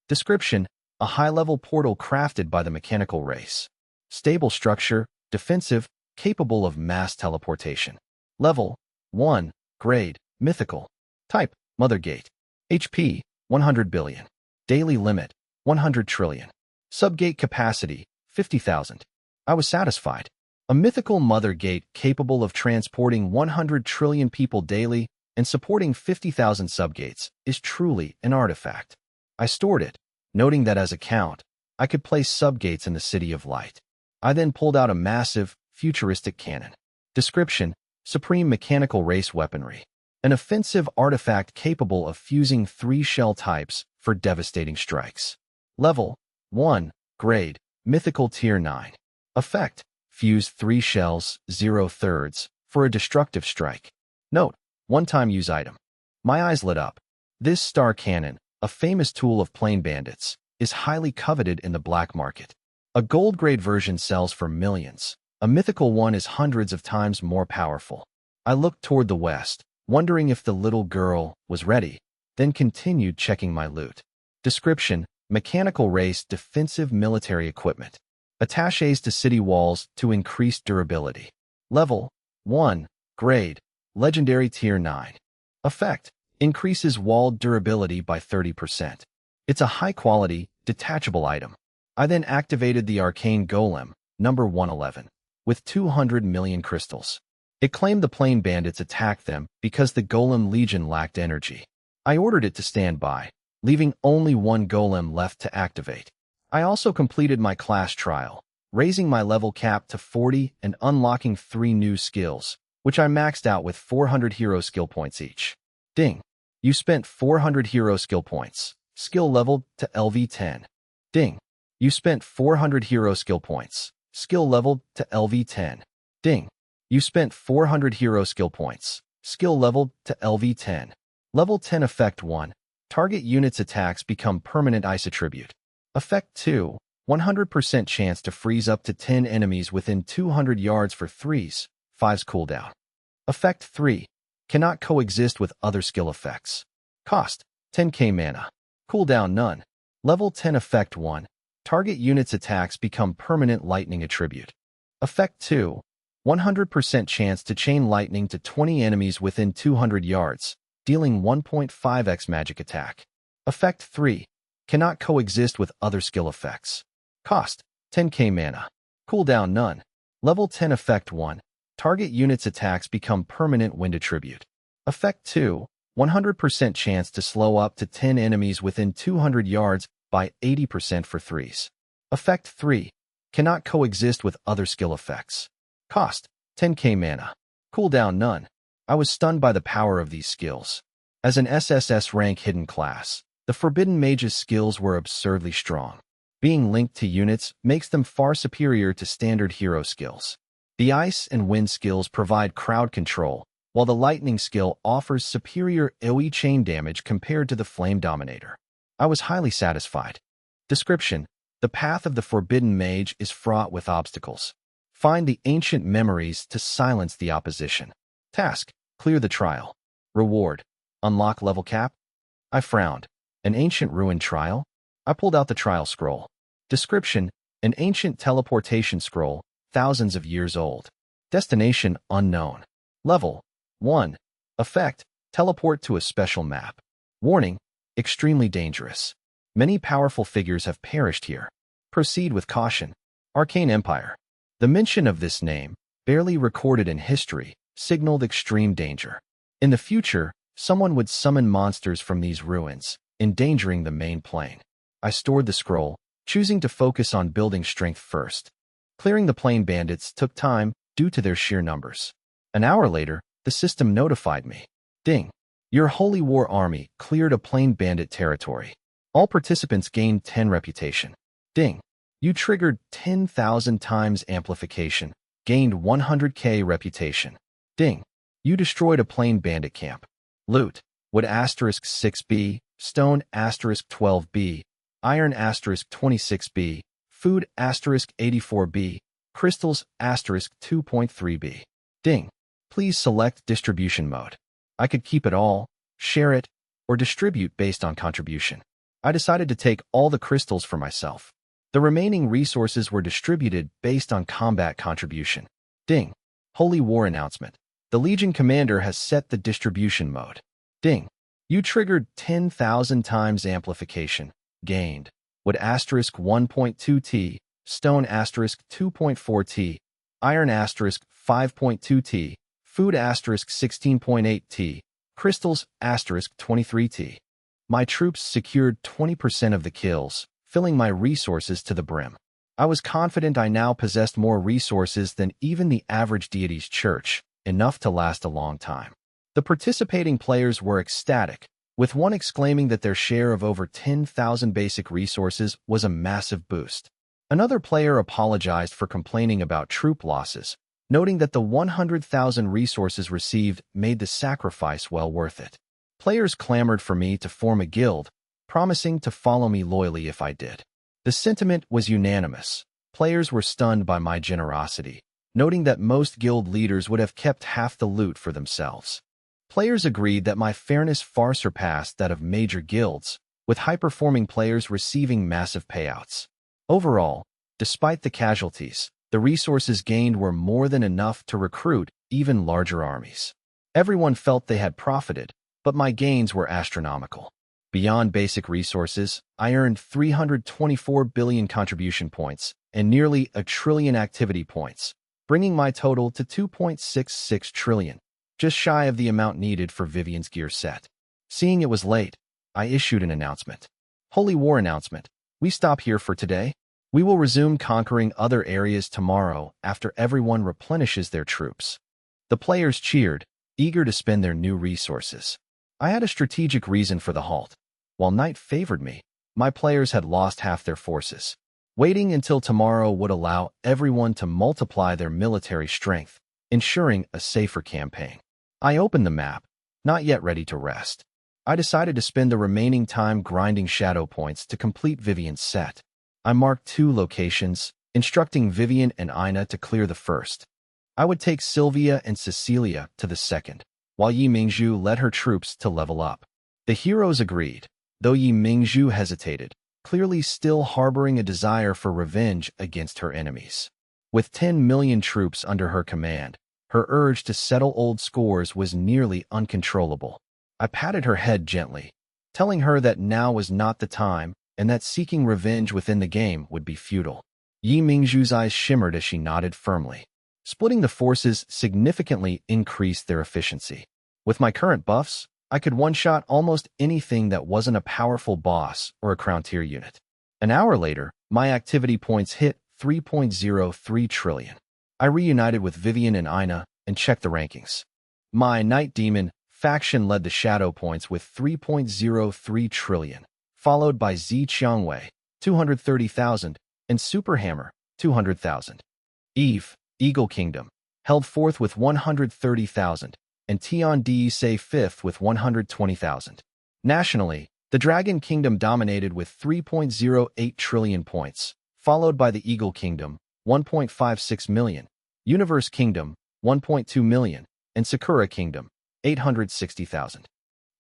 Description: a high-level portal crafted by the mechanical race. Stable structure, defensive, capable of mass teleportation. Level 1, grade, mythical. Type, Mother Gate. HP, 100 billion. Daily limit, 100 trillion. Subgate capacity, 50,000. I was satisfied. A mythical Mother Gate capable of transporting 100 trillion people daily and supporting 50,000 subgates is truly an artifact. I stored it, noting that as a count, I could place subgates in the City of Light. I then pulled out a massive, futuristic cannon. Description: supreme mechanical race weaponry. An offensive artifact capable of fusing 3 shell types for devastating strikes. Level 1, grade, mythical tier 9. Effect: fuse 3 shells, 0/3, for a destructive strike. Note: one-time use item. My eyes lit up. This star cannon, a famous tool of plane bandits, is highly coveted in the black market. A gold-grade version sells for millions. A mythical one is hundreds of times more powerful. I looked toward the west, wondering if the little girl was ready, then continued checking my loot. Description: mechanical race defensive military equipment. Attaches to city walls to increase durability. Level 1, grade, legendary tier 9. Effect: increases wall durability by 30%. It's a high-quality, detachable item. I then activated the arcane golem, number 111, with 200 million crystals. It claimed the plane bandits attacked them because the golem legion lacked energy. I ordered it to stand by, leaving only one golem left to activate. I also completed my class trial, raising my level cap to 40 and unlocking 3 new skills, which I maxed out with 400 hero skill points each. Ding. You spent 400 hero skill points. Skill leveled to LV10. Ding. You spent 400 hero skill points. Skill leveled to LV10. Ding. You spent 400 hero skill points. Skill leveled to LV10. Level 10 Effect 1. Target unit's attacks become permanent ice attribute. Effect 2. 100% chance to freeze up to 10 enemies within 200 yards for 3's, 5's cooldown. Effect 3. Cannot coexist with other skill effects. Cost: 10k mana. Cooldown none. Level 10 Effect 1. Target unit's attacks become permanent lightning attribute. Effect 2. 100% chance to chain lightning to 20 enemies within 200 yards, dealing 1.5x magic attack. Effect 3. Cannot coexist with other skill effects. Cost: 10k mana. Cooldown none. Level 10 Effect 1. Target unit's attacks become permanent wind attribute. Effect 2. 100% chance to slow up to 10 enemies within 200 yards by 80% for 3's. Effect 3. Cannot coexist with other skill effects. Cost: 10k mana. Cooldown none. I was stunned by the power of these skills. As an SSS rank hidden class, the Forbidden Mage's skills were absurdly strong. Being linked to units makes them far superior to standard hero skills. The Ice and Wind skills provide crowd control, while the Lightning skill offers superior AoE chain damage compared to the Flame Dominator. I was highly satisfied. Description: the path of the Forbidden Mage is fraught with obstacles. Find the ancient memories to silence the opposition. Task: clear the trial. Reward: unlock level cap. I frowned. An ancient ruin trial? I pulled out the trial scroll. Description: an ancient teleportation scroll, thousands of years old. Destination unknown. Level 1. Effect: teleport to a special map. Warning: extremely dangerous. Many powerful figures have perished here. Proceed with caution. Arcane Empire. The mention of this name, barely recorded in history, signaled extreme danger. In the future, someone would summon monsters from these ruins, endangering the main plane. I stored the scroll, choosing to focus on building strength first. Clearing the plane bandits took time due to their sheer numbers. An hour later, the system notified me. Ding. Your Holy War Army cleared a plane bandit territory. All participants gained 10 reputation. Ding. You triggered 10,000 times amplification, gained 100k reputation. Ding. You destroyed a plain bandit camp. Loot. Wood asterisk 6b, stone asterisk 12b, iron asterisk 26b, food asterisk 84b, crystals asterisk 2.3b. Ding. Please select distribution mode. I could keep it all, share it, or distribute based on contribution. I decided to take all the crystals for myself. The remaining resources were distributed based on combat contribution. Ding. Holy War announcement. The Legion Commander has set the distribution mode. Ding. You triggered 10,000 times amplification. Gained. Wood asterisk 1.2t, stone asterisk 2.4t, iron asterisk 5.2t, food asterisk 16.8t, crystals asterisk 23t. My troops secured 20% of the kills, filling my resources to the brim. I was confident I now possessed more resources than even the average deity's church, enough to last a long time. The participating players were ecstatic, with one exclaiming that their share of over 10,000 basic resources was a massive boost. Another player apologized for complaining about troop losses, noting that the 100,000 resources received made the sacrifice well worth it. Players clamored for me to form a guild, promising to follow me loyally if I did. The sentiment was unanimous. Players were stunned by my generosity, noting that most guild leaders would have kept half the loot for themselves. Players agreed that my fairness far surpassed that of major guilds, with high-performing players receiving massive payouts. Overall, despite the casualties, the resources gained were more than enough to recruit even larger armies. Everyone felt they had profited, but my gains were astronomical. Beyond basic resources, I earned 324 billion contribution points and nearly a trillion activity points, bringing my total to 2.66 trillion, just shy of the amount needed for Vivian's gear set. Seeing it was late, I issued an announcement. Holy War announcement. We stop here for today. We will resume conquering other areas tomorrow after everyone replenishes their troops. The players cheered, eager to spend their new resources. I had a strategic reason for the halt. While night favored me, my players had lost half their forces. Waiting until tomorrow would allow everyone to multiply their military strength, ensuring a safer campaign. I opened the map, not yet ready to rest. I decided to spend the remaining time grinding shadow points to complete Vivian's set. I marked 2 locations, instructing Vivian and Ina to clear the first. I would take Sylvia and Cecilia to the second, while Yi Mingzhu led her troops to level up. The heroes agreed, though Yi Mingzhu hesitated, clearly still harboring a desire for revenge against her enemies. With 10 million troops under her command, her urge to settle old scores was nearly uncontrollable. I patted her head gently, telling her that now was not the time and that seeking revenge within the game would be futile. Yi Mingzhu's eyes shimmered as she nodded firmly. Splitting the forces significantly increased their efficiency. With my current buffs, I could one-shot almost anything that wasn't a powerful boss or a crown tier unit. An hour later, my activity points hit 3.03 trillion. I reunited with Vivian and Ina and checked the rankings. My Night Demon faction led the shadow points with 3.03 trillion, followed by Zi Qiangwei, 230,000, and Super Hammer, 200,000. Eve, Eagle Kingdom, held fourth with 130,000, and Tian D'Isei fifth with 120,000. Nationally, the Dragon Kingdom dominated with 3.08 trillion points, followed by the Eagle Kingdom, 1.56 million, Universe Kingdom, 1.2 million, and Sakura Kingdom, 860,000.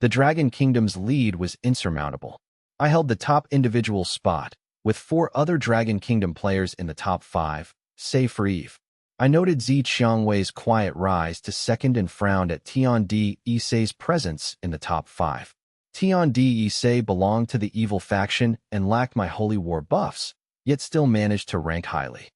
The Dragon Kingdom's lead was insurmountable. I held the top individual spot, with 4 other Dragon Kingdom players in the top 5, save for Eve. I noted Zi Qiangwei's quiet rise to second and frowned at Tian D'Isei's presence in the top 5. Tian D'Isei belonged to the evil faction and lacked my Holy War buffs, yet still managed to rank highly.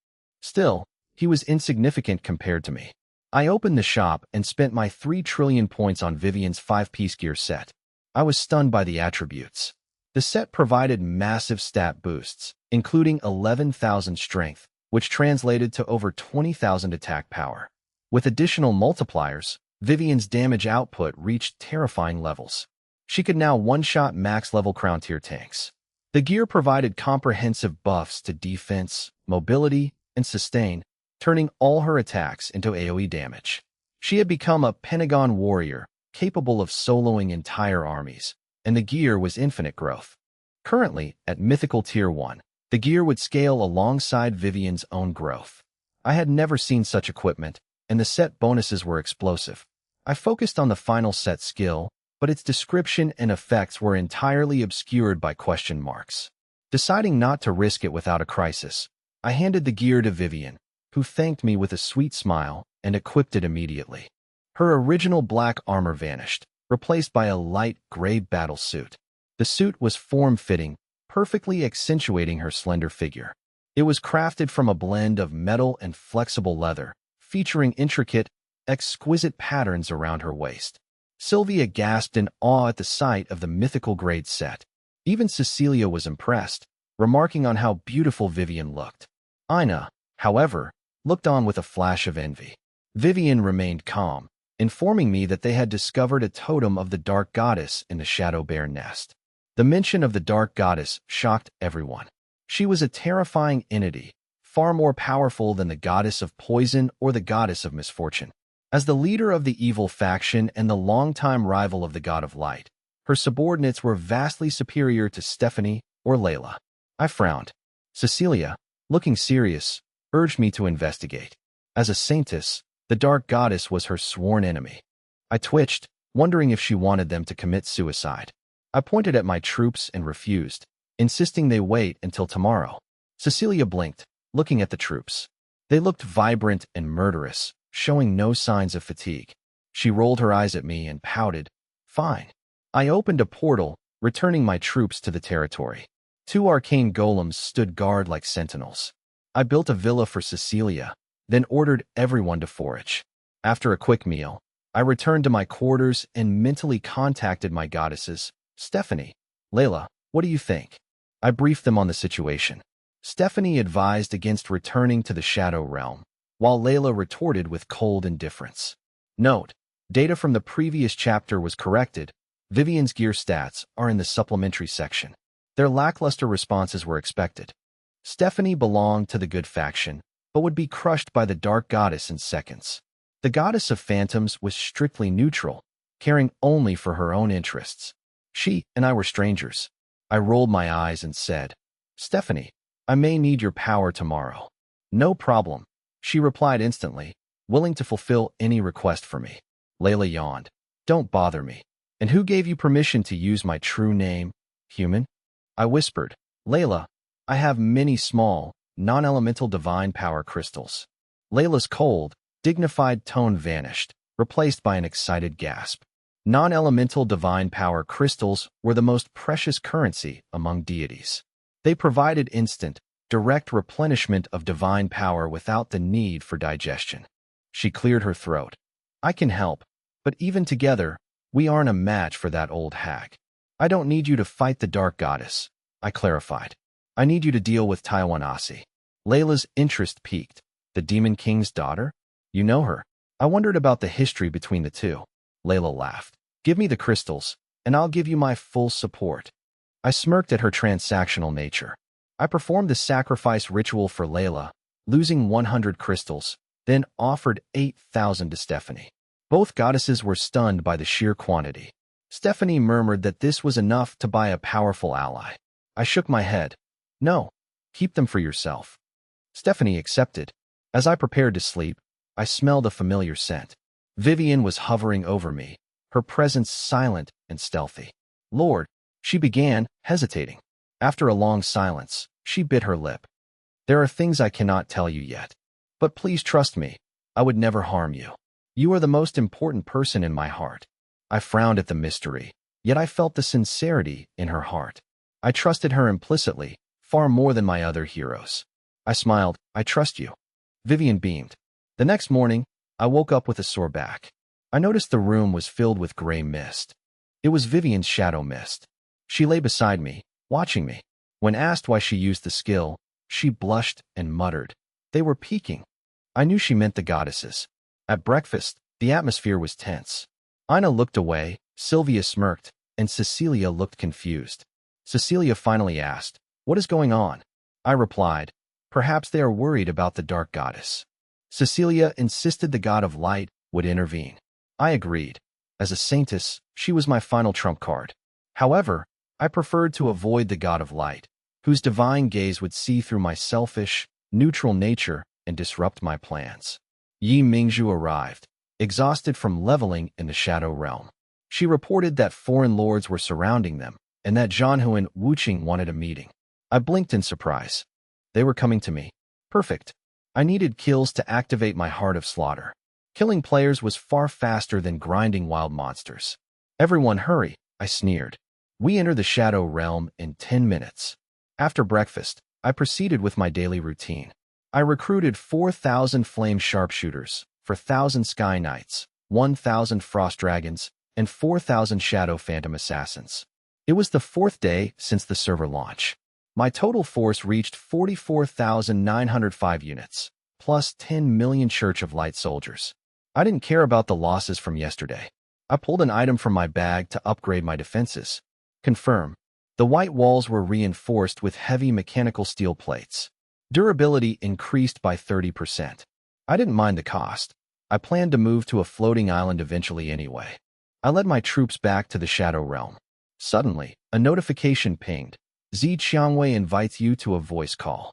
Still, he was insignificant compared to me. I opened the shop and spent my 3 trillion points on Vivian's 5-piece gear set. I was stunned by the attributes. The set provided massive stat boosts, including 11,000 strength, which translated to over 20,000 attack power. With additional multipliers, Vivian's damage output reached terrifying levels. She could now one-shot max-level crown tier tanks. The gear provided comprehensive buffs to defense, mobility, and sustain, turning all her attacks into AoE damage. She had become a Pentagon warrior, capable of soloing entire armies, and the gear was infinite growth. Currently, at Mythical Tier 1, the gear would scale alongside Vivian's own growth. I had never seen such equipment, and the set bonuses were explosive. I focused on the final set skill, but its description and effects were entirely obscured by question marks. Deciding not to risk it without a crisis, I handed the gear to Vivian, who thanked me with a sweet smile and equipped it immediately. Her original black armor vanished, replaced by a light gray battle suit. The suit was form-fitting, perfectly accentuating her slender figure. It was crafted from a blend of metal and flexible leather, featuring intricate, exquisite patterns around her waist. Sylvia gasped in awe at the sight of the mythical grade set. Even Cecilia was impressed, remarking on how beautiful Vivian looked. Ina, however, looked on with a flash of envy. Vivian remained calm, informing me that they had discovered a totem of the Dark Goddess in the Shadow Bear nest. The mention of the Dark Goddess shocked everyone. She was a terrifying entity, far more powerful than the Goddess of Poison or the Goddess of Misfortune. As the leader of the evil faction and the longtime rival of the God of Light, her subordinates were vastly superior to Stephanie or Layla. I frowned. Cecilia, looking serious, urged me to investigate. As a saintess, the Dark Goddess was her sworn enemy. I twitched, wondering if she wanted them to commit suicide. I pointed at my troops and refused, insisting they wait until tomorrow. Cecilia blinked, looking at the troops. They looked vibrant and murderous, showing no signs of fatigue. She rolled her eyes at me and pouted. Fine. I opened a portal, returning my troops to the territory. 2 arcane golems stood guard like sentinels. I built a villa for Cecilia, then ordered everyone to forage. After a quick meal, I returned to my quarters and mentally contacted my goddesses. Stephanie, Layla, what do you think? I briefed them on the situation. Stephanie advised against returning to the Shadow Realm, while Layla retorted with cold indifference. Note: data from the previous chapter was corrected. Vivian's gear stats are in the supplementary section. Their lackluster responses were expected. Stephanie belonged to the good faction, but would be crushed by the Dark Goddess in seconds. The Goddess of Phantoms was strictly neutral, caring only for her own interests. She and I were strangers. I rolled my eyes and said, Stephanie, I may need your power tomorrow. No problem, she replied instantly, willing to fulfill any request for me. Layla yawned. Don't bother me. And who gave you permission to use my true name, human? I whispered. Layla, I have many small, non-elemental divine power crystals. Layla's cold, dignified tone vanished, replaced by an excited gasp. Non-elemental divine power crystals were the most precious currency among deities. They provided instant, direct replenishment of divine power without the need for digestion. She cleared her throat. I can help, but even together, we aren't a match for that old hag. I don't need you to fight the Dark Goddess, I clarified. I need you to deal with Taiwanasi. Layla's interest piqued. The Demon King's daughter? You know her. I wondered about the history between the two. Layla laughed. Give me the crystals, and I'll give you my full support. I smirked at her transactional nature. I performed the sacrifice ritual for Layla, losing 100 crystals, then offered 8,000 to Stephanie. Both goddesses were stunned by the sheer quantity. Stephanie murmured that this was enough to buy a powerful ally. I shook my head. No, keep them for yourself. Stephanie accepted. As I prepared to sleep, I smelled a familiar scent. Vivian was hovering over me, her presence silent and stealthy. Lord, she began, hesitating. After a long silence, she bit her lip. There are things I cannot tell you yet. But please trust me, I would never harm you. You are the most important person in my heart. I frowned at the mystery, yet I felt the sincerity in her heart. I trusted her implicitly, far more than my other heroes. I smiled. I trust you. Vivian beamed. The next morning, I woke up with a sore back. I noticed the room was filled with gray mist. It was Vivian's shadow mist. She lay beside me, watching me. When asked why she used the skill, she blushed and muttered. They were peeking. I knew she meant the goddesses. At breakfast, the atmosphere was tense. Ina looked away, Sylvia smirked, and Cecilia looked confused. Cecilia finally asked, "What is going on?" I replied, "Perhaps they are worried about the dark goddess." Cecilia insisted the god of light would intervene. I agreed. As a saintess, she was my final trump card. However, I preferred to avoid the god of light, whose divine gaze would see through my selfish, neutral nature and disrupt my plans. Yi Mingzhu arrived, exhausted from leveling in the Shadow Realm. She reported that foreign lords were surrounding them and that Zhanhu and Wuqing wanted a meeting. I blinked in surprise. They were coming to me. Perfect. I needed kills to activate my Heart of Slaughter. Killing players was far faster than grinding wild monsters. "Everyone hurry," I sneered. "We enter the Shadow Realm in 10 minutes. After breakfast, I proceeded with my daily routine. I recruited 4,000 flame sharpshooters, 4,000 sky knights, 1,000 frost dragons, and 4,000 shadow phantom assassins. It was the 4th day since the server launch. My total force reached 44,905 units, plus 10 million Church of Light soldiers. I didn't care about the losses from yesterday. I pulled an item from my bag to upgrade my defenses. Confirm. The white walls were reinforced with heavy mechanical steel plates. Durability increased by 30%. I didn't mind the cost. I planned to move to a floating island eventually anyway. I led my troops back to the Shadow Realm. Suddenly, a notification pinged. "Zi Qiangwei invites you to a voice call."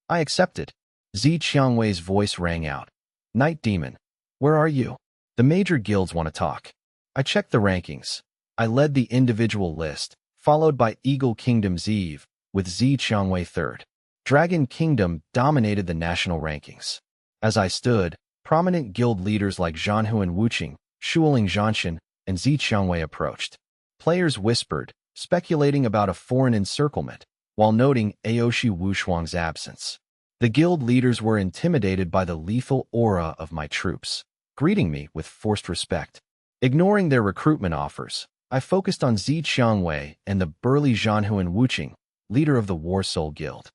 I accepted. Zi Qiangwei's voice rang out. "Night Demon, where are you? The major guilds want to talk." I checked the rankings. I led the individual list, followed by Eagle Kingdom's Eve, with Zi Qiangwei third. Dragon Kingdom dominated the national rankings. As I stood, prominent guild leaders like Zhanhu and Wuqing, Shuling Zhanshan, and Zi Qiangwei approached. Players whispered, speculating about a foreign encirclement, while noting Aoshi Wushuang's absence. The guild leaders were intimidated by the lethal aura of my troops, greeting me with forced respect. Ignoring their recruitment offers, I focused on Zi Qiangwei and the burly Zhanhu and Wuqing, leader of the War Soul Guild.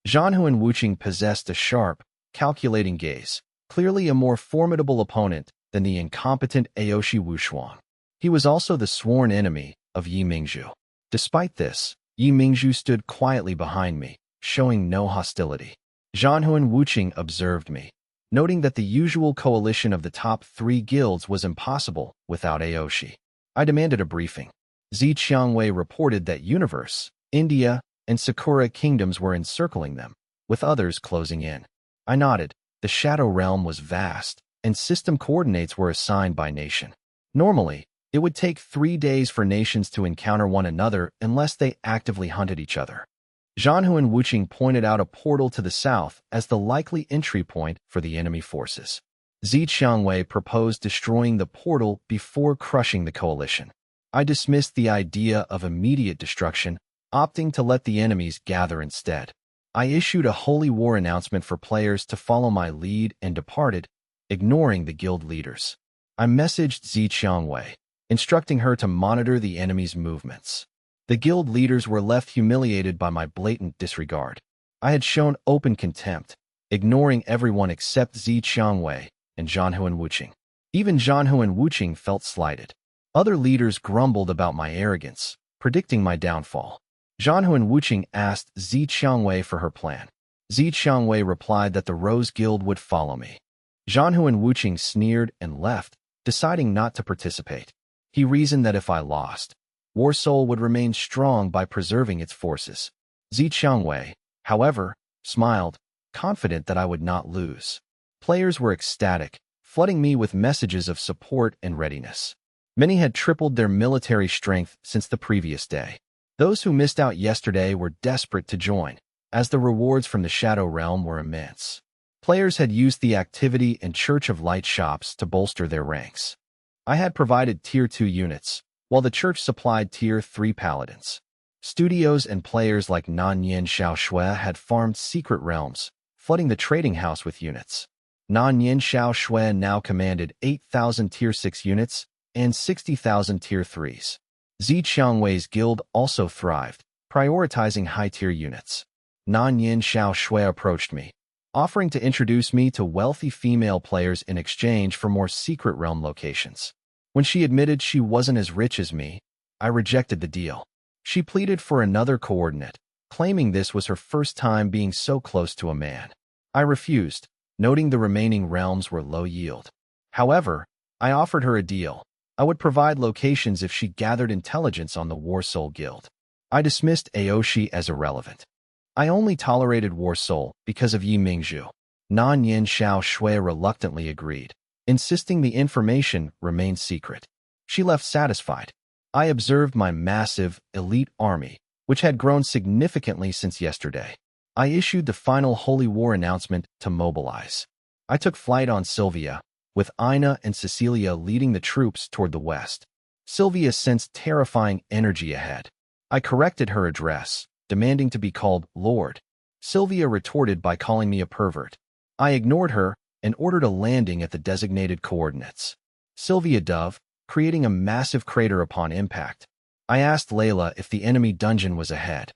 Zhanhu and Wuqing possessed a sharp, calculating gaze, clearly a more formidable opponent than the incompetent Aoshi Wushuang. He was also the sworn enemy of Yi Mingzhu. Despite this, Yi Mingzhu stood quietly behind me, showing no hostility. Zhanhu and Wuqing observed me, noting that the usual coalition of the top 3 guilds was impossible without Aoshi. I demanded a briefing. Zi Qiangwei reported that Universe, India, and Sakura kingdoms were encircling them, with others closing in. I nodded. The Shadow Realm was vast, and system coordinates were assigned by nation. Normally, it would take 3 days for nations to encounter one another unless they actively hunted each other. Zhanhu and Wuqing pointed out a portal to the south as the likely entry point for the enemy forces. Zi Qiangwei proposed destroying the portal before crushing the coalition. I dismissed the idea of immediate destruction, opting to let the enemies gather instead. I issued a holy war announcement for players to follow my lead and departed, ignoring the guild leaders. I messaged Zi Qiangwei, instructing her to monitor the enemy's movements. The guild leaders were left humiliated by my blatant disregard. I had shown open contempt, ignoring everyone except Zi Qiangwei and Zhanhu and Wuqing. Even Zhanhu and Wuqing felt slighted. Other leaders grumbled about my arrogance, predicting my downfall. Zhanhu and Wuqing asked Zi Qiangwei for her plan. Zi Qiangwei replied that the Rose Guild would follow me. Zhanhu and Wuqing sneered and left, deciding not to participate. He reasoned that if I lost, War Soul would remain strong by preserving its forces. Zi Qiangwei, however, smiled, confident that I would not lose. Players were ecstatic, flooding me with messages of support and readiness. Many had tripled their military strength since the previous day. Those who missed out yesterday were desperate to join, as the rewards from the Shadow Realm were immense. Players had used the activity and Church of Light shops to bolster their ranks. I had provided Tier 2 units, while the church supplied Tier 3 paladins. Studios and players like Nanyan Xiaoshui had farmed secret realms, flooding the trading house with units. Nanyan Xiaoshui now commanded 8,000 Tier 6 units and 60,000 Tier 3s. Zi Qiangwei's guild also thrived, prioritizing high-tier units. Nanyan Xiaoshui approached me, offering to introduce me to wealthy female players in exchange for more secret realm locations. When she admitted she wasn't as rich as me, I rejected the deal. She pleaded for another coordinate, claiming this was her first time being so close to a man. I refused, noting the remaining realms were low yield. However, I offered her a deal. I would provide locations if she gathered intelligence on the War Soul Guild. I dismissed Aoshi as irrelevant. I only tolerated War Soul because of Yi Mingzhu. Nan Yin Xiao Shui reluctantly agreed, insisting the information remained secret. She left satisfied. I observed my massive, elite army, which had grown significantly since yesterday. I issued the final Holy War announcement to mobilize. I took flight on Sylvia, with Ina and Cecilia leading the troops toward the west. Sylvia sensed terrifying energy ahead. I corrected her address, demanding to be called Lord. Sylvia retorted by calling me a pervert. I ignored her and ordered a landing at the designated coordinates. Sylvia dove, creating a massive crater upon impact. I asked Layla if the enemy dungeon was ahead.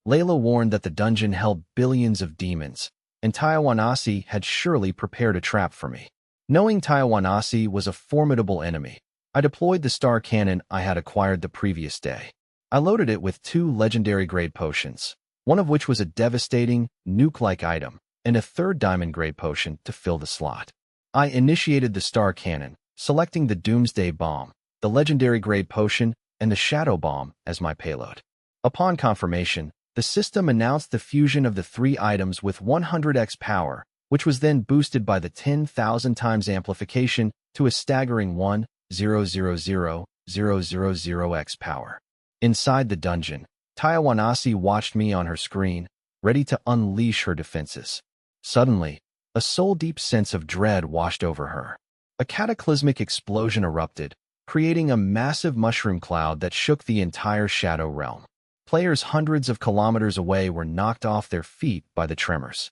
Layla warned that the dungeon held billions of demons, and Taiwanasi had surely prepared a trap for me. Knowing Taiwanasi was a formidable enemy, I deployed the star cannon I had acquired the previous day. I loaded it with 2 legendary-grade potions, one of which was a devastating, nuke-like item, and a 3rd diamond-grade potion to fill the slot. I initiated the star cannon, selecting the Doomsday Bomb, the legendary-grade potion, and the Shadow Bomb as my payload. Upon confirmation, the system announced the fusion of the 3 items with 100x power, which was then boosted by the 10,000 times amplification to a staggering 1,000,000x power. Inside the dungeon, Taiwanasi watched me on her screen, ready to unleash her defenses. Suddenly, a soul-deep sense of dread washed over her. A cataclysmic explosion erupted, creating a massive mushroom cloud that shook the entire Shadow Realm. Players hundreds of kilometers away were knocked off their feet by the tremors.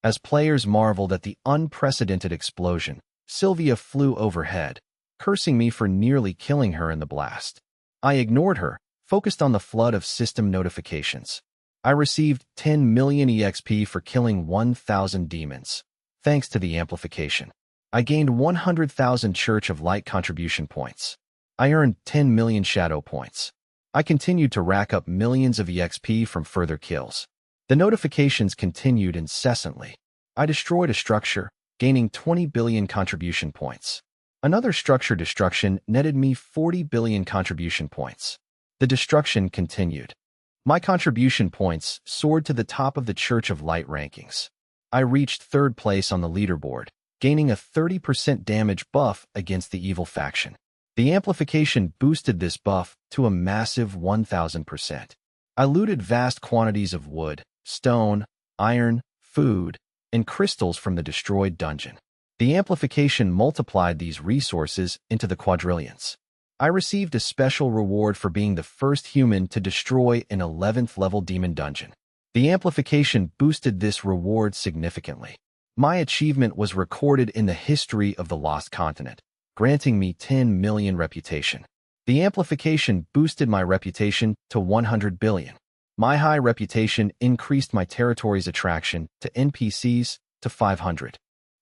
As players marveled at the unprecedented explosion, Sylvia flew overhead, cursing me for nearly killing her in the blast. I ignored her, focused on the flood of system notifications. I received 10 million EXP for killing 1,000 demons. Thanks to the amplification, I gained 100,000 Church of Light contribution points. I earned 10 million shadow points. I continued to rack up millions of EXP from further kills. The notifications continued incessantly. I destroyed a structure, gaining 20 billion contribution points. Another structure destruction netted me 40 billion contribution points. The destruction continued. My contribution points soared to the top of the Church of Light rankings. I reached 3rd place on the leaderboard, gaining a 30% damage buff against the evil faction. The amplification boosted this buff to a massive 1,000%. I looted vast quantities of wood, stone, iron, food, and crystals from the destroyed dungeon. The amplification multiplied these resources into the quadrillions. I received a special reward for being the first human to destroy an 11th level demon dungeon. The amplification boosted this reward significantly. My achievement was recorded in the history of the Lost Continent, granting me 10 million reputation. The amplification boosted my reputation to 100 billion. My high reputation increased my territory's attraction to NPCs to 500.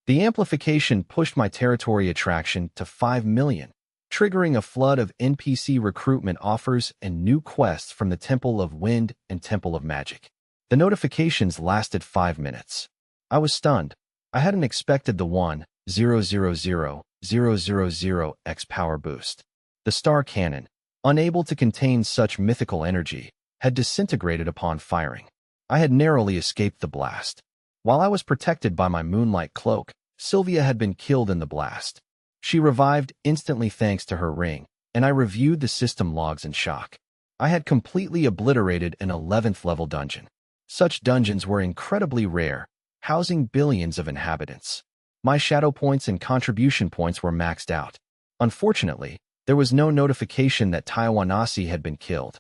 The amplification pushed my territory attraction to 5 million, triggering a flood of NPC recruitment offers and new quests from the Temple of Wind and Temple of Magic. The notifications lasted 5 minutes. I was stunned. I hadn't expected the 1,000,000x power boost. The star cannon, unable to contain such mythical energy, had disintegrated upon firing. I had narrowly escaped the blast. While I was protected by my moonlight cloak, Sylvia had been killed in the blast. She revived instantly thanks to her ring, and I reviewed the system logs in shock. I had completely obliterated an 11th level dungeon. Such dungeons were incredibly rare, housing billions of inhabitants. My shadow points and contribution points were maxed out. Unfortunately, there was no notification that Taiwanasi had been killed.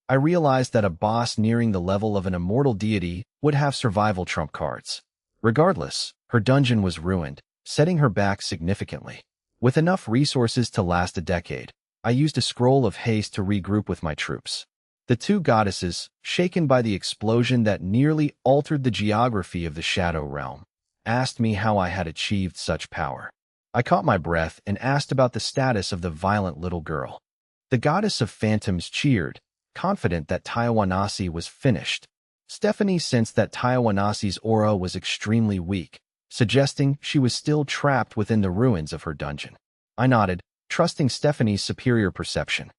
I realized that a boss nearing the level of an immortal deity would have survival trump cards. Regardless, her dungeon was ruined, setting her back significantly. With enough resources to last a decade, I used a scroll of haste to regroup with my troops. The 2 goddesses, shaken by the explosion that nearly altered the geography of the Shadow Realm, asked me how I had achieved such power. I caught my breath and asked about the status of the violent little girl. The goddess of phantoms cheered, confident that Tayawanasi was finished. Stephanie sensed that Tayawanasi's aura was extremely weak, suggesting she was still trapped within the ruins of her dungeon. I nodded, trusting Stephanie's superior perception.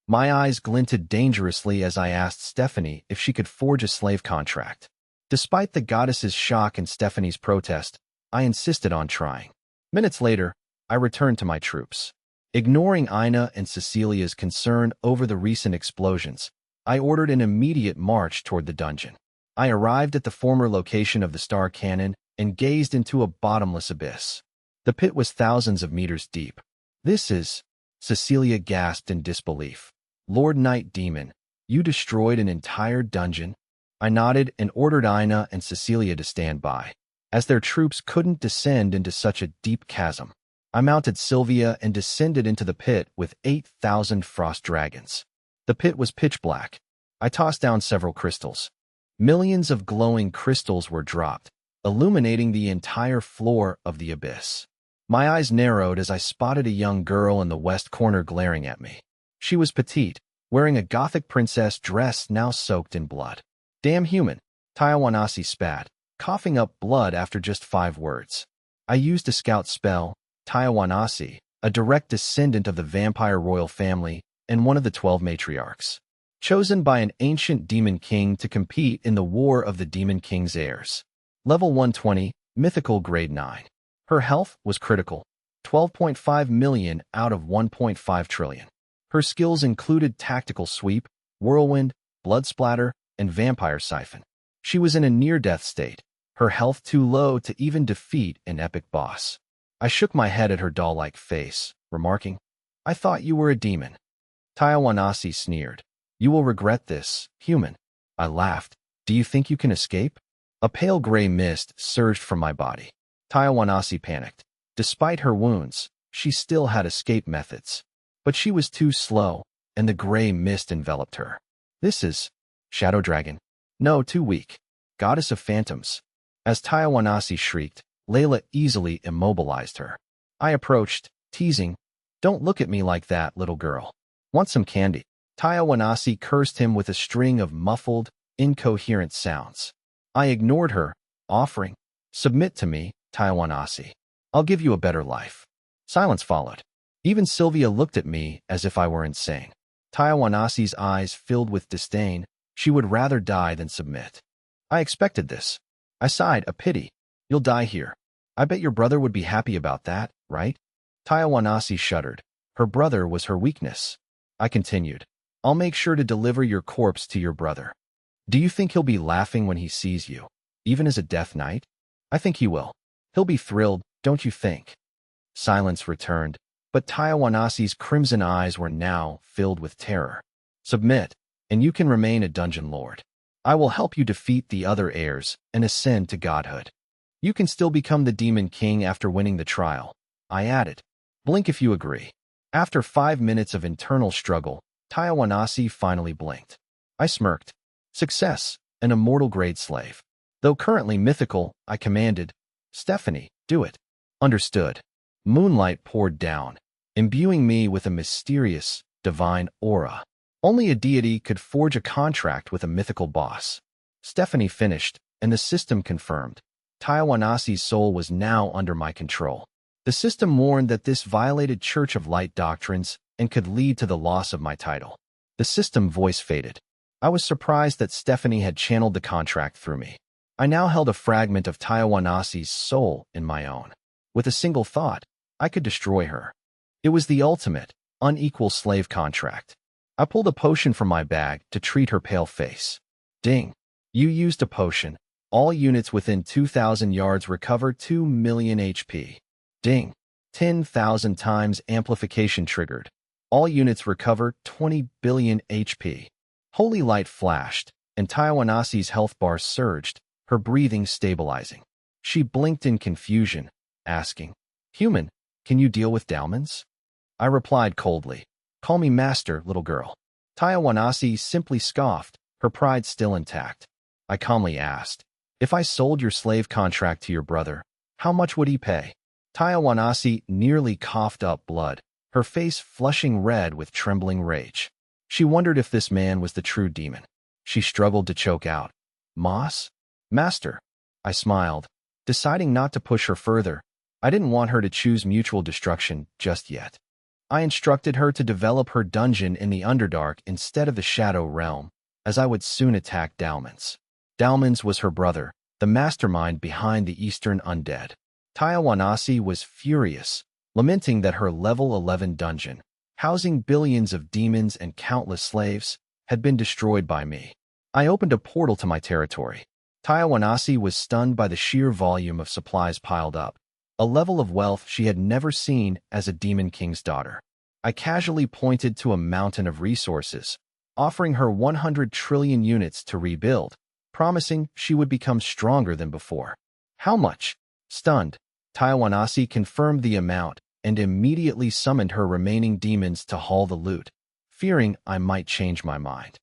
My eyes glinted dangerously as I asked Stephanie if she could forge a slave contract. Despite the goddess's shock and Stephanie's protest, I insisted on trying. Minutes later, I returned to my troops. Ignoring Ina and Cecilia's concern over the recent explosions, I ordered an immediate march toward the dungeon. I arrived at the former location of the star cannon and gazed into a bottomless abyss. The pit was thousands of meters deep. "This is..." Cecilia gasped in disbelief. "Lord Night Demon, you destroyed an entire dungeon?" I nodded and ordered Ina and Cecilia to stand by, as their troops couldn't descend into such a deep chasm. I mounted Sylvia and descended into the pit with 8,000 frost dragons. The pit was pitch black. I tossed down several crystals. Millions of glowing crystals were dropped, illuminating the entire floor of the abyss. My eyes narrowed as I spotted a young girl in the west corner glaring at me. She was petite, wearing a gothic princess dress now soaked in blood. "Damn human," Tayawanasi spat, coughing up blood after just 5 words. I used a scout spell. Tayawanasi, a direct descendant of the vampire royal family and one of the 12 matriarchs, chosen by an ancient demon king to compete in the War of the Demon King's heirs. Level 120, Mythical Grade 9. Her health was critical, 12.5 million out of 1.5 trillion. Her skills included Tactical Sweep, Whirlwind, Blood Splatter, and Vampire Siphon. She was in a near-death state, her health too low to even defeat an epic boss. I shook my head at her doll-like face, remarking, "I thought you were a demon." Tayawanasi sneered. "You will regret this, human." I laughed. "Do you think you can escape?" A pale gray mist surged from my body. Tayawanasi panicked. Despite her wounds, she still had escape methods. But she was too slow, and the gray mist enveloped her. "This is..." Shadow Dragon. "No, too weak. Goddess of Phantoms." As Tayawanasi shrieked, Layla easily immobilized her. I approached, teasing, "Don't look at me like that, little girl. Want some candy?" Tayawanasi cursed him with a string of muffled, incoherent sounds. I ignored her, offering, "Submit to me, Tayawanasi. I'll give you a better life." Silence followed. Even Sylvia looked at me as if I were insane. Tayawanasi's eyes filled with disdain. She would rather die than submit. I expected this. I sighed, a pity. "You'll die here. I bet your brother would be happy about that, right?" Tayawanasi shuddered. Her brother was her weakness. I continued, "I'll make sure to deliver your corpse to your brother. Do you think he'll be laughing when he sees you, even as a death knight?" "I think he will. He'll be thrilled, don't you think?" Silence returned, but Tayawanasi's crimson eyes were now filled with terror. "Submit, and you can remain a dungeon lord. I will help you defeat the other heirs and ascend to godhood. You can still become the Demon King after winning the trial," I added. "Blink if you agree." After 5 minutes of internal struggle, Tayawanasi finally blinked. I smirked. "Success, an immortal grade slave. Though currently mythical," I commanded. "Stephanie, do it." "Understood." Moonlight poured down, imbuing me with a mysterious, divine aura. Only a deity could forge a contract with a mythical boss. Stephanie finished, and the system confirmed. Tayawanasi's soul was now under my control. The system warned that this violated Church of Light doctrines and could lead to the loss of my title. The system voice faded. I was surprised that Stephanie had channeled the contract through me. I now held a fragment of Tayawanasi's soul in my own. With a single thought, I could destroy her. It was the ultimate, unequal slave contract. I pulled a potion from my bag to treat her pale face. Ding. You used a potion. All units within 2,000 yards recover 2 million HP. Ding. 10,000 times amplification triggered. All units recover 20 billion HP. Holy light flashed, and Tayawanasi's health bar surged, her breathing stabilizing. She blinked in confusion, asking, "Human, can you deal with Dalmans?" I replied coldly, "Call me master, little girl." Tayawanasi simply scoffed, her pride still intact. I calmly asked, "If I sold your slave contract to your brother, how much would he pay?" Tayawanasi nearly coughed up blood, her face flushing red with trembling rage. She wondered if this man was the true demon. She struggled to choke out, "Moss? Master." I smiled, deciding not to push her further. I didn't want her to choose mutual destruction just yet. I instructed her to develop her dungeon in the Underdark instead of the Shadow Realm, as I would soon attack Dalmans. Dalmans was her brother, the mastermind behind the Eastern Undead. Tayawanasi was furious, lamenting that her level 11 dungeon, housing billions of demons and countless slaves, had been destroyed by me. I opened a portal to my territory. Tayawanasi was stunned by the sheer volume of supplies piled up, a level of wealth she had never seen as a demon king's daughter. I casually pointed to a mountain of resources, offering her 100 trillion units to rebuild, promising she would become stronger than before. "How much?" Stunned, Tayawanasi confirmed the amount and immediately summoned her remaining demons to haul the loot, fearing I might change my mind.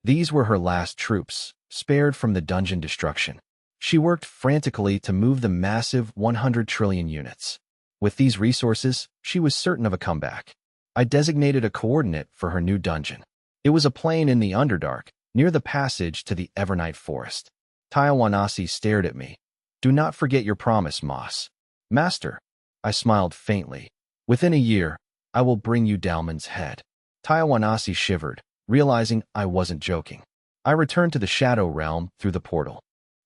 These were her last troops, spared from the dungeon destruction. She worked frantically to move the massive 100 trillion units. With these resources, she was certain of a comeback. I designated a coordinate for her new dungeon. It was a plain in the Underdark, near the passage to the Evernight Forest. Tayawanasi stared at me. "Do not forget your promise, Moss." "Master." I smiled faintly. "Within a year, I will bring you Dalman's head." Tayawanasi shivered, realizing I wasn't joking. I returned to the Shadow Realm through the portal.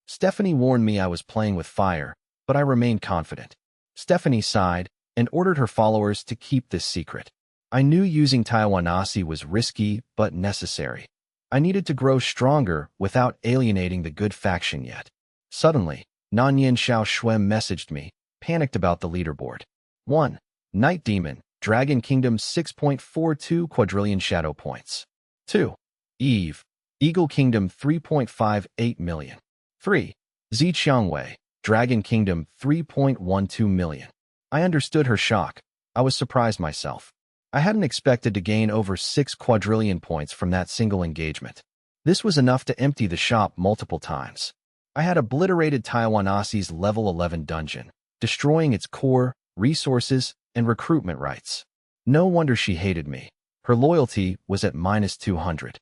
Stephanie warned me I was playing with fire, but I remained confident. Stephanie sighed and ordered her followers to keep this secret. I knew using Tayawanasi was risky but necessary. I needed to grow stronger without alienating the good faction yet. Suddenly, Nanyan Xiao Shuem messaged me, panicked about the leaderboard. 1. Night Demon, Dragon Kingdom 6.42 quadrillion shadow points. 2. Eve, Eagle Kingdom 3.58 million. 3. Zi Qiangwei, Dragon Kingdom 3.12 million. I understood her shock. I was surprised myself. I hadn't expected to gain over 6 quadrillion points from that single engagement. This was enough to empty the shop multiple times. I had obliterated Tayawanasi's level 11 dungeon, destroying its core, resources, and recruitment rights. No wonder she hated me. Her loyalty was at -200.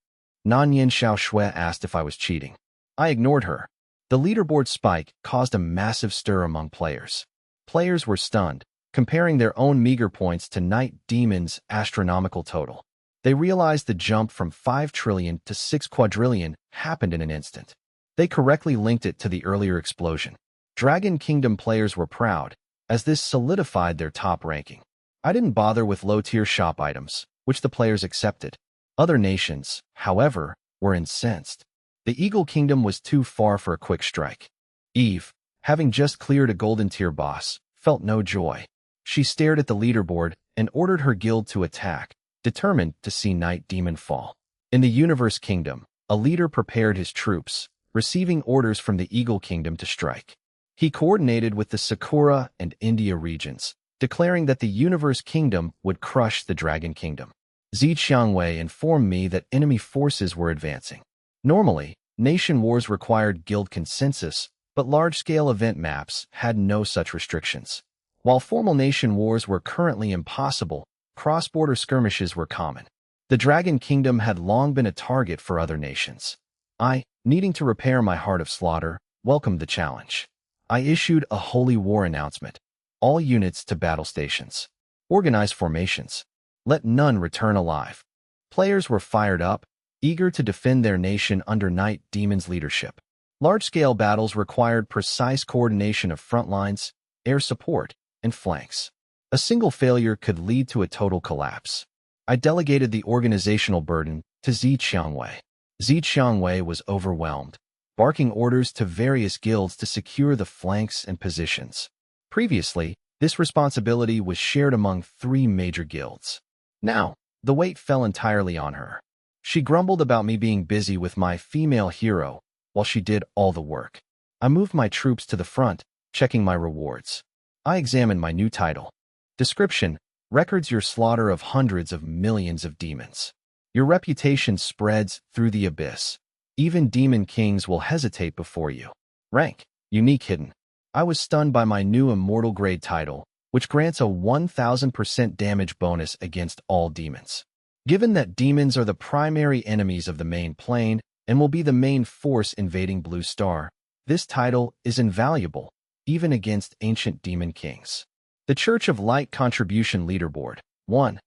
Nanyan Xiao Shui asked if I was cheating. I ignored her. The leaderboard spike caused a massive stir among players. Players were stunned, comparing their own meager points to Night Demon's astronomical total. They realized the jump from 5 trillion to 6 quadrillion happened in an instant. They correctly linked it to the earlier explosion. Dragon Kingdom players were proud, as this solidified their top ranking. I didn't bother with low-tier shop items, which the players accepted. Other nations, however, were incensed. The Eagle Kingdom was too far for a quick strike. Eve, having just cleared a golden tier boss, felt no joy. She stared at the leaderboard and ordered her guild to attack, determined to see Night Demon fall. In the Universe Kingdom, a leader prepared his troops, receiving orders from the Eagle Kingdom to strike. He coordinated with the Sakura and India regions, declaring that the Universe Kingdom would crush the Dragon Kingdom. Zi Qiangwei informed me that enemy forces were advancing. Normally, nation wars required guild consensus, but large-scale event maps had no such restrictions. While formal nation wars were currently impossible, cross-border skirmishes were common. The Dragon Kingdom had long been a target for other nations. I, needing to repair my heart of slaughter, welcomed the challenge. I issued a holy war announcement. All units to battle stations. Organize formations. Let none return alive. Players were fired up, eager to defend their nation under Night Demon's leadership. Large-scale battles required precise coordination of front lines, air support, and flanks. A single failure could lead to a total collapse. I delegated the organizational burden to Zi Qiangwei. Zi Qiangwei was overwhelmed, barking orders to various guilds to secure the flanks and positions. Previously, this responsibility was shared among 3 major guilds. Now, the weight fell entirely on her. She grumbled about me being busy with my female hero while she did all the work. I moved my troops to the front, checking my rewards. I examined my new title. Description: records your slaughter of hundreds of millions of demons. Your reputation spreads through the abyss. Even demon kings will hesitate before you. Rank: unique hidden. I was stunned by my new immortal grade title, which grants a 1000% damage bonus against all demons. Given that demons are the primary enemies of the main plane and will be the main force invading Blue Star, this title is invaluable, even against ancient demon kings. The Church of Light Contribution Leaderboard. 1.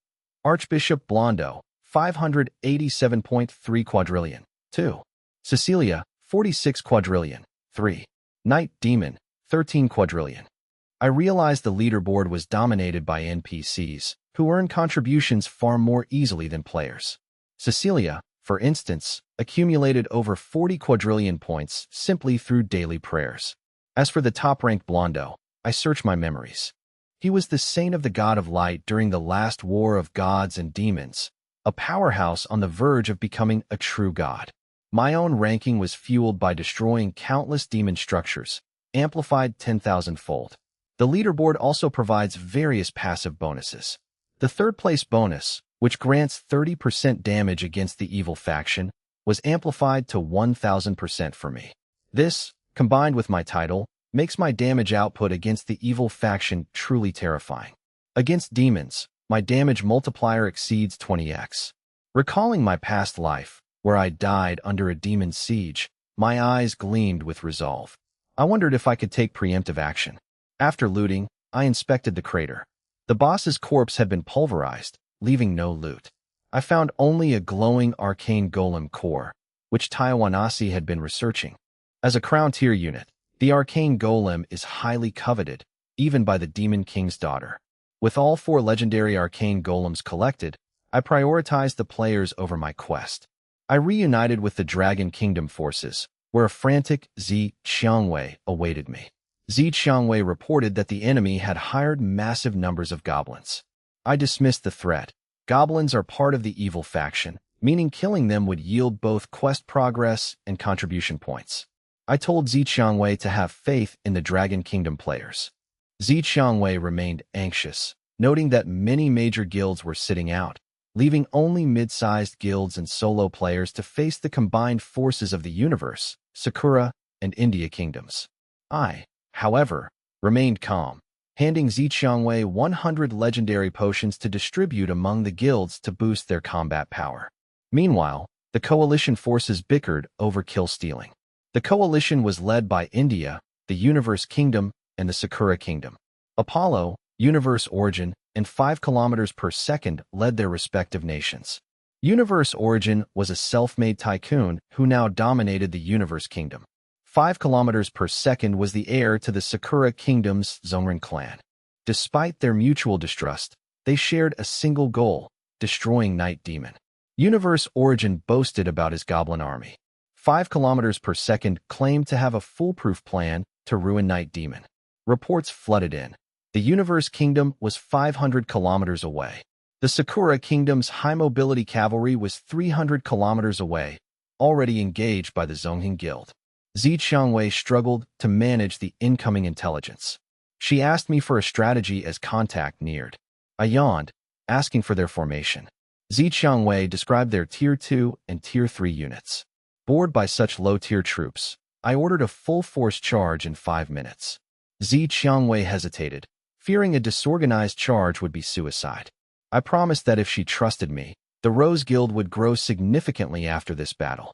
Archbishop Blondo, 587.3 quadrillion. 2. Cecilia, 46 quadrillion. 3. Night Demon, 13 quadrillion. I realized the leaderboard was dominated by NPCs, who earn contributions far more easily than players. Cecilia, for instance, accumulated over 40 quadrillion points simply through daily prayers. As for the top-ranked Blondo, I search my memories. He was the saint of the god of light during the last war of gods and demons, a powerhouse on the verge of becoming a true god. My own ranking was fueled by destroying countless demon structures, amplified 10,000-fold. The leaderboard also provides various passive bonuses. The third-place bonus, which grants 30% damage against the evil faction, was amplified to 1,000% for me. This, combined with my title, makes my damage output against the evil faction truly terrifying. Against demons, my damage multiplier exceeds 20x. Recalling my past life, where I died under a demon's siege, my eyes gleamed with resolve. I wondered if I could take preemptive action. After looting, I inspected the crater. The boss's corpse had been pulverized, leaving no loot. I found only a glowing arcane golem core, which Taiwanasi had been researching. As a crown tier unit, the arcane golem is highly coveted, even by the Demon King's daughter. With all 4 legendary arcane golems collected, I prioritized the players over my quest. I reunited with the Dragon Kingdom forces, where a frantic Zi Xiangwei awaited me. Zi Xiangwei reported that the enemy had hired massive numbers of goblins. I dismissed the threat. Goblins are part of the evil faction, meaning killing them would yield both quest progress and contribution points. I told Zi Xiangwei to have faith in the Dragon Kingdom players. Zi Xiangwei remained anxious, noting that many major guilds were sitting out, leaving only mid-sized guilds and solo players to face the combined forces of the universe, Sakura, and India kingdoms. I, however, remained calm, handing Zi Xiangwei 100 legendary potions to distribute among the guilds to boost their combat power. Meanwhile, the coalition forces bickered over kill stealing. The coalition was led by India, the Universe Kingdom, and the Sakura Kingdom. Apollo, Universe Origin, and 5 kilometers per second led their respective nations. Universe Origin was a self-made tycoon who now dominated the Universe Kingdom. 5 kilometers per second was the heir to the Sakura Kingdom's Zongren clan. Despite their mutual distrust, they shared a single goal, destroying Night Demon. Universe Origin boasted about his goblin army. 5 kilometers per second claimed to have a foolproof plan to ruin Night Demon. Reports flooded in. The Universe Kingdom was 500 kilometers away. The Sakura Kingdom's high-mobility cavalry was 300 kilometers away, already engaged by the Zhongheng Guild. Zi Xiangwei struggled to manage the incoming intelligence. She asked me for a strategy as contact neared. I yawned, asking for their formation. Zi Xiangwei described their Tier 2 and Tier 3 units. Bored by such low-tier troops, I ordered a full-force charge in 5 minutes. Zi Xiangwei hesitated, fearing a disorganized charge would be suicide. I promised that if she trusted me, the Rose Guild would grow significantly after this battle.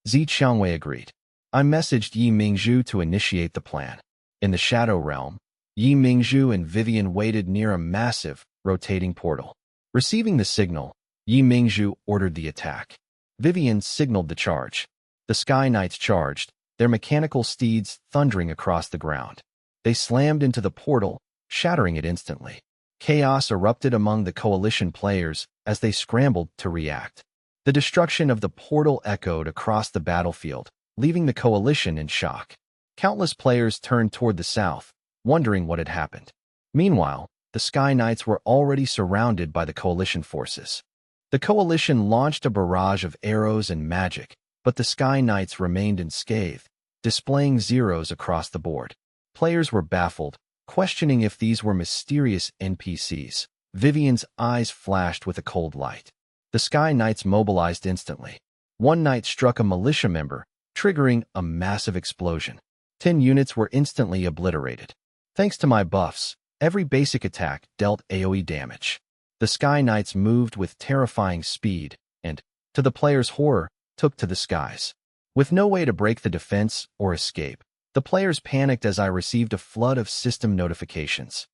Zi Xiangwei agreed. I messaged Yi Mingzhu to initiate the plan. In the Shadow Realm, Yi Mingzhu and Vivian waited near a massive, rotating portal. Receiving the signal, Yi Mingzhu ordered the attack. Vivian signaled the charge. The Sky Knights charged, their mechanical steeds thundering across the ground. They slammed into the portal, shattering it instantly. Chaos erupted among the coalition players as they scrambled to react. The destruction of the portal echoed across the battlefield, leaving the coalition in shock. Countless players turned toward the south, wondering what had happened. Meanwhile, the Sky Knights were already surrounded by the coalition forces. The coalition launched a barrage of arrows and magic, but the Sky Knights remained unscathed, displaying zeros across the board. Players were baffled, questioning if these were mysterious NPCs. Vivian's eyes flashed with a cold light. The Sky Knights mobilized instantly. One knight struck a militia member, triggering a massive explosion. 10 units were instantly obliterated. Thanks to my buffs, every basic attack dealt AoE damage. The Sky Knights moved with terrifying speed and, to the player's horror, took to the skies. With no way to break the defense or escape, the players panicked as I received a flood of system notifications.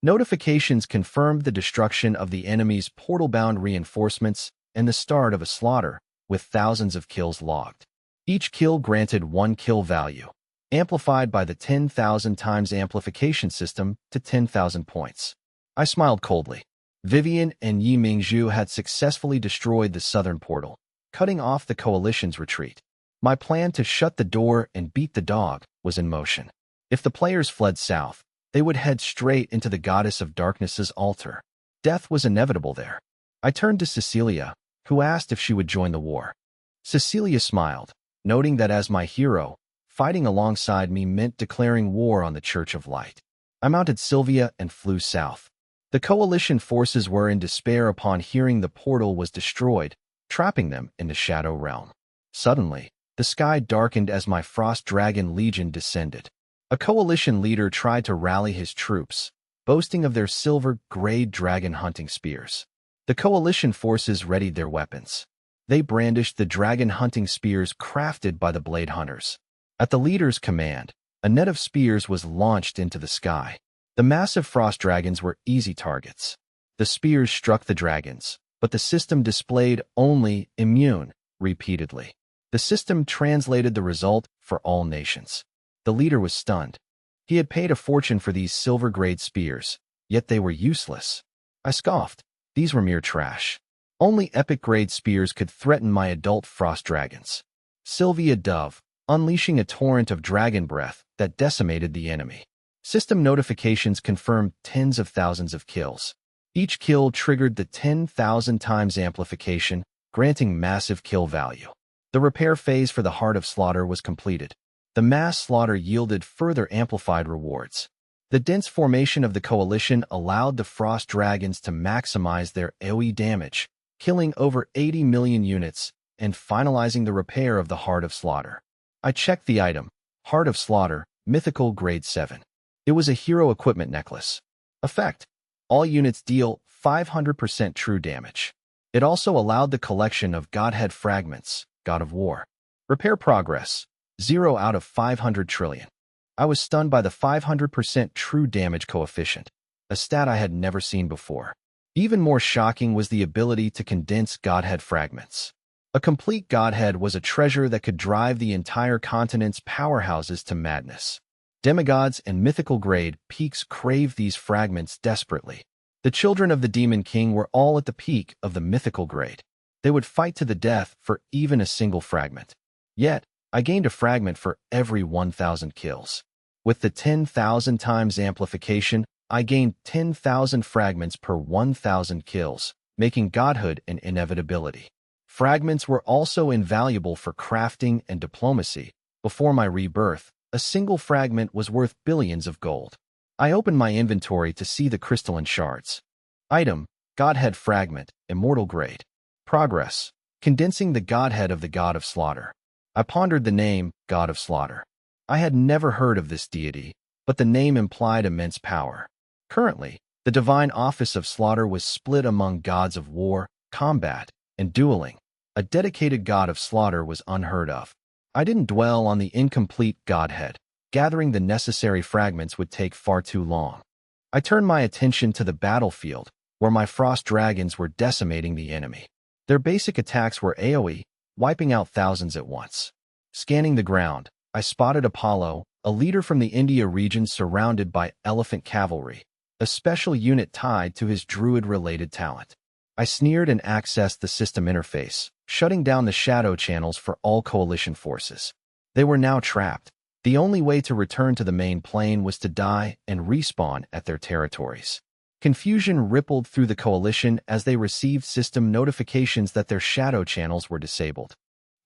Notifications confirmed the destruction of the enemy's portal-bound reinforcements and the start of a slaughter, with thousands of kills logged. Each kill granted 1 kill value, amplified by the 10,000 times amplification system to 10,000 points. I smiled coldly. Vivian and Yi Mingzhu had successfully destroyed the southern portal, cutting off the coalition's retreat. My plan to shut the door and beat the dog was in motion. If the players fled south, they would head straight into the Goddess of Darkness's altar. Death was inevitable there. I turned to Cecilia, who asked if she would join the war. Cecilia smiled, noting that as my hero, fighting alongside me meant declaring war on the Church of Light. I mounted Sylvia and flew south. The coalition forces were in despair upon hearing the portal was destroyed, trapping them in the Shadow Realm. Suddenly, the sky darkened as my Frost Dragon Legion descended. A coalition leader tried to rally his troops, boasting of their silver-grade dragon hunting spears. The coalition forces readied their weapons. They brandished the dragon hunting spears crafted by the Blade Hunters. At the leader's command, a net of spears was launched into the sky. The massive frost dragons were easy targets. The spears struck the dragons, but the system displayed only immune repeatedly. The system translated the result for all nations. The leader was stunned. He had paid a fortune for these silver-grade spears, yet they were useless. I scoffed. These were mere trash. Only epic-grade spears could threaten my adult frost dragons. Sylvia dove, unleashing a torrent of dragon breath that decimated the enemy. System notifications confirmed tens of thousands of kills. Each kill triggered the 10,000 times amplification, granting massive kill value. The repair phase for the Heart of Slaughter was completed. The mass slaughter yielded further amplified rewards. The dense formation of the coalition allowed the frost dragons to maximize their AoE damage, killing over 80 million units and finalizing the repair of the Heart of Slaughter. I checked the item, Heart of Slaughter, Mythical Grade 7. It was a hero equipment necklace. Effect: all units deal 500% true damage. It also allowed the collection of Godhead fragments, God of War. Repair progress: 0 out of 500 trillion. I was stunned by the 500% true damage coefficient, a stat I had never seen before. Even more shocking was the ability to condense Godhead fragments. A complete Godhead was a treasure that could drive the entire continent's powerhouses to madness. Demigods and mythical grade peaks craved these fragments desperately. The children of the Demon King were all at the peak of the mythical grade. They would fight to the death for even a single fragment. Yet, I gained a fragment for every 1,000 kills. With the 10,000 times amplification, I gained 10,000 fragments per 1,000 kills, making godhood an inevitability. Fragments were also invaluable for crafting and diplomacy. Before my rebirth, a single fragment was worth billions of gold. I opened my inventory to see the crystalline shards. Item: Godhead Fragment, Immortal Grade. Progress: condensing the Godhead of the God of Slaughter. I pondered the name, God of Slaughter. I had never heard of this deity, but the name implied immense power. Currently, the divine office of slaughter was split among gods of war, combat, and dueling. A dedicated god of slaughter was unheard of. I didn't dwell on the incomplete Godhead. Gathering the necessary fragments would take far too long. I turned my attention to the battlefield, where my frost dragons were decimating the enemy. Their basic attacks were AoE, wiping out thousands at once. Scanning the ground, I spotted Apollo, a leader from the India region surrounded by elephant cavalry, a special unit tied to his druid-related talent. I sneered and accessed the system interface, shutting down the shadow channels for all coalition forces. They were now trapped. The only way to return to the main plane was to die and respawn at their territories. Confusion rippled through the coalition as they received system notifications that their shadow channels were disabled.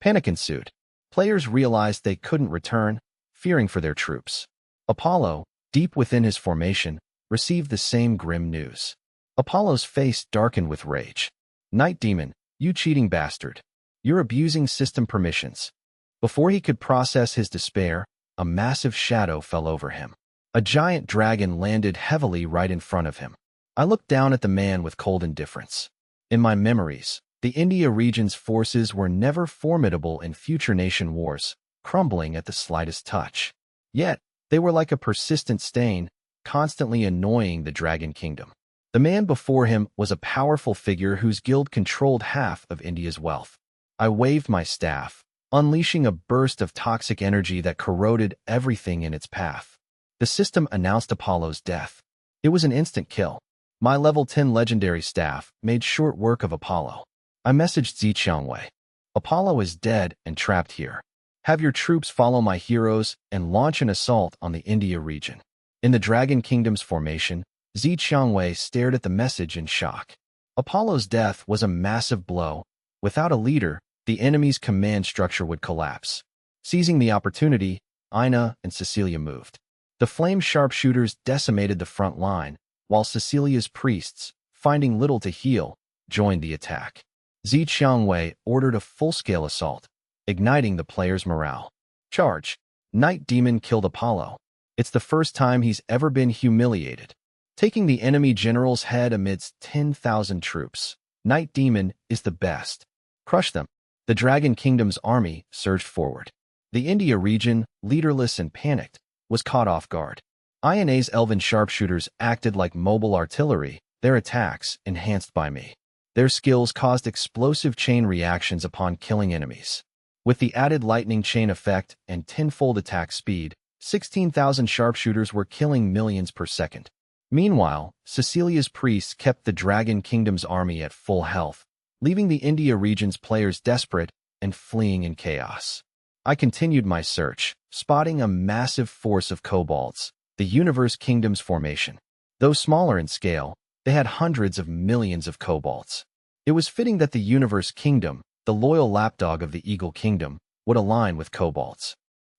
Panic ensued. Players realized they couldn't return, fearing for their troops. Apollo, deep within his formation, received the same grim news. Apollo's face darkened with rage. Night Demon, you cheating bastard. You're abusing system permissions. Before he could process his despair, a massive shadow fell over him. A giant dragon landed heavily right in front of him. I looked down at the man with cold indifference. In my memories, the India region's forces were never formidable in future nation wars, crumbling at the slightest touch. Yet, they were like a persistent stain, constantly annoying the Dragon Kingdom. The man before him was a powerful figure whose guild controlled half of India's wealth. I waved my staff, unleashing a burst of toxic energy that corroded everything in its path. The system announced Apollo's death. It was an instant kill. My level 10 legendary staff made short work of Apollo. I messaged Zichangwei. Apollo is dead and trapped here. Have your troops follow my heroes and launch an assault on the India region. In the Dragon Kingdom's formation, Zichangwei stared at the message in shock. Apollo's death was a massive blow. Without a leader, the enemy's command structure would collapse. Seizing the opportunity, Ina and Cecilia moved. The flame sharpshooters decimated the front line, while Cecilia's priests, finding little to heal, joined the attack. Zichangwei ordered a full-scale assault, igniting the players' morale. Charge! Night Demon killed Apollo. It's the first time he's ever been humiliated. Taking the enemy general's head amidst 10,000 troops, Night Demon is the best. Crush them. The Dragon Kingdom's army surged forward. The India region, leaderless and panicked, was caught off guard. INA's elven sharpshooters acted like mobile artillery, their attacks enhanced by me. Their skills caused explosive chain reactions upon killing enemies. With the added lightning chain effect and tenfold attack speed, 16,000 sharpshooters were killing millions per second. Meanwhile, Cecilia's priests kept the Dragon Kingdom's army at full health, leaving the India region's players desperate and fleeing in chaos. I continued my search, spotting a massive force of kobolds, the Universe Kingdom's formation. Though smaller in scale, they had hundreds of millions of kobolds. It was fitting that the Universe Kingdom, the loyal lapdog of the Eagle Kingdom, would align with kobolds.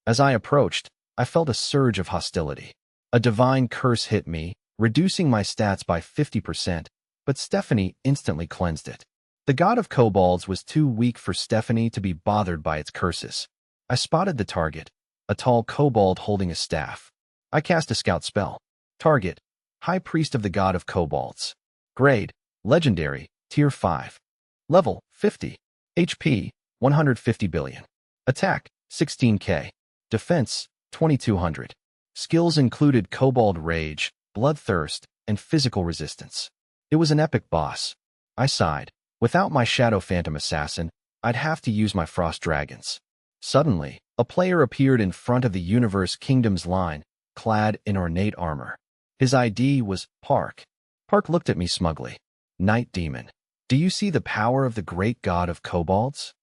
As I approached, I felt a surge of hostility. A divine curse hit me, reducing my stats by 50%, but Stephanie instantly cleansed it. The god of kobolds was too weak for Stephanie to be bothered by its curses. I spotted the target, a tall kobold holding a staff. I cast a scout spell. Target, High Priest of the God of Kobolds. Grade, Legendary, Tier 5. Level, 50. HP, 150 billion. Attack, 16k. Defense, 2200. Skills included Kobold Rage, Bloodthirst, and Physical Resistance. It was an epic boss. I sighed. Without my Shadow Phantom Assassin, I'd have to use my Frost Dragons. Suddenly, a player appeared in front of the Universe Kingdom's line, clad in ornate armor. His ID was Park. Park looked at me smugly. Night Demon. Do you see the power of the great god of kobolds?